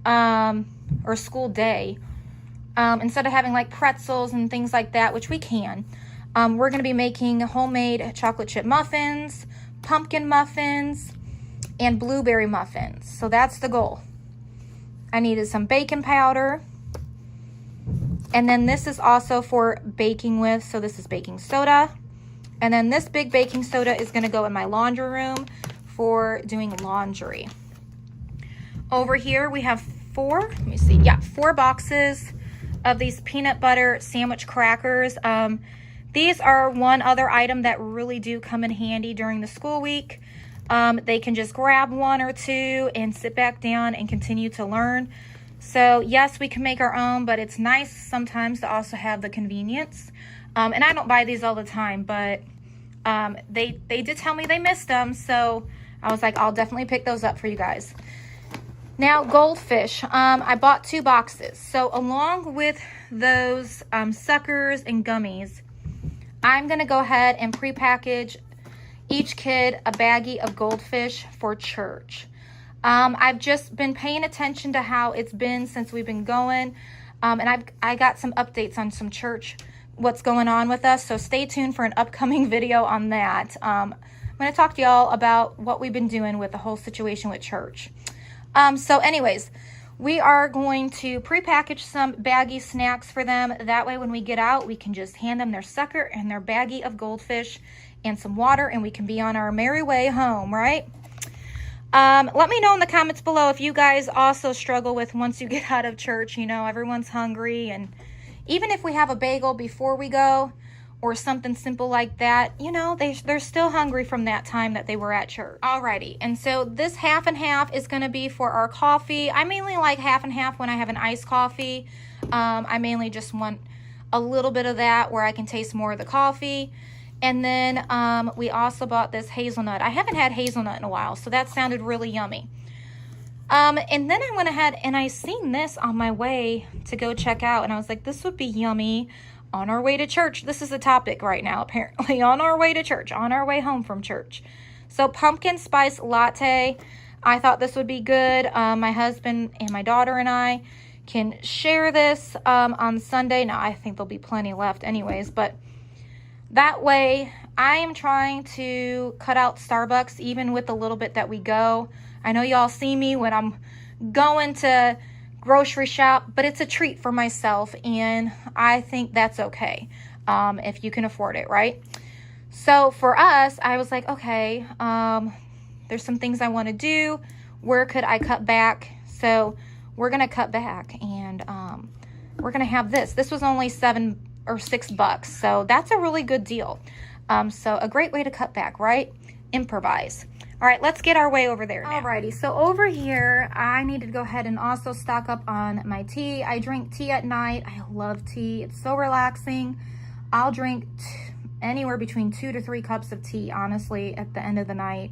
or school day, instead of having like pretzels and things like that, which we can, we're gonna be making homemade chocolate chip muffins, pumpkin muffins, and blueberry muffins. So that's the goal. I needed some baking powder. And then this is also for baking with, so this is baking soda. And then this big baking soda is gonna go in my laundry room for doing laundry. Over here we have 4 boxes of these peanut butter sandwich crackers. These are one other item that really do come in handy during the school week. They can just grab 1 or 2 and sit back down and continue to learn. So yes, we can make our own, but it's nice sometimes to also have the convenience. And I don't buy these all the time, but they did tell me they missed them, so I was like, I'll definitely pick those up for you guys. Now, goldfish. I bought 2 boxes. So along with those suckers and gummies, I'm gonna go ahead and pre-package each kid a baggie of goldfish for church. I've just been paying attention to how it's been since we've been going, and I got some updates on some church, what's going on with us, so stay tuned for an upcoming video on that. I'm going to talk to y'all about what we've been doing with the whole situation with church. So anyways, we are going to pre-package some baggy snacks for them. That way when we get out, we can just hand them their sucker and their baggie of goldfish and some water, and we can be on our merry way home, right? Let me know in the comments below if you guys also struggle with, once you get out of church, you know, everyone's hungry, and even if we have a bagel before we go or something simple like that, you know, they're still hungry from that time that they were at church. Alrighty, and so this half and half is going to be for our coffee. I mainly like half and half when I have an iced coffee. I mainly just want a little bit of that where I can taste more of the coffee. And then we also bought this hazelnut. I haven't had hazelnut in a while, so that sounded really yummy. And then I went ahead and I seen this on my way to go check out, and I was like, this would be yummy on our way to church. This is the topic right now, apparently, on our way to church, on our way home from church. So pumpkin spice latte. I thought this would be good. My husband and my daughter and I can share this on Sunday. Now, I think there'll be plenty left anyways, but that way, I am trying to cut out Starbucks, even with the little bit that we go. I know y'all see me when I'm going to grocery shop, but it's a treat for myself, and I think that's okay, if you can afford it, right? So for us, I was like, okay, there's some things I want to do. Where could I cut back? So we're going to cut back, and we're going to have this. This was only $7 or $6, so that's a really good deal. So a great way to cut back, right? Improvise. All right, let's get our way over there now. Alrighty, so over here, I need to go ahead and also stock up on my tea. I drink tea at night. I love tea. It's so relaxing. I'll drink anywhere between 2 to 3 cups of tea, honestly, at the end of the night.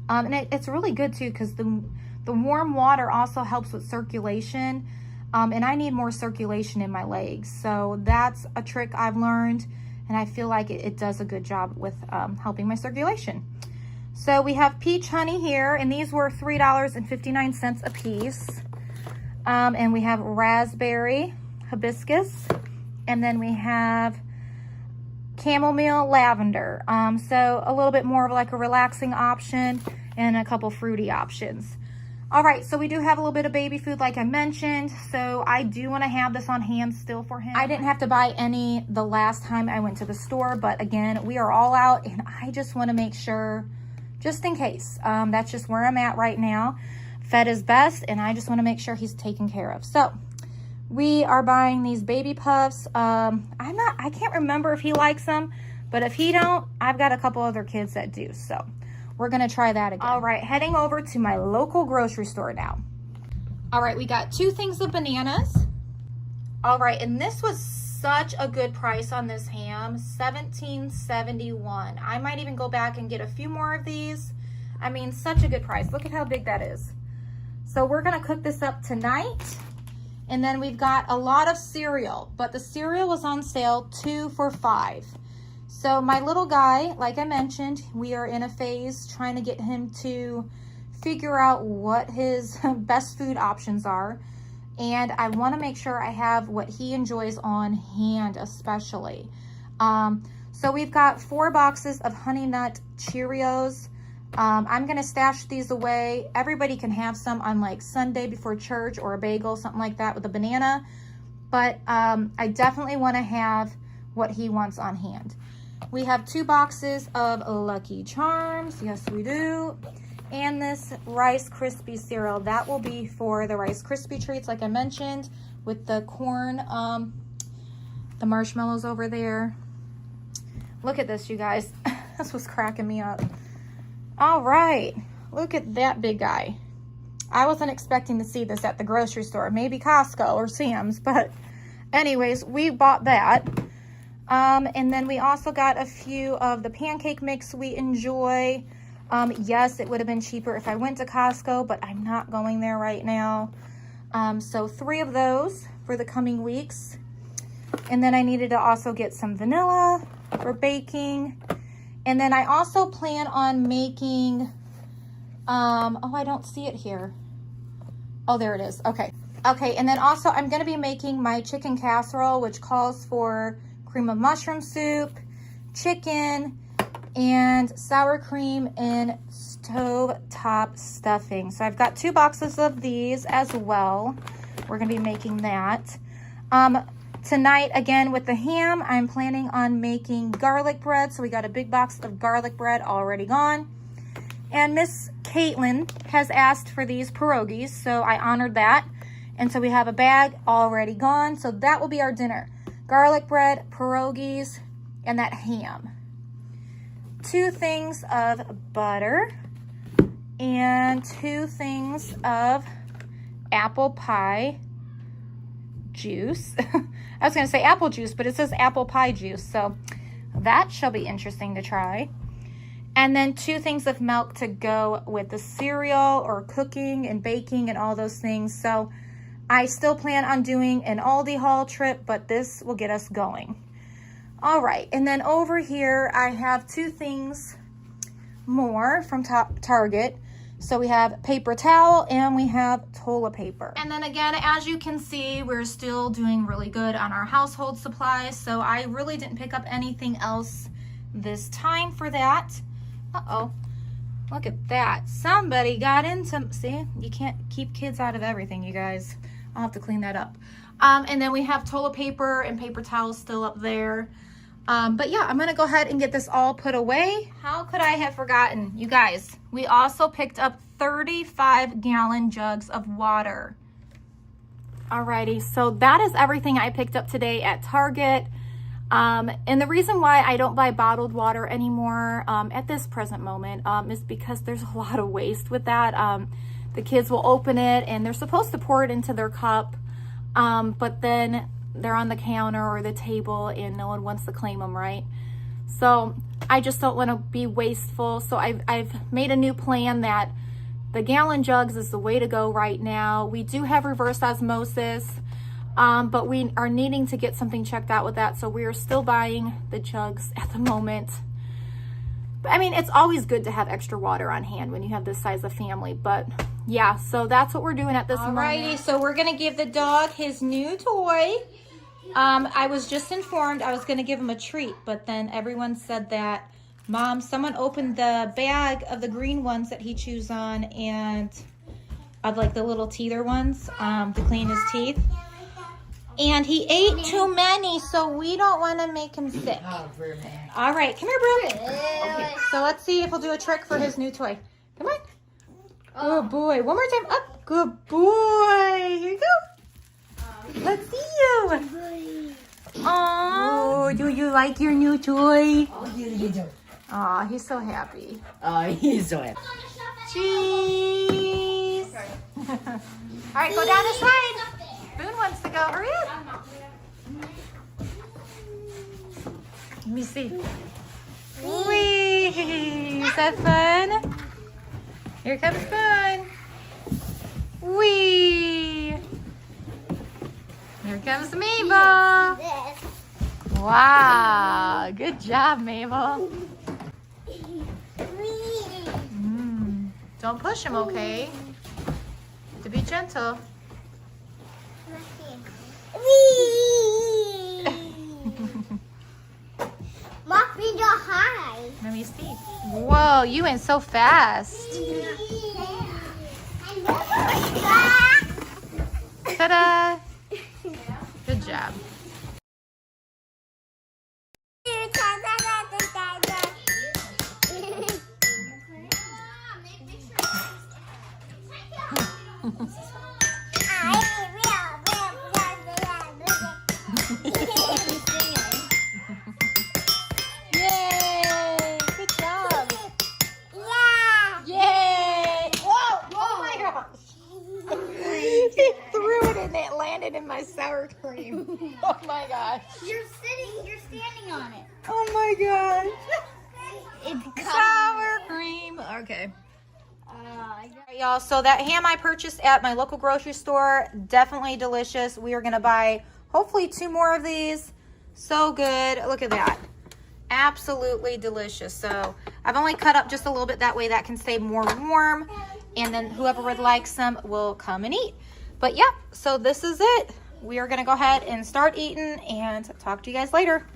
And it's really good, too, because the warm water also helps with circulation. And I need more circulation in my legs. So that's a trick I've learned, and I feel like it does a good job with helping my circulation. So we have peach honey here, and these were $3.59 a piece. And we have raspberry hibiscus, and then we have chamomile lavender. So a little bit more of like a relaxing option, and a couple fruity options. All right, so we do have a little bit of baby food like I mentioned, so I do want to have this on hand still for him. I didn't have to buy any the last time I went to the store, but again, we are all out, and I just want to make sure, just in case. That's just where I'm at right now. Fed is best, and I just want to make sure he's taken care of. So we are buying these baby puffs. I can't remember if he likes them, but if he don't, I've got a couple other kids that do, so we're gonna try that again. All right, heading over to my local grocery store now. All right, we got 2 things of bananas. All right, and this was such a good price on this ham, $17.71. I might even go back and get a few more of these. I mean, such a good price. Look at how big that is. So we're gonna cook this up tonight. And then we've got a lot of cereal, but the cereal was on sale 2 for $5. So my little guy, like I mentioned, we are in a phase trying to get him to figure out what his best food options are. And I want to make sure I have what he enjoys on hand, especially. So we've got 4 boxes of Honey Nut Cheerios. I'm going to stash these away. Everybody can have some on like Sunday before church, or a bagel, something like that with a banana. But I definitely want to have what he wants on hand. We have 2 boxes of Lucky Charms. Yes, we do. And this Rice Krispie cereal. That will be for the Rice Krispie treats, like I mentioned, with the corn, the marshmallows over there. Look at this, you guys. This was cracking me up. All right, look at that big guy. I wasn't expecting to see this at the grocery store, maybe Costco or Sam's, but anyways, we bought that. And then we also got a few of the pancake mix we enjoy. Yes, it would have been cheaper if I went to Costco, but I'm not going there right now. So 3 of those for the coming weeks. And then I needed to also get some vanilla for baking. And then I also plan on making, oh, I don't see it here. Oh, there it is. Okay. Okay, and then also I'm going to be making my chicken casserole, which calls for cream of mushroom soup, chicken, and sour cream and stovetop stuffing. So I've got 2 boxes of these as well. We're going to be making that. Tonight, again, with the ham, I'm planning on making garlic bread. So we got a big box of garlic bread already gone. And Miss Caitlin has asked for these pierogies, so I honored that. And so we have a bag already gone. So that will be our dinner. Garlic bread, pierogies, and that ham. 2 things of butter and 2 things of apple pie juice. I was going to say apple juice, but it says apple pie juice, so that shall be interesting to try. And then 2 things of milk to go with the cereal or cooking and baking and all those things. So I still plan on doing an Aldi haul trip, but this will get us going. All right, and then over here I have 2 things more from Target. So we have paper towel and we have toilet paper. And then again, as you can see, we're still doing really good on our household supplies. So I really didn't pick up anything else this time for that. Uh-oh, look at that. Somebody got into, see, you can't keep kids out of everything, you guys. I'll have to clean that up. And then we have toilet paper and paper towels still up there. But yeah, I'm gonna go ahead and get this all put away. How could I have forgotten? You guys, we also picked up 35-gallon jugs of water. Alrighty, so that is everything I picked up today at Target. And the reason why I don't buy bottled water anymore at this present moment is because there's a lot of waste with that. The kids will open it and they're supposed to pour it into their cup, but then they're on the counter or the table and no one wants to claim them, right? So I just don't want to be wasteful. So I've made a new plan that the gallon jugs is the way to go right now. We do have reverse osmosis, but we are needing to get something checked out with that. So we are still buying the jugs at the moment. But I mean, it's always good to have extra water on hand when you have this size of family, but yeah, so that's what we're doing at this moment. Alrighty, so we're gonna give the dog his new toy. I was just informed I was gonna give him a treat, but then everyone said that, Mom, someone opened the bag of the green ones that he chews on and of like the little teether ones to clean his teeth. And he ate too many, so we don't want to make him sick. All right, come here, bro. Okay, so let's see if we'll do a trick for his new toy. Come on. Good boy. One more time. Up. Good boy. Here you go. Let's see you. Oh, do you like your new toy? Oh, he's so happy. Oh, he's so happy. Cheese. All right, go down this side. Boone wants to go. Hurry up. Let me see. Whee! Is that fun? Here comes fun. Whee! Here comes Mabel. This. Wow, good job, Mabel. Don't push him, okay? To be gentle. My feet are high. Let me see. Whoa, you went so fast. Ta-da! Good job. Yay! Good job. Yay! Whoa! Oh my gosh! He threw it and it landed in my sour cream. Oh my gosh! You're standing on it. Oh my gosh! It's Sour cream. Okay. Alright, y'all, so that ham I purchased at my local grocery store, definitely delicious. We are gonna buy hopefully 2 more of these. So good. Look at that. Absolutely delicious. So I've only cut up just a little bit, that way that can stay more warm, and then whoever would like some will come and eat. But yeah, so this is it. We are gonna go ahead and start eating and talk to you guys later.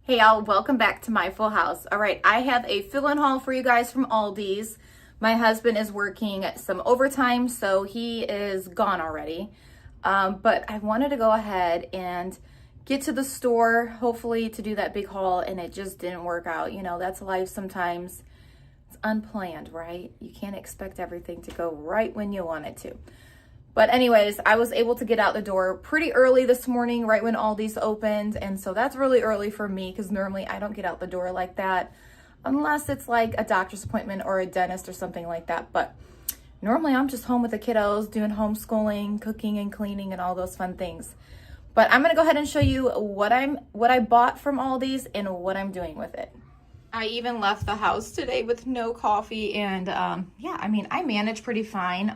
Hey y'all, welcome back to my full house. All right, I have a fill-in haul for you guys from Aldi's. My husband is working some overtime, so he is gone already. But I wanted to go ahead and get to the store, hopefully to do that big haul, and it just didn't work out. You know, that's life sometimes. It's unplanned, right? You can't expect everything to go right when you want it to. But anyways, I was able to get out the door pretty early this morning, right when Aldi's opened. And so that's really early for me because normally I don't get out the door like that unless it's like a doctor's appointment or a dentist or something like that. But normally I'm just home with the kiddos doing homeschooling, cooking and cleaning and all those fun things. But I'm gonna go ahead and show you what I bought from Aldi's and what I'm doing with it. I even left the house today with no coffee, and yeah, I mean, I manage pretty fine.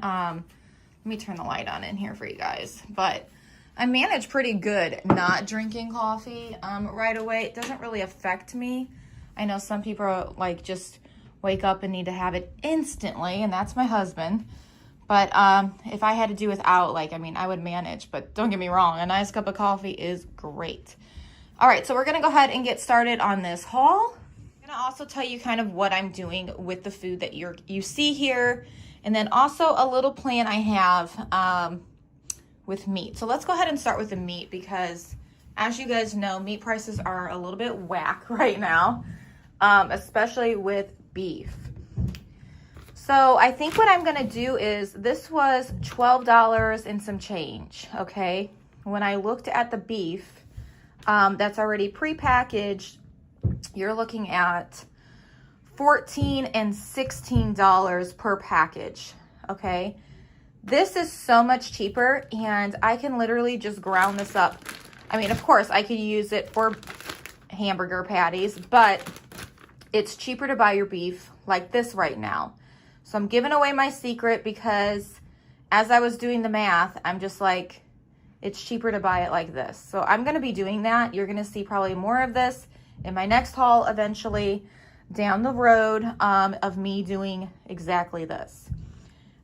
Let me turn the light on in here for you guys. But I manage pretty good not drinking coffee right away. It doesn't really affect me. I know some people are like just wake up and need to have it instantly, and that's my husband. But if I had to do without, like, I mean, I would manage. But don't get me wrong, a nice cup of coffee is great. All right, so we're going to go ahead and get started on this haul. I'm going to also tell you kind of what I'm doing with the food that you see here. And then also a little plan I have with meat. So let's go ahead and start with the meat because, as you guys know, meat prices are a little bit whack right now, especially with beef. So I think what I'm gonna do is, this was $12 and some change, okay? When I looked at the beef that's already pre-packaged, you're looking at $14 and $16 per package, okay? This is so much cheaper, and I can literally just ground this up. I mean, of course, I could use it for hamburger patties, but it's cheaper to buy your beef like this right now. So I'm giving away my secret because as I was doing the math, I'm just like, it's cheaper to buy it like this. So I'm going to be doing that. You're going to see probably more of this in my next haul eventually down the road of me doing exactly this.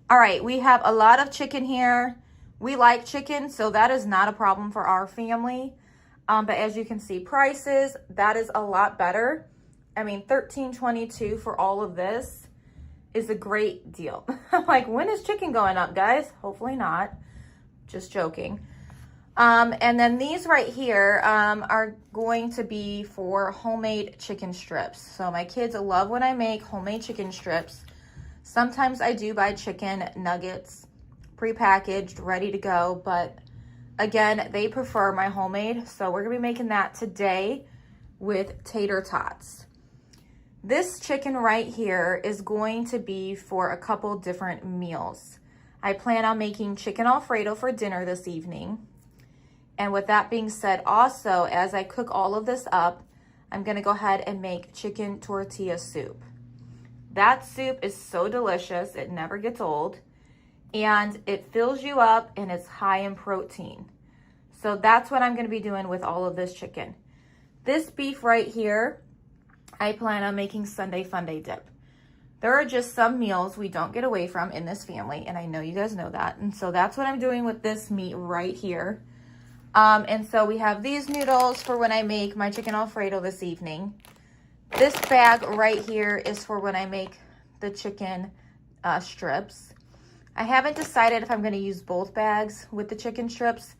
All right, we have a lot of chicken here. We like chicken, so that is not a problem for our family. But as you can see, prices, that is a lot better. I mean, $13.22 for all of this is a great deal. Like, when is chicken going up, guys? Hopefully not. Just joking. And then these right here are going to be for homemade chicken strips. So my kids love when I make homemade chicken strips. Sometimes I do buy chicken nuggets, prepackaged, ready to go. But again, they prefer my homemade. So we're going to be making that today with tater tots. This chicken right here is going to be for a couple different meals. I plan on making chicken Alfredo for dinner this evening. And with that being said, also, as I cook all of this up, I'm gonna go ahead and make chicken tortilla soup. That soup is so delicious, it never gets old, and it fills you up and it's high in protein. So that's what I'm gonna be doing with all of this chicken. This beef right here, I plan on making Sunday Funday dip. There are just some meals we don't get away from in this family, and I know you guys know that. And so that's what I'm doing with this meat right here. And so we have these noodles for when I make my chicken Alfredo this evening. This bag right here is for when I make the chicken strips. I haven't decided if I'm going to use both bags with the chicken strips.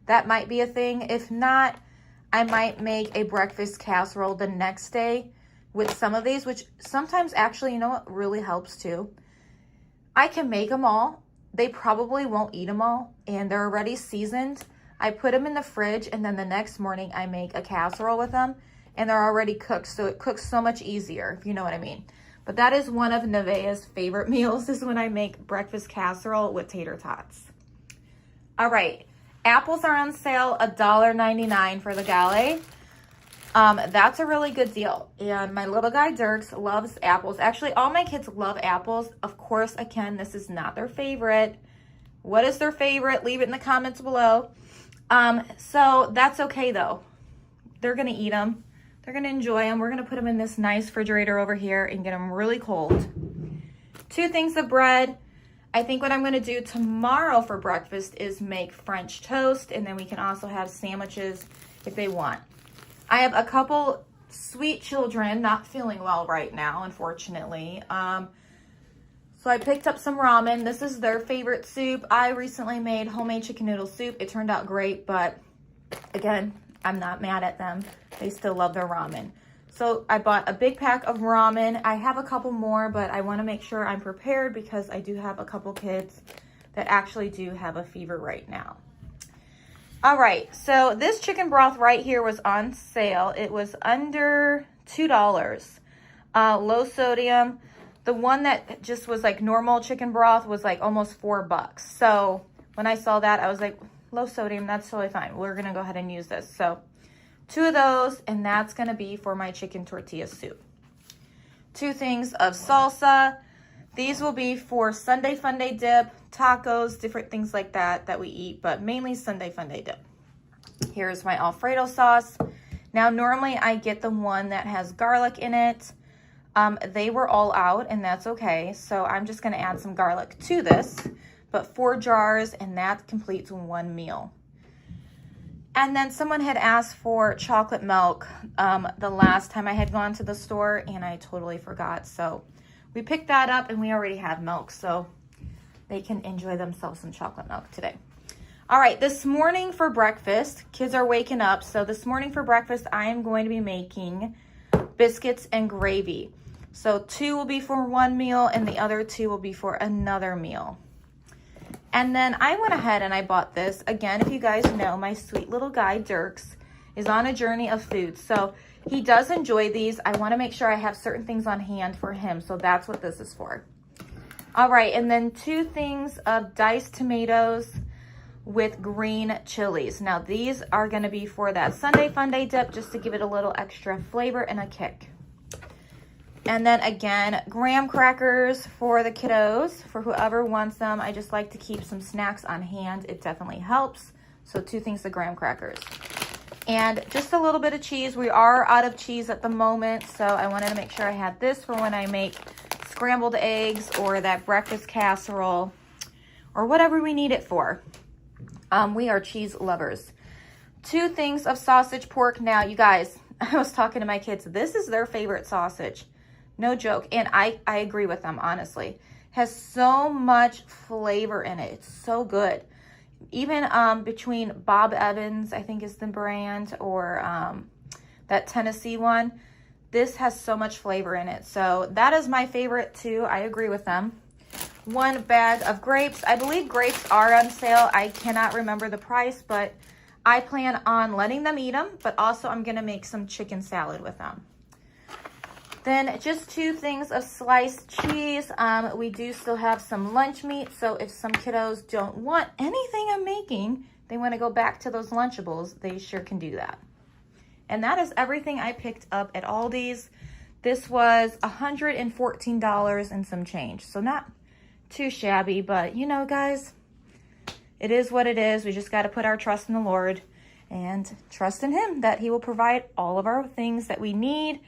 That might be a thing. If not, I might make a breakfast casserole the next day with some of these, which sometimes actually, you know what really helps too? I can make them all. They probably won't eat them all, and they're already seasoned. I put them in the fridge, and then the next morning I make a casserole with them, and they're already cooked, so it cooks so much easier, if you know what I mean. But that is one of Nevaeh's favorite meals, is when I make breakfast casserole with tater tots. All right, apples are on sale, $1.99 for the galley. That's a really good deal. And my little guy Dirks loves apples. Actually, all my kids love apples. Of course, again, this is not their favorite. What is their favorite? Leave it in the comments below. So that's okay though. They're gonna eat them. They're gonna enjoy them. We're gonna put them in this nice refrigerator over here and get them really cold. 2 things of bread. I think what I'm gonna do tomorrow for breakfast is make French toast, and then we can also have sandwiches if they want. I have a couple sweet children not feeling well right now, unfortunately. So I picked up some ramen. This is their favorite soup. I recently made homemade chicken noodle soup. It turned out great, but again, I'm not mad at them. They still love their ramen. So I bought a big pack of ramen. I have a couple more, but I wanna make sure I'm prepared because I do have a couple kids that actually do have a fever right now. All right, so this chicken broth right here was on sale. It was under $2. Low sodium. The one that just was like normal chicken broth was like almost $4. So when I saw that, I was like, low sodium, that's totally fine. We're gonna go ahead and use this. So 2 of those, and that's gonna be for my chicken tortilla soup. 2 things of salsa. These will be for Sunday Funday dip, tacos, different things like that that we eat, but mainly Sunday Funday dip. Here's my Alfredo sauce. Now, normally I get the one that has garlic in it. They were all out, and that's okay. So I'm just gonna add some garlic to this, but 4 jars, and that completes 1 meal. And then someone had asked for chocolate milk the last time I had gone to the store, and I totally forgot. So we picked that up, and we already have milk, so they can enjoy themselves some chocolate milk today. All right, this morning for breakfast, kids are waking up. So this morning for breakfast, I am going to be making biscuits and gravy. So 2 will be for 1 meal, and the other 2 will be for another meal. And then I went ahead and I bought this. Again, if you guys know, my sweet little guy, Dirks, is on a journey of food. So he does enjoy these. I want to make sure I have certain things on hand for him. So that's what this is for. All right, and then 2 things of diced tomatoes with green chilies. Now these are going to be for that Sunday Funday dip, just to give it a little extra flavor and a kick. And then again, graham crackers for the kiddos, for whoever wants them. I just like to keep some snacks on hand. It definitely helps. So 2 things of graham crackers. And just a little bit of cheese. We are out of cheese at the moment, so I wanted to make sure I had this for when I make scrambled eggs or that breakfast casserole or whatever we need it for. We are cheese lovers. 2 things of sausage pork. Now, you guys, I was talking to my kids. This is their favorite sausage. No joke. And I agree with them, honestly. Has so much flavor in it. It's so good. Even between Bob Evans, I think is the brand, or that Tennessee one, this has so much flavor in it. So that is my favorite too. I agree with them. 1 bag of grapes. I believe grapes are on sale. I cannot remember the price, but I plan on letting them eat them, but also I'm gonna make some chicken salad with them. Then just 2 things of sliced cheese. We do still have some lunch meat, so if some kiddos don't want anything I'm making, they want to go back to those Lunchables, they sure can do that. And that is everything I picked up at Aldi's. This was $114 and some change. So not too shabby, but you know, guys, it is what it is. We just got to put our trust in the Lord and trust in him that he will provide all of our things that we need.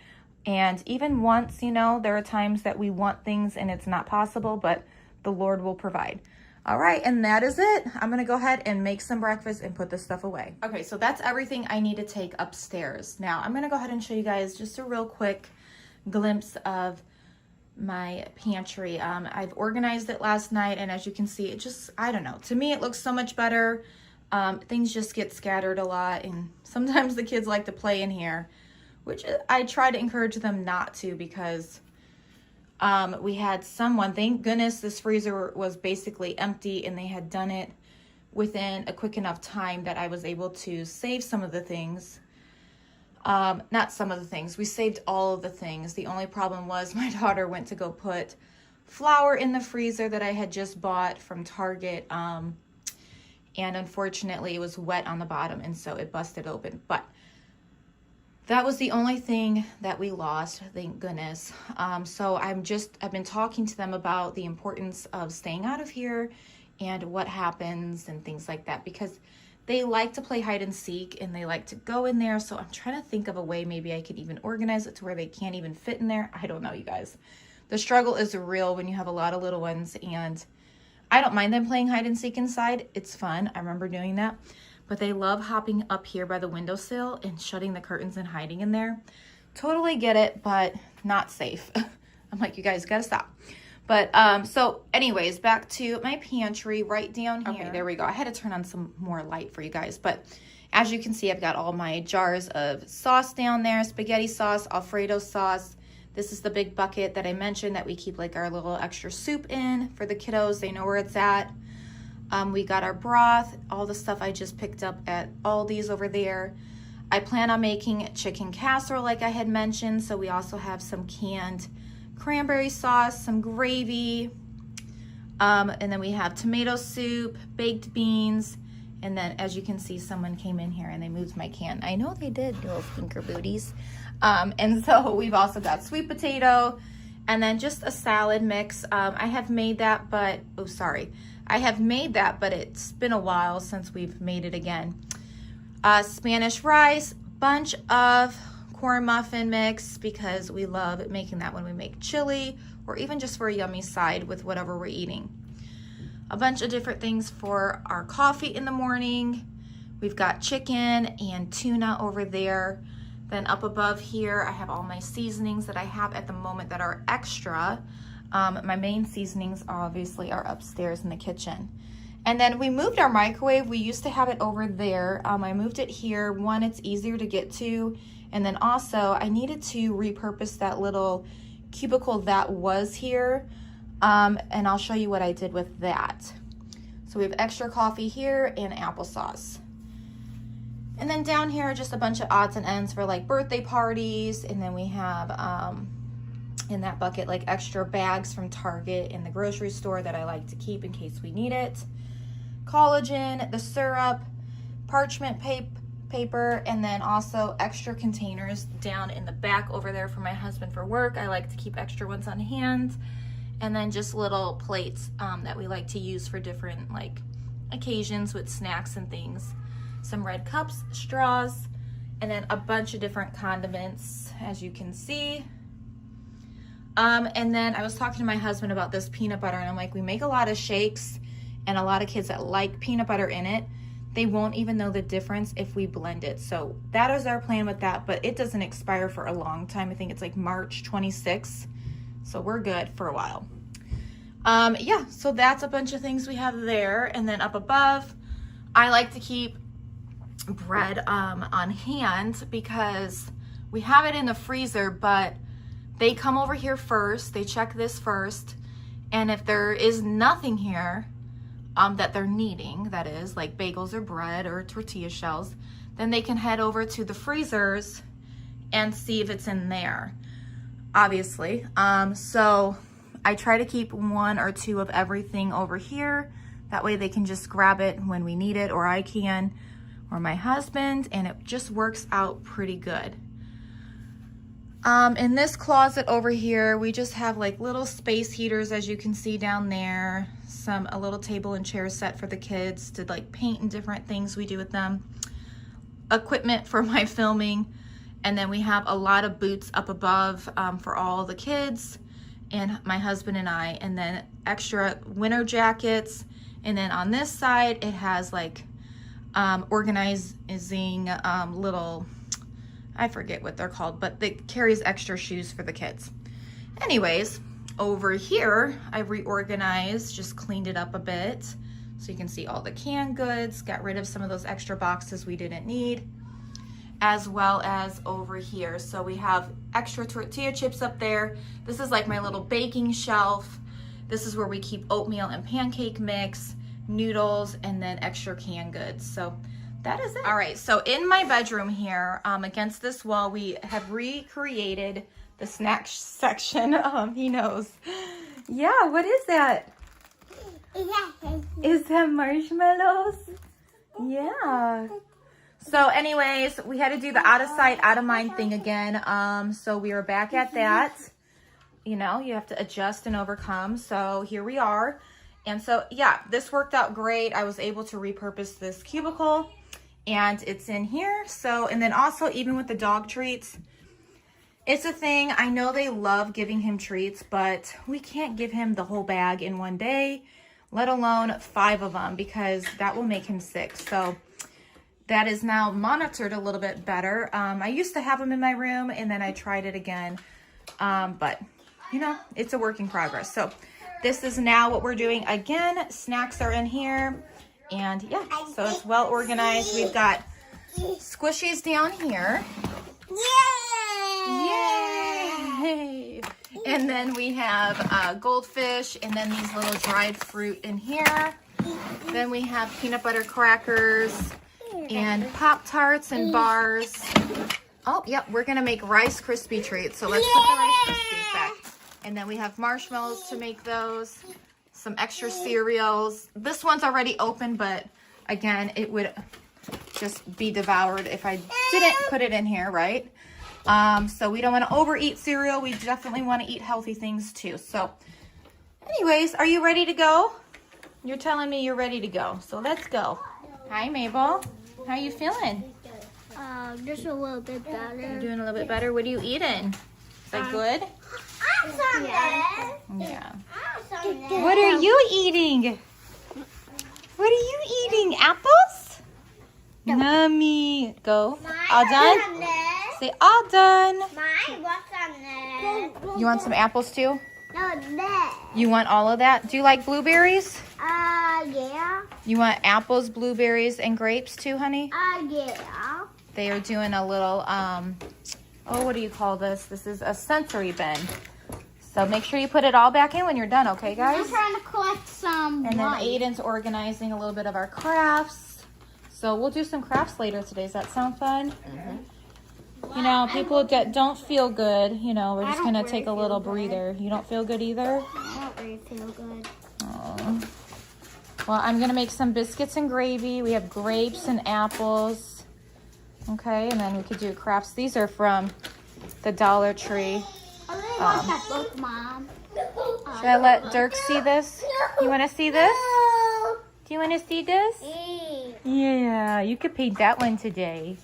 And even once, you know, there are times that we want things and it's not possible, but the Lord will provide. All right, and that is it. I'm gonna go ahead and make some breakfast and put this stuff away. Okay, so that's everything I need to take upstairs. Now I'm gonna go ahead and show you guys just a real quick glimpse of my pantry. I've organized it last night, and as you can see, it just, I don't know, to me it looks so much better. Things just get scattered a lot, and sometimes the kids like to play in here, which I try to encourage them not to, because we had someone, thank goodness this freezer was basically empty, and they had done it within a quick enough time that I was able to save some of the things. Not some of the things, we saved all of the things. The only problem was my daughter went to go put flour in the freezer that I had just bought from Target, and unfortunately it was wet on the bottom, and so it busted open. But that was the only thing that we lost, thank goodness. So I've been talking to them about the importance of staying out of here and what happens and things like that, because they like to play hide and seek and they like to go in there. So I'm trying to think of a way maybe I could even organize it to where they can't even fit in there. I don't know, you guys. The struggle is real when you have a lot of little ones, and I don't mind them playing hide and seek inside. It's fun. I remember doing that. But they love hopping up here by the windowsill and shutting the curtains and hiding in there. Totally get it, but not safe. I'm like, you guys gotta stop. But so anyways, back to my pantry right down here. Okay, there we go. I had to turn on some more light for you guys. But as you can see, I've got all my jars of sauce down there. Spaghetti sauce, Alfredo sauce. This is the big bucket that I mentioned that we keep like our little extra soup in for the kiddos. They know where it's at. We got our broth, all the stuff I just picked up at Aldi's over there. I plan on making chicken casserole like I had mentioned, so we also have some canned cranberry sauce, some gravy, and then we have tomato soup, baked beans, and then as you can see, someone came in here and they moved my can. I know they did, little stinker booties. And so we've also got sweet potato, and then just a salad mix. I have made that, but, oh, sorry. I have made that, but it's been a while since we've made it again. Spanish rice, bunch of corn muffin mix, because we love making that when we make chili, or even just for a yummy side with whatever we're eating. A bunch of different things for our coffee in the morning. We've got chicken and tuna over there. Then up above here, I have all my seasonings that I have at the moment that are extra. My main seasonings obviously are upstairs in the kitchen. And then we moved our microwave. We used to have it over there. I moved it here. One, it's easier to get to. And then also I needed to repurpose that little cubicle that was here. And I'll show you what I did with that. So we have extra coffee here and applesauce. And then down here, just a bunch of odds and ends for like birthday parties. And then we have, in that bucket, like extra bags from Target in the grocery store that I like to keep in case we need it. Collagen, the syrup, parchment paper, and then also extra containers down in the back over there for my husband for work. I like to keep extra ones on hand. And then just little plates that we like to use for different like occasions with snacks and things. Some red cups, straws, and then a bunch of different condiments, as you can see. And then I was talking to my husband about this peanut butter, and I'm like, we make a lot of shakes and a lot of kids that like peanut butter in it, they won't even know the difference if we blend it. So that is our plan with that, but it doesn't expire for a long time. I think it's like March 26th. So we're good for a while. Yeah, so that's a bunch of things we have there. And then up above, I like to keep bread on hand because we have it in the freezer, but they come over here first, they check this first, and if there is nothing here that they're needing, that is like bagels or bread or tortilla shells, then they can head over to the freezers and see if it's in there, obviously. So I try to keep one or two of everything over here. That way they can just grab it when we need it, or I can. or my husband, and it just works out pretty good. In this closet over here, we just have like little space heaters, as you can see down there. A little table and chair set for the kids to like paint and different things we do with them. Equipment for my filming. And then we have a lot of boots up above for all the kids and my husband and I. And then extra winter jackets. And then on this side, it has like organizing little, I forget what they're called, but it carries extra shoes for the kids. Anyways, over here, I reorganized, just cleaned it up a bit. So you can see all the canned goods, got rid of some of those extra boxes we didn't need, as well as over here. So we have extra tortilla chips up there. This is like my little baking shelf. This is where we keep oatmeal and pancake mix, noodles, and then extra canned goods. So that is it. All right, so in my bedroom here, against this wall, we have recreated the snack section. He knows. Yeah, what is that? Is that marshmallows? Yeah. So anyways, we had to do the out of sight, out of mind thing again. So we are back at that. You know, you have to adjust and overcome. So here we are. And so, yeah, this worked out great. I was able to repurpose this cubicle. And it's in here. So, and then also even with the dog treats, it's a thing. I know they love giving him treats, but we can't give him the whole bag in one day, let alone 5 of them, because that will make him sick. So that is now monitored a little bit better. I used to have them in my room, and then I tried it again. But you know, it's a work in progress. So this is now what we're doing again. Snacks are in here. And yeah, so it's well organized. We've got squishies down here. Yay! And then we have goldfish, and then these little dried fruit in here. Then we have peanut butter crackers and Pop-Tarts and bars. Oh, yep, we're gonna make Rice Krispie treats. So let's put the Rice Krispies back. And then we have marshmallows to make those. Some extra cereals. This one's already open, but again, it would just be devoured if I didn't put it in here, right? So we don't want to overeat cereal. We definitely want to eat healthy things too. So anyways, are you ready to go? You're telling me you're ready to go. So let's go. Hi, Mabel. How are you feeling? Just a little bit better. You're doing a little bit better. What are you eating? Is that good? Yeah. What are you eating? What are you eating? Apples? No. Nummy. Go. All done? Say all done. You want some apples too? No, You want all of that? Do you like blueberries? yeah. You want apples, blueberries, and grapes too, honey? Yeah. They are doing a little, oh, what do you call this? This is a sensory bin. So make sure you put it all back in when you're done, okay, guys? I'm trying to collect some. And then Aiden's organizing a little bit of our crafts. So we'll do some crafts later today. Does that sound fun? Mm-hmm. You know, people that don't feel good, you know, we're just going to take a little breather. You don't feel good either? I don't really feel good. Oh. Well, I'm going to make some biscuits and gravy. We have grapes and apples. Okay, and then we could do crafts. These are from the Dollar Tree. I really want that book, Mom. Should I let Dirk see this? You want to see this? Do you want to see this? Yeah, you could paint that one today.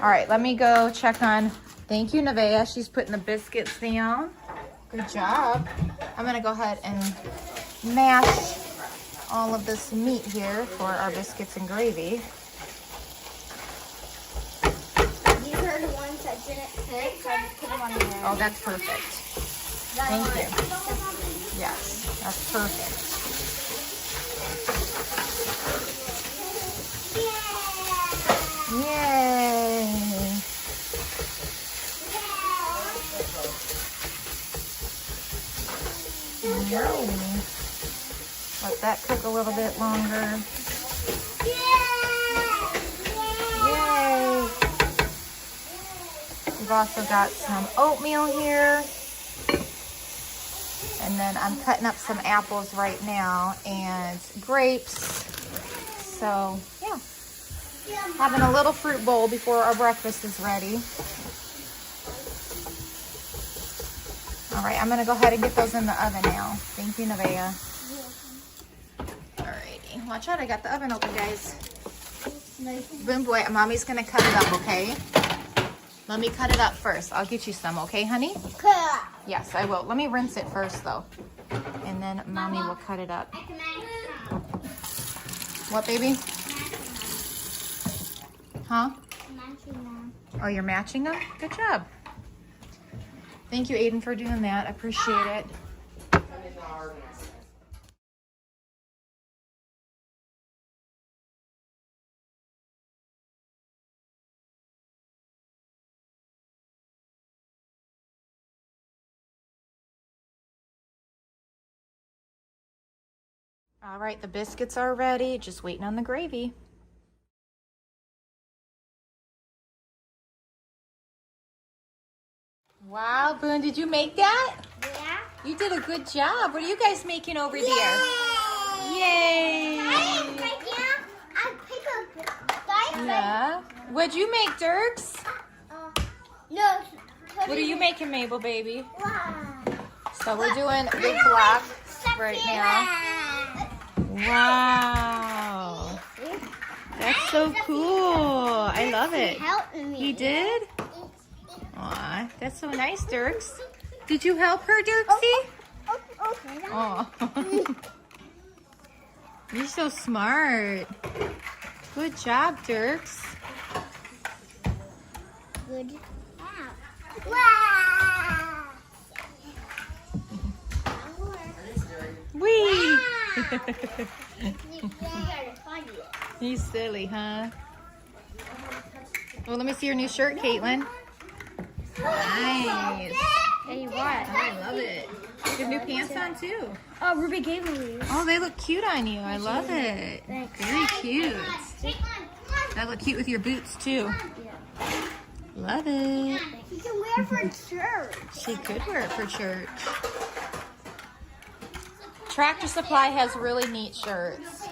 All right, let me go check on, thank you, Nevaeh. She's putting the biscuits down. Good job. I'm going to go ahead and mash all of this meat here for our biscuits and gravy. These are the ones that didn't fit, so I just put them on there. Oh, that's perfect. Thank you. Yes, that's perfect. Yay! Yay. Let that cook a little bit longer. Yay! We've also got some oatmeal here. And then I'm cutting up some apples right now and grapes. So, yeah. Having a little fruit bowl before our breakfast is ready. All right, I'm gonna go ahead and get those in the oven now. Thank you, Nevaeh. Alrighty, watch out, I got the oven open, guys. Boom boy, mommy's gonna cut it up, okay? Let me cut it up first. I'll get you some, okay, honey? Yes, I will. Let me rinse it first, though. And then mommy will cut it up. What, baby? Huh? Oh, you're matching them? Good job. Thank you, Aiden, for doing that. I appreciate it. All right, the biscuits are ready. Just waiting on the gravy. Wow, Boone, did you make that? Yeah. You did a good job. What are you guys making over there? Yay! Yeah. What'd you make, Dirks? No. What are you making, Mabel, baby? Wow. So we're doing big block right now. Wow. That's so cool. I love it. He did? Aw, that's so nice, Dirks. Did you help her, Dirksy? Oh. You're so smart. Good job, Dirks. Good. Wow. Whee! He's silly, huh? Well, let me see your new shirt, Caitlin. Nice. Hey, what? I love it. You have new pants on, too. Oh, Ruby gave me these. Oh, they look cute on you. I love it. Very cute. That look cute with your boots, too. Love it. You can wear it for church. She could wear it for church. Tractor Supply has really neat shirts.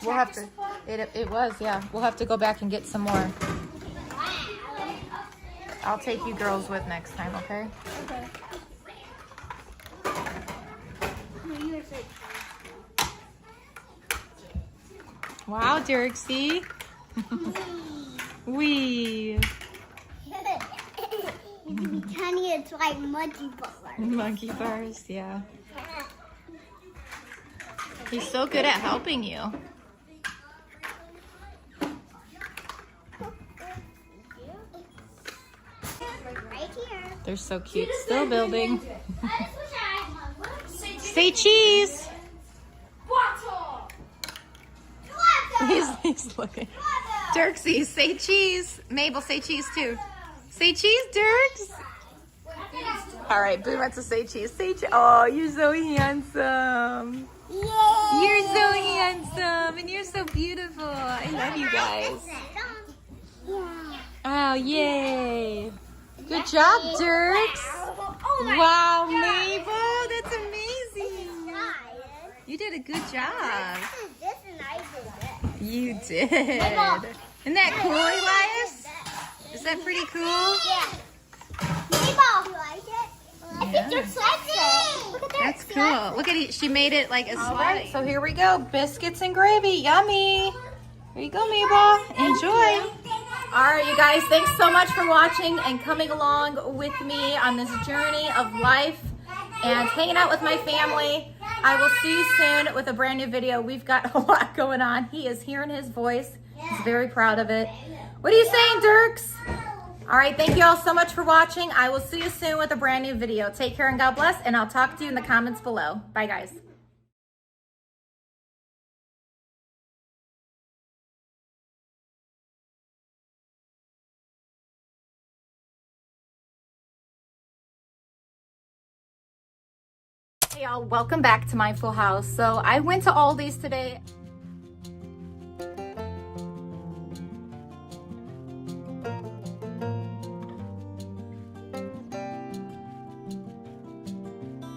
We'll have to, it was, yeah. We'll have to go back and get some more. I'll take you girls with next time, okay? Okay. Wow, Dirksy. Wee. Tiny, it's like monkey bars. Monkey bars, yeah. He's so good at helping you. Right here. They're so cute. Still building. Say cheese. He's looking. Dirksy, say cheese. Mabel, say cheese too. Say cheese, Dirks. All right, Boo wants to say cheese. Say cheese. Oh, you're so handsome. Yay! You're so handsome and you're so beautiful. I love you guys. Oh, yay. Good job, Dirks. Wow, Mabel, that's amazing. You did a good job. This and I did this. You did. Isn't that cool, Elias? Is that pretty cool? Yeah. Mabel, you like it? I think you're sexy. Look at that. That's cool. Look at it. She made it like a slide. All right, so here we go. Biscuits and gravy. Yummy. Here you go, Mabel. Enjoy. All right, you guys. Thanks so much for watching and coming along with me on this journey of life and hanging out with my family. I will see you soon with a brand new video. We've got a lot going on. He is hearing his voice. He's very proud of it. What are you saying, Dirks? All right, thank you all so much for watching. I will see you soon with a brand new video. Take care and God bless, and I'll talk to you in the comments below. Bye, guys. Hey y'all, welcome back to my full house. So I went to Aldi's today.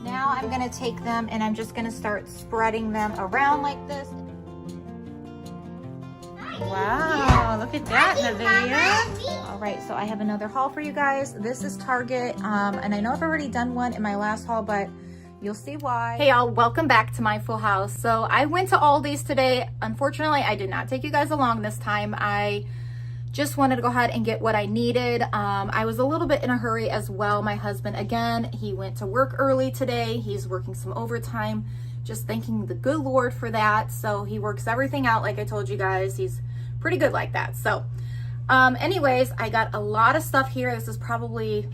Now I'm gonna take them and I'm just gonna start spreading them around like this. Wow, look at that in the video. All right, so I have another haul for you guys. This is Target, and I know I've already done one in my last haul, but you'll see why. Hey y'all, welcome back to my full house. So I went to Aldi's today. Unfortunately, I did not take you guys along this time. I just wanted to go ahead and get what I needed. I was a little bit in a hurry as well. My husband, again, he went to work early today. He's working some overtime. Just thanking the good Lord for that. So he works everything out like I told you guys. He's pretty good like that. So anyways, I got a lot of stuff here. This is probably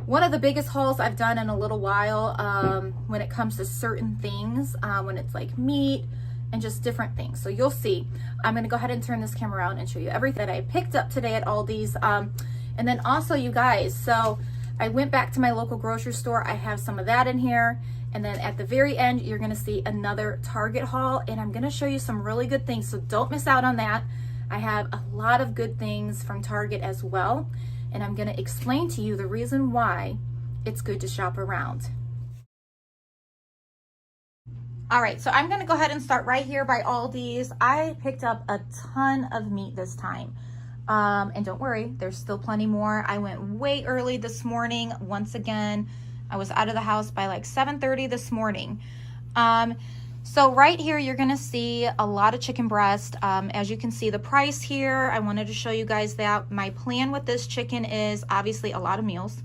one of the biggest hauls I've done in a little while when it comes to certain things, when it's like meat and just different things. So you'll see. I'm gonna go ahead and turn this camera around and show you everything that I picked up today at Aldi's. And then also you guys, so I went back to my local grocery store. I have some of that in here. And then at the very end, you're gonna see another Target haul, and I'm gonna show you some really good things. So don't miss out on that. I have a lot of good things from Target as well. And I'm gonna explain to you the reason why it's good to shop around. All right, so I'm gonna go ahead and start right here by Aldi's. I picked up a ton of meat this time. And don't worry, there's still plenty more. I went way early this morning. Once again, I was out of the house by like 7:30 this morning. So right here, you're gonna see a lot of chicken breast. As you can see the price here, I wanted to show you guys that. My plan with this chicken is obviously a lot of meals.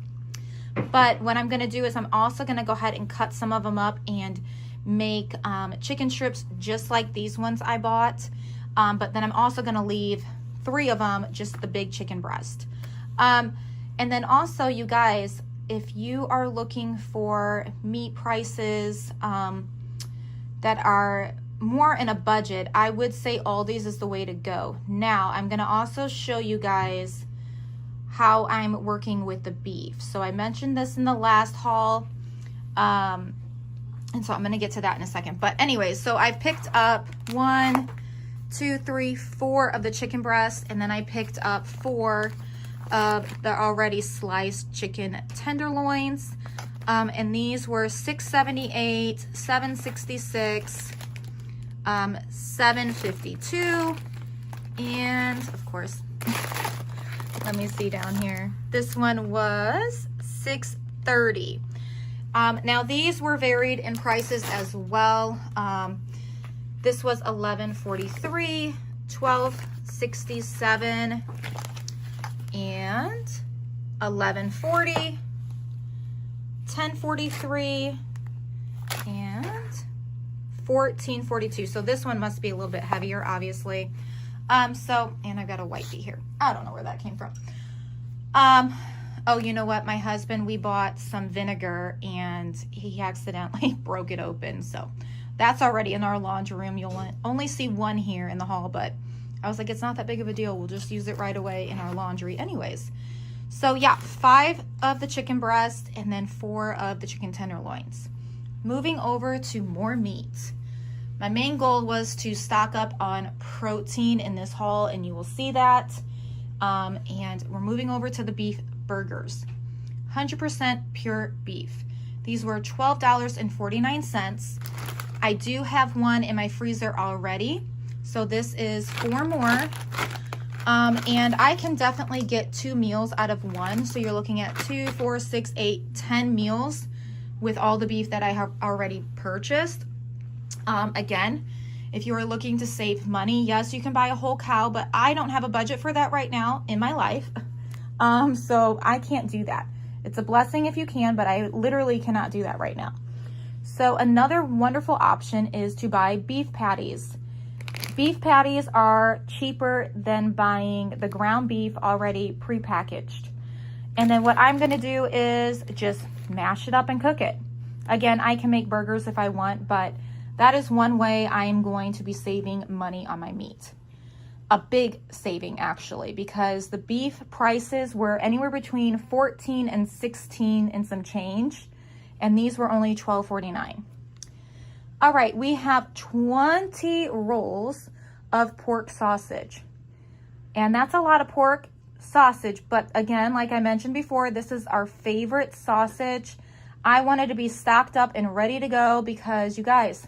But what I'm gonna do is I'm also gonna go ahead and cut some of them up and make chicken strips just like these ones I bought. But then I'm also gonna leave 3 of them, just the big chicken breast. And then also, you guys, if you are looking for meat prices that are more in a budget, I would say Aldi's is the way to go. Now, I'm gonna also show you guys how I'm working with the beef. So I mentioned this in the last haul. And so I'm gonna get to that in a second. But anyways, so I picked up 1, 2, 3, 4 of the chicken breast, and then I picked up 4 of the already sliced chicken tenderloins. And these were $6.78, $7.66, $7.52, and of course, let me see down here. This one was $6.30. Now these were varied in prices as well. This was $11.43, $12.67, and $11.40, $10.43, and $14.42. So this one must be a little bit heavier, obviously. And I've got a whitey here. I don't know where that came from. Oh, you know what? My husband, we bought some vinegar and he accidentally broke it open. So that's already in our laundry room. You'll only see 1 here in the hall, but I was like, it's not that big of a deal. We'll just use it right away in our laundry anyways. So yeah, 5 of the chicken breast and then 4 of the chicken tenderloins. Moving over to more meat. My main goal was to stock up on protein in this haul, and you will see that. And we're moving over to the beef burgers. 100% pure beef. These were $12.49. I do have one in my freezer already. So this is 4 more. And I can definitely get 2 meals out of 1. So you're looking at 2, 4, 6, 8, 10 meals with all the beef that I have already purchased. Again, if you are looking to save money, yes, you can buy a whole cow, but I don't have a budget for that right now in my life. So I can't do that. It's a blessing if you can, but I literally cannot do that right now. So another wonderful option is to buy beef patties. Beef patties are cheaper than buying the ground beef already prepackaged. And then what I'm gonna do is just mash it up and cook it. Again, I can make burgers if I want, but that is one way I am going to be saving money on my meat. A big saving actually, because the beef prices were anywhere between $14 and $16 and some change, and these were only $12.49. All right, we have 20 rolls of pork sausage, and that's a lot of pork sausage, but again, like I mentioned before, this is our favorite sausage. I wanted to be stocked up and ready to go because you guys,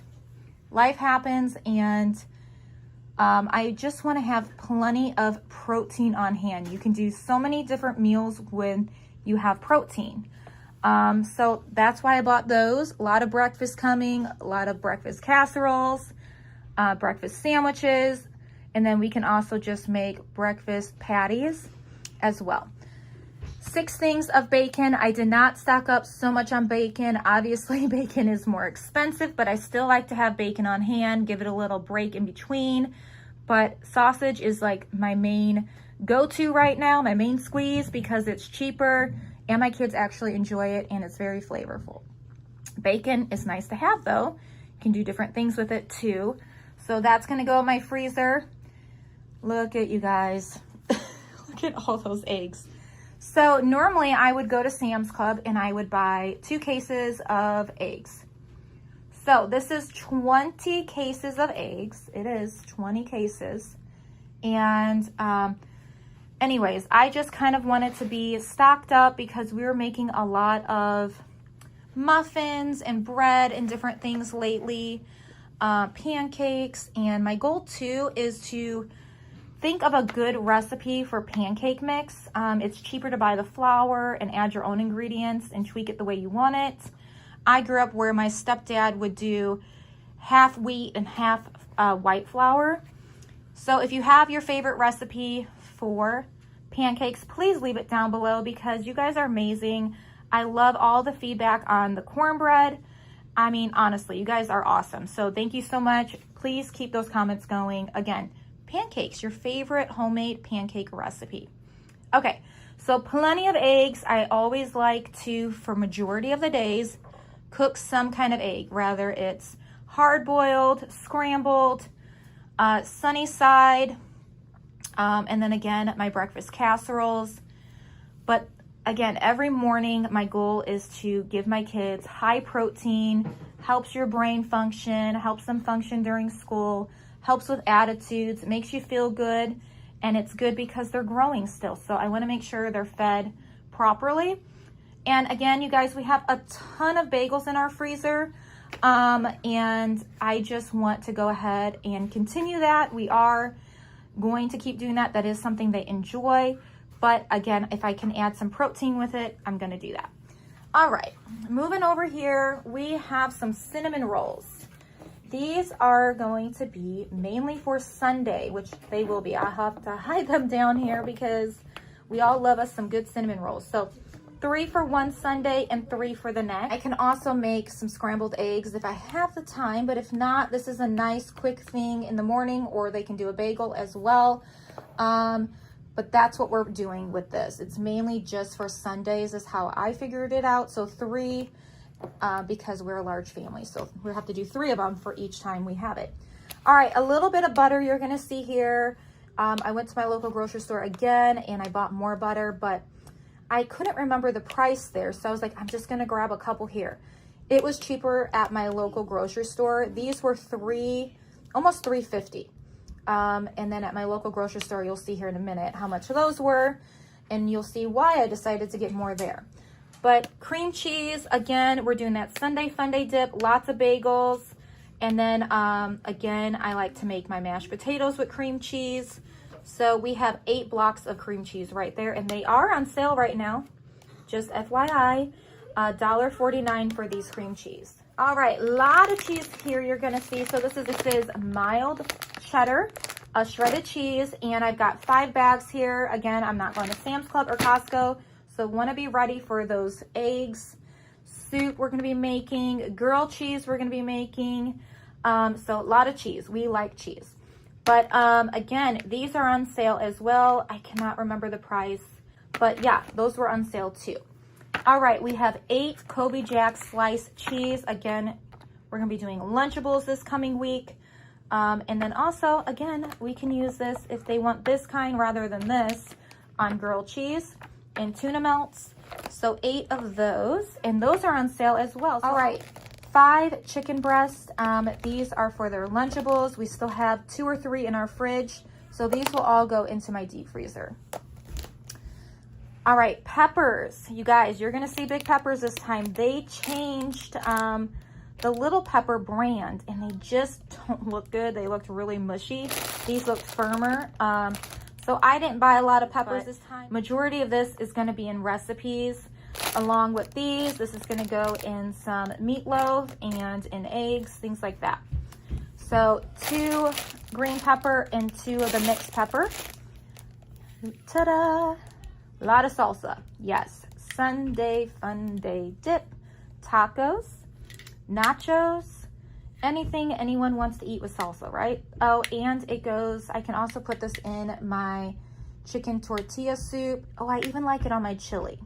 life happens and I just want to have plenty of protein on hand. You can do so many different meals when you have protein. So that's why I bought those. A lot of breakfast coming, a lot of breakfast casseroles, breakfast sandwiches, and then we can also just make breakfast patties as well. 6 things of bacon. I did not stock up so much on bacon. Obviously, bacon is more expensive, but I still like to have bacon on hand, give it a little break in between. But sausage is like my main go-to right now, my main squeeze, because it's cheaper and my kids actually enjoy it and it's very flavorful. Bacon is nice to have though. You can do different things with it too. So that's gonna go in my freezer. Look at you guys. Look at all those eggs. So normally I would go to Sam's Club and I would buy 2 cases of eggs. So this is 20 cases of eggs. It is 20 cases. And anyways, I just kind of wanted to be stocked up because we were making a lot of muffins and bread and different things lately, pancakes. And my goal too is to think of a good recipe for pancake mix. It's cheaper to buy the flour and add your own ingredients and tweak it the way you want it. I grew up where my stepdad would do half wheat and half white flour. So if you have your favorite recipe for pancakes, please leave it down below because you guys are amazing. I love all the feedback on the cornbread. I mean, honestly, you guys are awesome. So thank you so much. Please keep those comments going. Again, pancakes, your favorite homemade pancake recipe. Okay, so plenty of eggs. I always like to, for majority of the days, cook some kind of egg, whether it's hard-boiled, scrambled, sunny side, and then again, my breakfast casseroles. But again, every morning, my goal is to give my kids high protein, helps your brain function, helps them function during school, helps with attitudes, makes you feel good, and it's good because they're growing still. So I wanna make sure they're fed properly. And again, you guys, we have a ton of bagels in our freezer. And I just want to go ahead and continue that. We are going to keep doing that. That is something they enjoy. But again, if I can add some protein with it, I'm gonna do that. All right, moving over here, we have some cinnamon rolls. These are going to be mainly for Sunday, which they will be. I have to hide them down here because we all love us some good cinnamon rolls. So 3 for one Sunday and 3 for the next. I can also make some scrambled eggs if I have the time, but if not, this is a nice quick thing in the morning, or they can do a bagel as well. But that's what we're doing with this. It's mainly just for Sundays is how I figured it out. So 3, because we're a large family. So we have to do 3 of them for each time we have it. All right, a little bit of butter you're gonna see here. I went to my local grocery store again and I bought more butter, but I couldn't remember the price there. So I was like, I'm just gonna grab a couple here. It was cheaper at my local grocery store. These were almost $3.50. And then at my local grocery store, you'll see here in a minute how much those were, and you'll see why I decided to get more there. But cream cheese, again, we're doing that Sunday Fun Day dip, lots of bagels. And then again, I like to make my mashed potatoes with cream cheese. So we have 8 blocks of cream cheese right there, and they are on sale right now. Just FYI, $1.49 for these cream cheese. All right, a lot of cheese here you're gonna see. So this is mild cheddar, shredded cheese, and I've got 5 bags here. Again, I'm not going to Sam's Club or Costco, so want to be ready for those eggs. Soup we're gonna be making, grilled cheese we're gonna be making. So a lot of cheese. We like cheese. But again, these are on sale as well. I cannot remember the price, but yeah, those were on sale too. All right, we have 8 Kobe Jack sliced cheese. Again, we're gonna be doing Lunchables this coming week. And then also, again, we can use this if they want this kind rather than this on grilled cheese and tuna melts. So 8 of those, and those are on sale as well. All right, 5 chicken breasts. These are for their Lunchables. We still have 2 or 3 in our fridge, so these will all go into my deep freezer. All right, peppers. You guys, you're gonna see big peppers this time. They changed the Little Pepper brand, and they just don't look good. They looked really mushy. These looked firmer. So I didn't buy a lot of peppers this time. Majority of this is going to be in recipes along with these. This is going to go in some meatloaf and in eggs, things like that. So 2 green pepper and 2 of the mixed pepper. Ta-da! A lot of salsa. Yes. Sunday fun day dip. Tacos. Nachos. Anything anyone wants to eat with salsa, right? Oh, and it goes, I can also put this in my chicken tortilla soup. Oh, I even like it on my chili.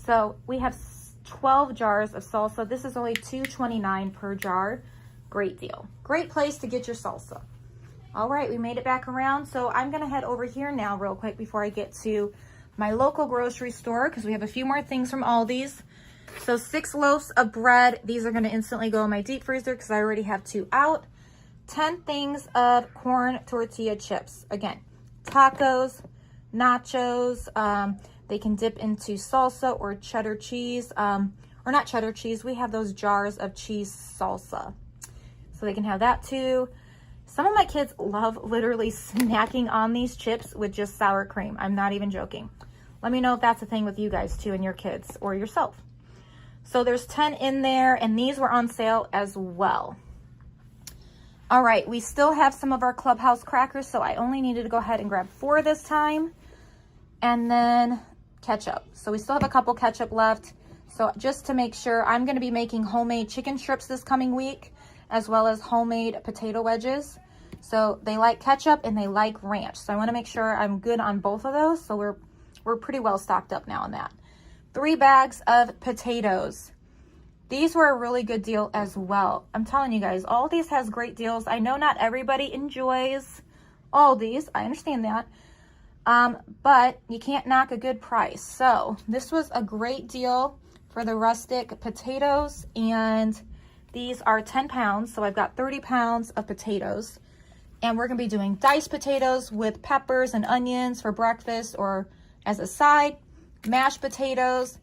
So we have 12 jars of salsa. This is only $2.29 per jar. Great deal. Great place to get your salsa. All right, we made it back around. So I'm gonna head over here now real quick before I get to my local grocery store, because we have a few more things from Aldi's. So 6 loaves of bread. These are going to instantly go in my deep freezer because I already have 2 out. 10 things of corn tortilla chips. Again, tacos, nachos. They can dip into salsa or cheddar cheese. Or not cheddar cheese. We have those jars of cheese salsa. So they can have that too. Some of my kids love literally snacking on these chips with just sour cream. I'm not even joking. Let me know if that's a thing with you guys too and your kids or yourself. So there's 10 in there, and these were on sale as well. All right, we still have some of our Clubhouse crackers, so I only needed to go ahead and grab 4 this time. And then ketchup. So we still have a couple ketchup left. So just to make sure, I'm going to be making homemade chicken strips this coming week, as well as homemade potato wedges. So they like ketchup and they like ranch. So I want to make sure I'm good on both of those. So we're pretty well stocked up now on that. 3 bags of potatoes. These were a really good deal as well. I'm telling you guys, Aldi's has great deals. I know not everybody enjoys Aldi's. I understand that. But you can't knock a good price. So this was a great deal for the rustic potatoes. And these are 10 pounds. So I've got 30 pounds of potatoes. And we're going to be doing diced potatoes with peppers and onions for breakfast or as a side. Mashed potatoes,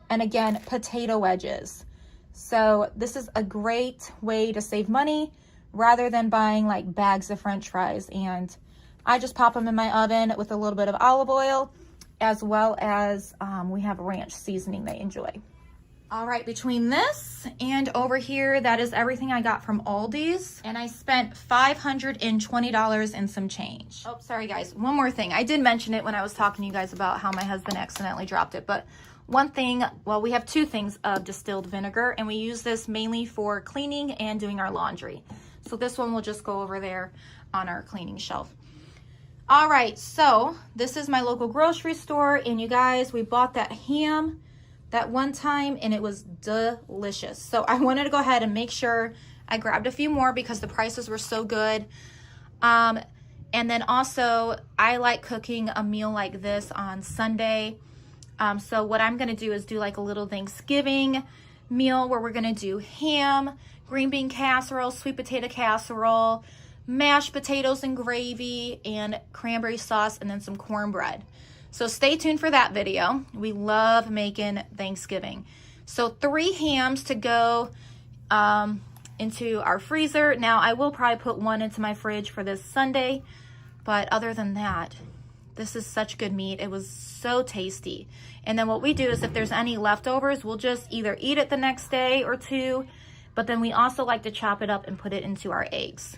and again, potato wedges. So this is a great way to save money rather than buying like bags of French fries. And I just pop them in my oven with a little bit of olive oil, as well as we have ranch seasoning they enjoy. All right, between this and over here, that is everything I got from Aldi's. And I spent $520 and some change. Oh, sorry guys, one more thing. I did mention it when I was talking to you guys about how my husband accidentally dropped it. But one thing, well, we have 2 things of distilled vinegar, and we use this mainly for cleaning and doing our laundry. So this one will just go over there on our cleaning shelf. All right, so this is my local grocery store. And you guys, we bought that ham that one time, and it was delicious. So I wanted to go ahead and make sure I grabbed a few more because the prices were so good. And then also, I like cooking a meal like this on Sunday. So what I'm gonna do is do like a little Thanksgiving meal where we're gonna do ham, green bean casserole, sweet potato casserole, mashed potatoes and gravy, and cranberry sauce, and then some cornbread. So stay tuned for that video. We love making Thanksgiving. So 3 hams to go into our freezer. Now I will probably put 1 into my fridge for this Sunday, but other than that, this is such good meat. It was so tasty. And then what we do is if there's any leftovers, we'll just either eat it the next day or 2, but then we also like to chop it up and put it into our eggs.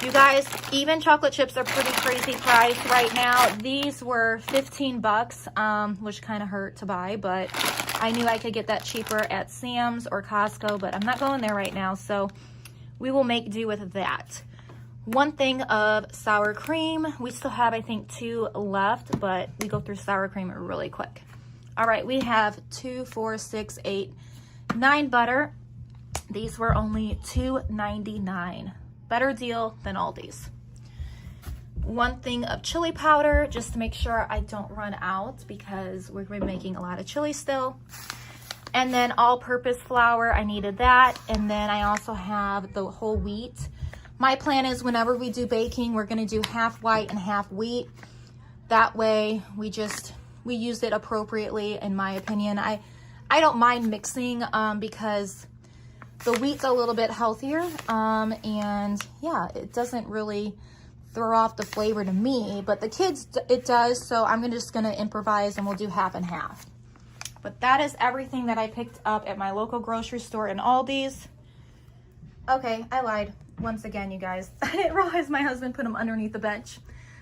You guys, even chocolate chips are pretty crazy priced right now. These were 15 bucks, which kind of hurt to buy, but I knew I could get that cheaper at Sam's or Costco, but I'm not going there right now, so we will make do with that. 1 thing of sour cream. We still have, I think, 2 left, but we go through sour cream really quick. All right, we have 2, 4, 6, 8, 9 butter. These were only $2.99. Better deal than Aldi's. 1 thing of chili powder, just to make sure I don't run out because we're going to be making a lot of chili still. And then all-purpose flour, I needed that. And then I also have the whole wheat. My plan is whenever we do baking, we're going to do half white and half wheat. That way we use it appropriately, in my opinion. I don't mind mixing because The wheat's a little bit healthier, and yeah, it doesn't really throw off the flavor to me, but the kids, it does, so I'm just gonna improvise and we'll do half and half. But that is everything that I picked up at my local grocery store in Aldi's. Okay, I lied once again, you guys. I didn't realize my husband put them underneath the bench.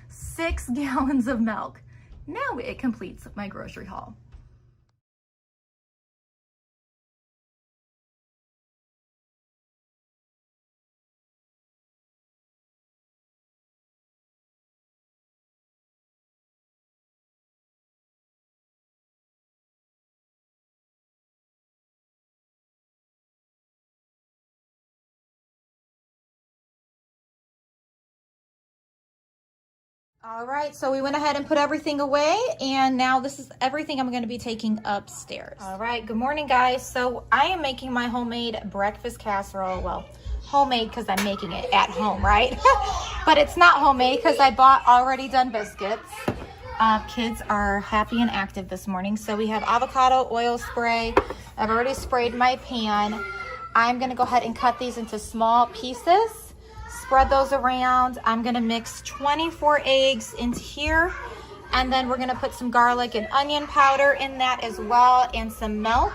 6 gallons of milk. Now it completes my grocery haul. All right, so we went ahead and put everything away, and now this is everything I'm going to be taking upstairs. All right, good morning, guys. So I am making my homemade breakfast casserole. Well, homemade because I'm making it at home, right? But it's not homemade because I bought already done biscuits. Kids are happy and active this morning. So we have avocado oil spray. I've already sprayed my pan. I'm going to go ahead and cut these into small pieces. Spread those around. I'm gonna mix 24 eggs into here, and then we're gonna put some garlic and onion powder in that as well, and some milk.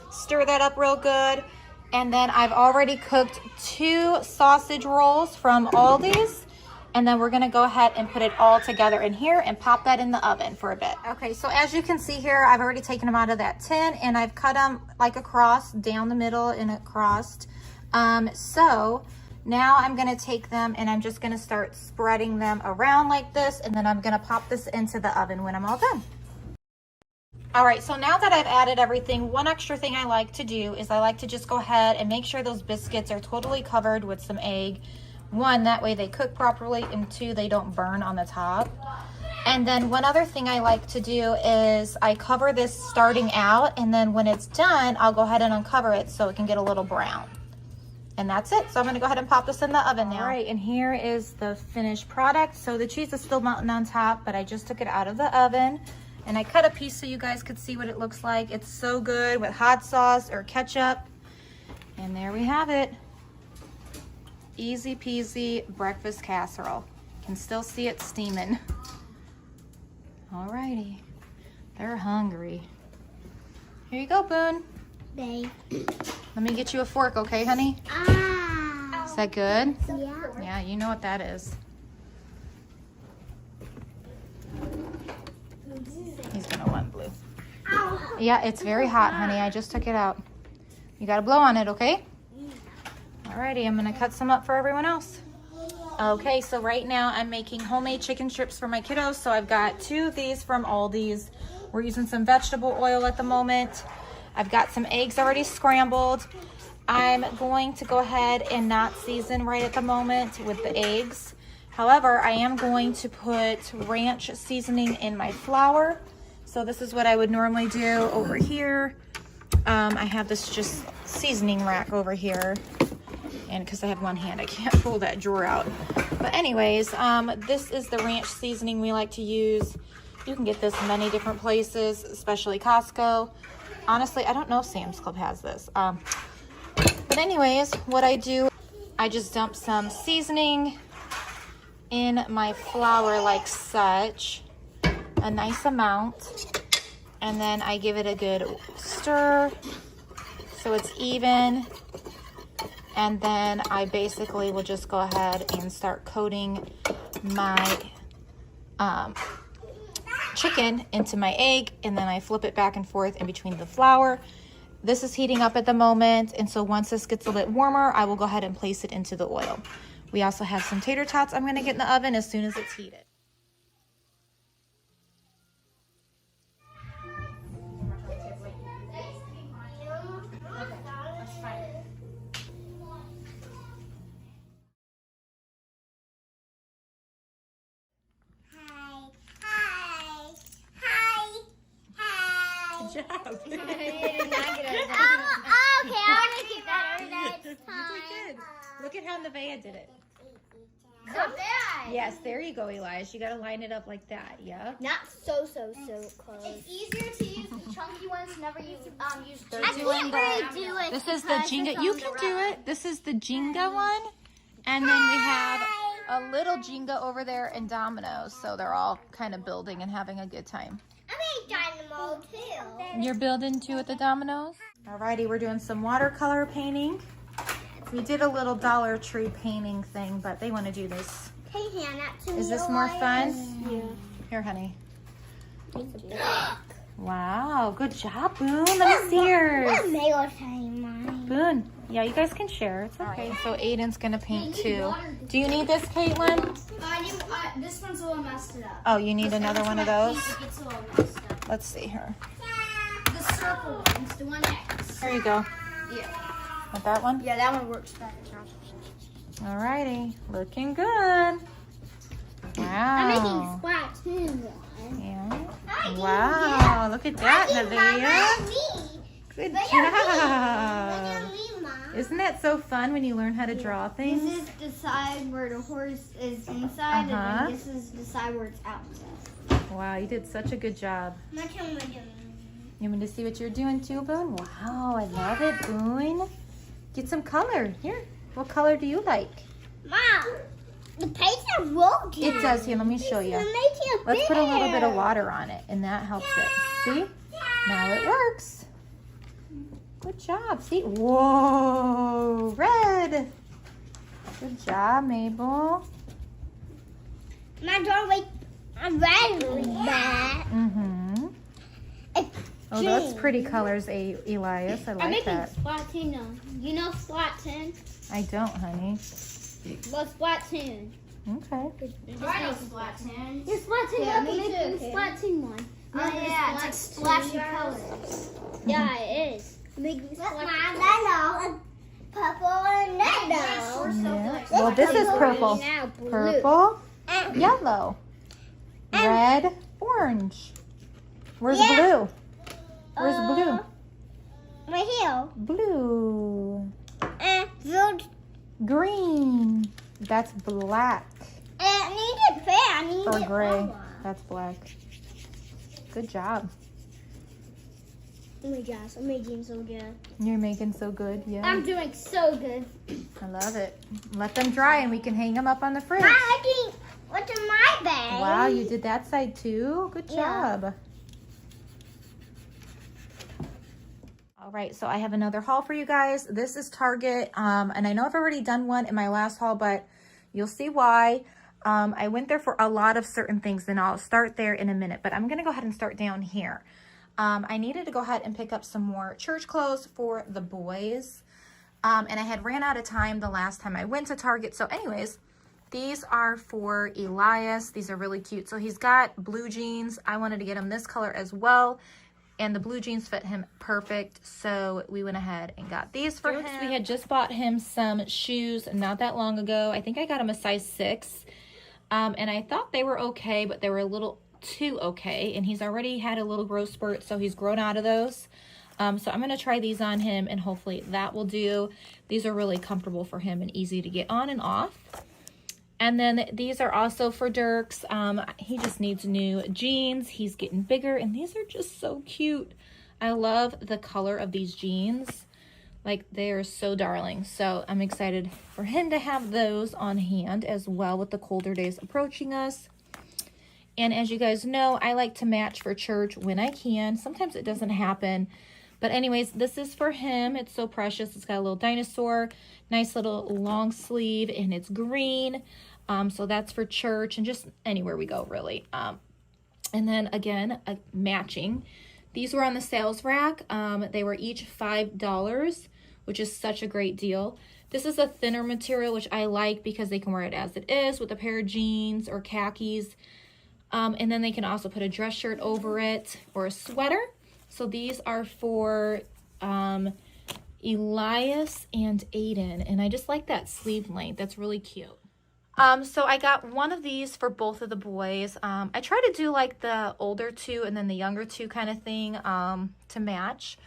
Stir that up real good. And then I've already cooked 2 sausage rolls from Aldi's, and then we're gonna go ahead and put it all together in here and pop that in the oven for a bit. Okay, so as you can see here, I've already taken them out of that tin, and I've cut them like across, down the middle and across. So now I'm gonna take them and I'm just gonna start spreading them around like this, and then I'm gonna pop this into the oven when I'm all done. All right, so now that I've added everything, one extra thing I like to do is I like to just go ahead and make sure those biscuits are totally covered with some egg. 1, that way they cook properly, and 2, they don't burn on the top. And then one other thing I like to do is I cover this starting out, and then when it's done, I'll go ahead and uncover it so it can get a little brown. And that's it. So I'm gonna go ahead and pop this in the oven now. All right, and here is the finished product. So the cheese is still melting on top, but I just took it out of the oven, and I cut a piece so you guys could see what it looks like. It's so good with hot sauce or ketchup. And there we have it. Easy peasy breakfast casserole. Can still see it steaming. All righty, they're hungry. Here you go, Boone. Babe. Let me get you a fork, okay, honey? Ah. Is that good? Yeah. Yeah, you know what that is. He's gonna want blue. Ow. Yeah, it's very hot, honey. I just took it out. You gotta blow on it, okay? Alrighty, I'm gonna cut some up for everyone else. Okay, so right now I'm making homemade chicken strips for my kiddos. So I've got 2 of these from Aldi's. We're using some vegetable oil at the moment. I've got some eggs already scrambled. I'm going to go ahead and not season right at the moment with the eggs. However, I am going to put ranch seasoning in my flour. So this is what I would normally do over here. I have this just seasoning rack over here. And because I have one hand, I can't pull that drawer out. But anyways, this is the ranch seasoning we like to use. You can get this many different places, especially Costco. Honestly, I don't know if Sam's Club has this. But anyways, what I do, I just dump some seasoning in my flour like such, a nice amount. And then I give it a good stir so it's even. And then I basically will just go ahead and start coating my chicken into my egg, and then I flip it back and forth in between the flour. This is heating up at the moment, and so once this gets a bit warmer, I will go ahead and place it into the oil. We also have some tater tots I'm gonna get in the oven as soon as it's heated. Good job. Okay, I'll make it better next time. Look at how Nevaeh did it. Yes, there you go, Elias. You got to line it up like that. Yeah. Not so close. It's easier to use the chunky ones whenever you use I can't really do it. This is the Jenga. You can do it. This is the Jenga one. And then we have a little Jenga over there and dominoes. So they're all kind of building and having a good time. I made dynamo too. You're building too with the dominoes? Alrighty, we're doing some watercolor painting. We did a little Dollar Tree painting thing, but they want to do this. Can you hand that to me? Is this more fun? Yeah. Here, honey. Wow, good job, Boone. Let me see yours. Let me go tell mine. Boone. Yeah, you guys can share. It's okay. So Aiden's gonna paint too. Do you need this, Caitlin? this one's a little messed up. Oh, you need another one of those? It gets a little messed up. Let's see here. The circle ones, the one X. There you go. Yeah. Want that one? Yeah, that one works better. Alrighty, looking good. Wow. Splatoon one. Yeah. Wow, look at that, Nevaeh. Good job. Isn't that so fun when you learn how to draw things? This is the side where the horse is inside, and then this is the side where it's outside. Wow, you did such a good job. My turn, my turn. You want me to see what you're doing too, Boone? Wow, I love it, Boone. Get some color. Here, what color do you like? Mom, the paint is rolling. It does. Here, let me show you. Let's put a little bit of water on it, and that helps it. See? Now it works. Good job. See? Whoa, red. Good job, Mabel. My doorway, I'm ready with that. Mm-hmm. Oh, that's pretty colors, Elias. I I'm like making that. Splatoon now. You know Splatoon? I don't, honey. Well, Splatoon. Okay. I know Splatoon. You're Splatoon. Yeah, Look, me I'm making too. the Splatoon one. Oh, yeah, it's like splashy colors. Yeah, it is. Making yellow, purple, and red. Yeah. Well, this is purple. Now blue. Purple, yellow, red, orange. Where's blue? Where's blue? Right here. Blue. Blue. Green. That's black. I need it fair. I need Or it gray. color. That's black. Good job. Oh my gosh, I'm making so good. You're making so good, yeah. I'm doing so good. I love it. Let them dry and we can hang them up on the fridge. What's in my bag? Wow, you did that side too? Good Yeah. job. All right, so I have another haul for you guys. This is Target, and I know I've already done one in my last haul, but you'll see why. I went there for a lot of certain things, and I'll start there in a minute, but I'm gonna go ahead and start down here. I needed to go ahead and pick up some more church clothes for the boys, and I had ran out of time the last time I went to Target. So anyways, these are for Elias. These are really cute. So he's got blue jeans. I wanted to get him this color as well, and the blue jeans fit him perfect. So we went ahead and got these for him. We had just bought him some shoes not that long ago. I think I got him a size 6, and I thought they were okay, but they were a little too okay, and he's already had a little growth spurt, so he's grown out of those. So I'm going to try these on him, and hopefully that will do. These are really comfortable for him and easy to get on and off. And then these are also for Dirks. He just needs new jeans. He's getting bigger, and these are just so cute. I love the color of these jeans. Like, they are so darling. So I'm excited for him to have those on hand as well with the colder days approaching us. And as you guys know, I like to match for church when I can. Sometimes it doesn't happen. But anyways, this is for him. It's so precious. It's got a little dinosaur, nice little long sleeve, and it's green. So that's for church and just anywhere we go, really. And then again, matching. These were on the sales rack. They were each $5, which is such a great deal. This is a thinner material, which I like because they can wear it as it is with a pair of jeans or khakis. And then they can also put a dress shirt over it or a sweater. So these are for Elias and Aiden. And I just like that sleeve length. That's really cute. So I got one of these for both of the boys. I try to do like the older two and then the younger two kind of thing to match.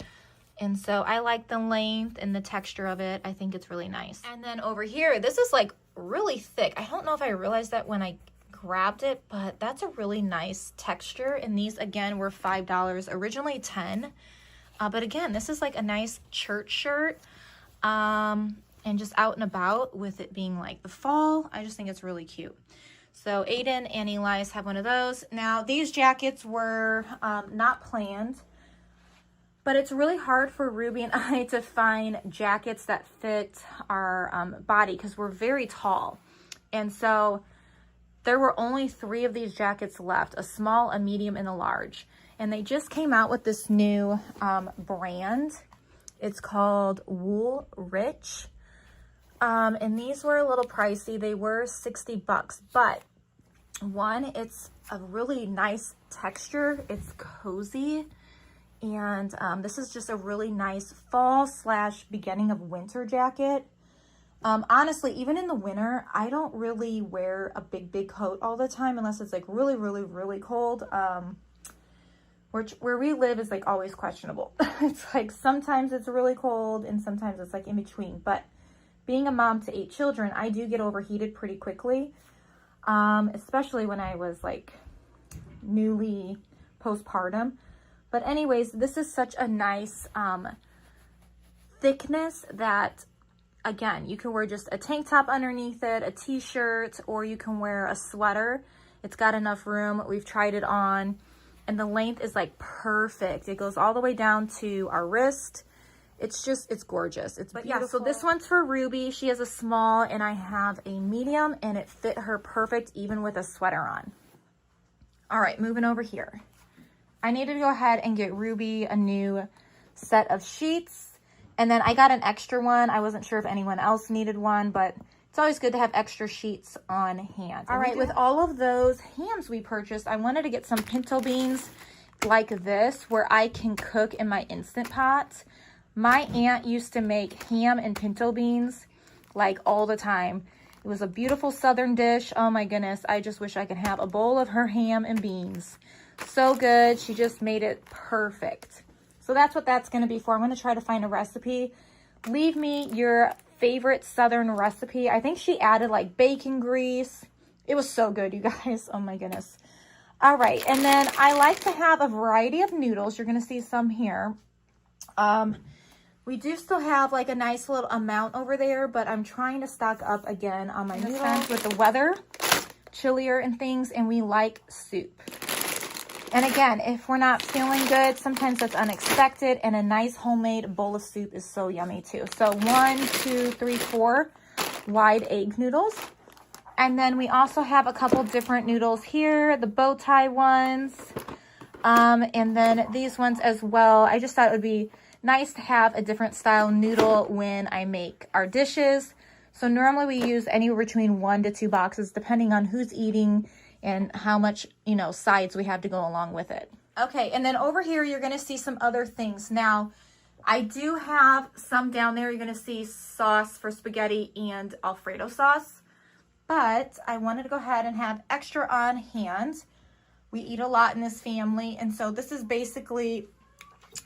And so I like the length and the texture of it. I think it's really nice. And then over here, this is like really thick. I don't know if I realized that when I grabbed it, but that's a really nice texture. And these again were $5, originally $10. But again, this is like a nice church shirt. And just out and about with it being like the fall. I just think it's really cute. So Aiden and Elias have one of those. Now these jackets were not planned, but it's really hard for Ruby and I to find jackets that fit our body because we're very tall. And so there were only 3 of these jackets left, a small, a medium, and a large. And they just came out with this new brand. It's called Wool Rich. And these were a little pricey. They were $60, but one, it's a really nice texture. It's cozy. And this is just a really nice fall / beginning of winter jacket. Honestly, even in the winter, I don't really wear a big coat all the time unless it's like really cold. Where we live is like always questionable. It's like sometimes it's really cold and sometimes it's like in between. But being a mom to 8 children, I do get overheated pretty quickly. Especially when I was like newly postpartum. But anyways, this is such a nice thickness that, again, you can wear just a tank top underneath it, a t-shirt, or you can wear a sweater. It's got enough room. We've tried it on, and the length is like perfect. It goes all the way down to our wrist. It's gorgeous. It's beautiful. Yeah, so this one's for Ruby. She has a small, and I have a medium, and it fit her perfect even with a sweater on. All right, moving over here. I needed to go ahead and get Ruby a new set of sheets. And then I got an extra one. I wasn't sure if anyone else needed one, but it's always good to have extra sheets on hand. All right, with all of those hams we purchased, I wanted to get some pinto beans like this where I can cook in my Instant Pot. My aunt used to make ham and pinto beans like all the time. It was a beautiful Southern dish. Oh my goodness, I just wish I could have a bowl of her ham and beans. So good. She just made it perfect. So that's what that's going to be for. I'm going to try to find a recipe. Leave me your favorite Southern recipe. I think she added like bacon grease. It was so good, you guys. Oh my goodness. All right. And then I like to have a variety of noodles. You're going to see some here. We do still have like a nice little amount over there, but I'm trying to stock up again on my noodles with the weather, chillier and things, and we like soup. And again, if we're not feeling good, sometimes that's unexpected, and a nice homemade bowl of soup is so yummy too. So 1, 2, 3, 4 wide egg noodles. And then we also have a couple different noodles here, the bow tie ones, and then these ones as well. I just thought it would be nice to have a different style noodle when I make our dishes. So normally we use anywhere between 1 to 2 boxes, depending on who's eating and how much, you know, sides we have to go along with it. Okay, and then over here, you're going to see some other things. Now, I do have some down there. You're going to see sauce for spaghetti and Alfredo sauce. But I wanted to go ahead and have extra on hand. We eat a lot in this family. And so this is basically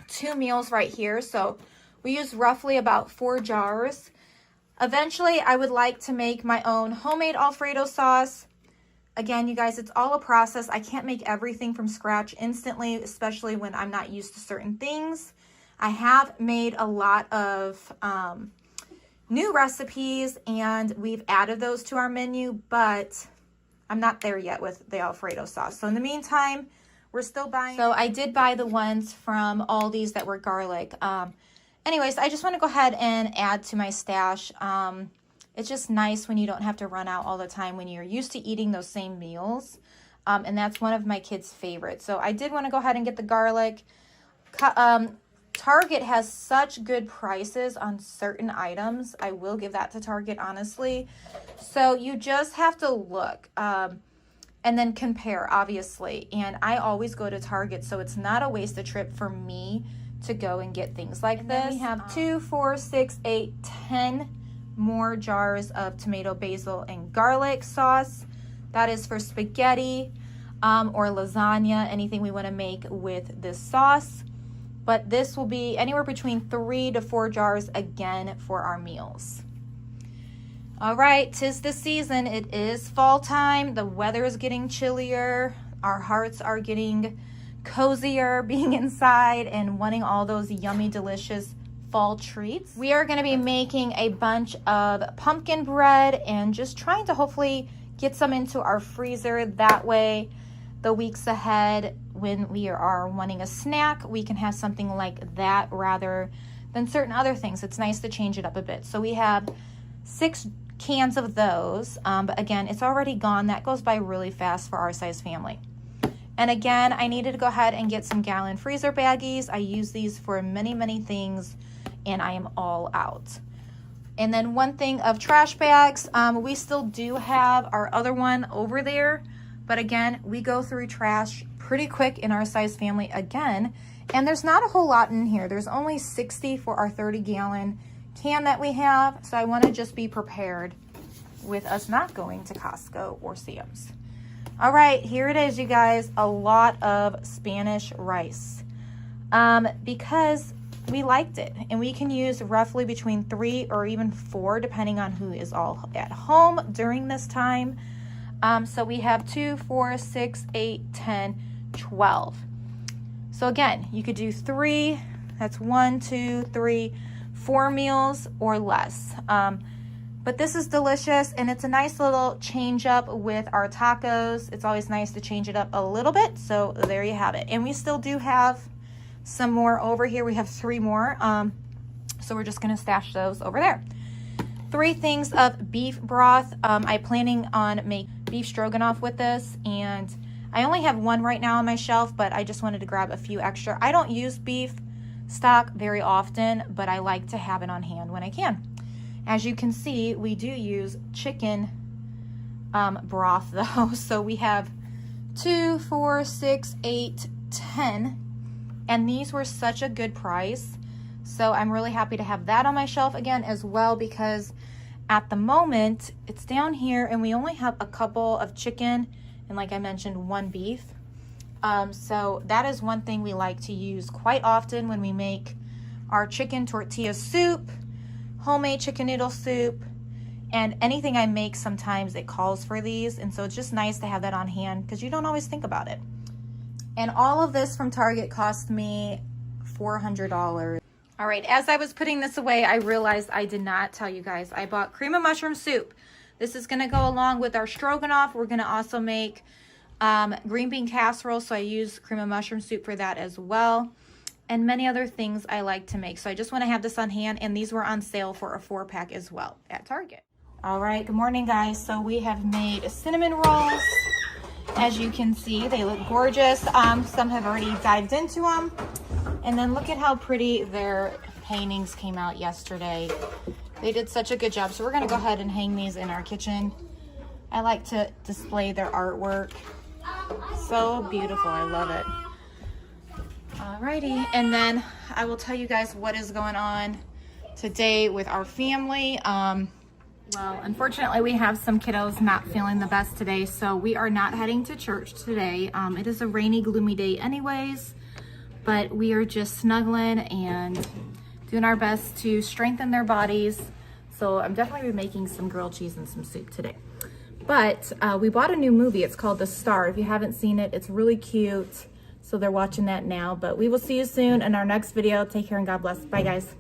2 meals right here. So we use roughly about 4 jars. Eventually, I would like to make my own homemade Alfredo sauce. Again, you guys, it's all a process. I can't make everything from scratch instantly, especially when I'm not used to certain things. I have made a lot of new recipes, and we've added those to our menu, but I'm not there yet with the Alfredo sauce. So in the meantime, we're still buying. So I did buy the ones from Aldi's that were garlic. Anyways, I just want to go ahead and add to my stash. It's just nice when you don't have to run out all the time when you're used to eating those same meals. And that's one of my kids' favorites. So I did want to go ahead and get the garlic. Target has such good prices on certain items. I will give that to Target, honestly. So you just have to look and then compare, obviously. And I always go to Target, so it's not a wasted trip for me to go and get things like this. We have 2, 4, 6, 8, 10 more jars of tomato, basil, and garlic sauce. That is for spaghetti or lasagna, anything we want to make with this sauce. but this will be anywhere between 3 to 4 jars again for our meals. All right, 'tis the season. It is fall time. The weather is getting chillier. Our hearts are getting cozier being inside and wanting all those yummy, delicious fall treats. We are going to be making a bunch of pumpkin bread and just trying to hopefully get some into our freezer. That way, the weeks ahead, when we are wanting a snack, we can have something like that rather than certain other things. It's nice to change it up a bit. So we have 6 cans of those, but again, it's already gone. That goes by really fast for our size family. And again, I needed to go ahead and get some gallon freezer baggies. I use these for many, many things, and I am all out. And then 1 thing of trash bags. We still do have our other one over there, but again, we go through trash pretty quick in our size family again, and there's not a whole lot in here. There's only 60 for our 30-gallon can that we have, so I want to just be prepared with us not going to Costco or Sam's. All right, here it is, you guys. A lot of Spanish rice because we liked it, and we can use roughly between 3 or even 4 depending on who is all at home during this time. So we have 2, 4, 6, 8, 10, 12. So again, you could do 3. That's 1, 2, 3, 4 meals or less. But this is delicious, and it's a nice little change up with our tacos. It's always nice to change it up a little bit. So there you have it. And we still do have some more over here. We have 3 more. So we're just gonna stash those over there. 3 things of beef broth. I'm planning on making beef stroganoff with this, and I only have 1 right now on my shelf, but I just wanted to grab a few extra. I don't use beef stock very often, but I like to have it on hand when I can. As you can see, we do use chicken broth though. So we have 2, 4, 6, 8, 10, and these were such a good price. So I'm really happy to have that on my shelf again as well, because at the moment it's down here and we only have a couple of chicken and, like I mentioned, 1 beef. So that is one thing we like to use quite often when we make our chicken tortilla soup, homemade chicken noodle soup, and anything I make, sometimes it calls for these, and so it's just nice to have that on hand because you don't always think about it. And all of this from Target cost me $400. All right, as I was putting this away, I realized I did not tell you guys I bought cream of mushroom soup. This is going to go along with our stroganoff. We're going to also make green bean casserole, so I use cream of mushroom soup for that as well, and many other things I like to make. So I just want to have this on hand, and these were on sale for a 4-pack as well at Target. All right, good morning, guys. So we have made cinnamon rolls. As you can see, they look gorgeous. Some have already dived into them, and then look at how pretty their paintings came out yesterday. They did such a good job. So we're going to go ahead and hang these in our kitchen. I like to display their artwork. So beautiful. I love it. Alrighty, and then I will tell you guys what is going on today with our family. Well, unfortunately, we have some kiddos not feeling the best today, so we are not heading to church today. It is a rainy, gloomy day anyways, but we are just snuggling and doing our best to strengthen their bodies. So I'm definitely making some grilled cheese and some soup today. But we bought a new movie. It's called The Star. If you haven't seen it, it's really cute. So they're watching that now. But we will see you soon in our next video. Take care and God bless. Bye, guys.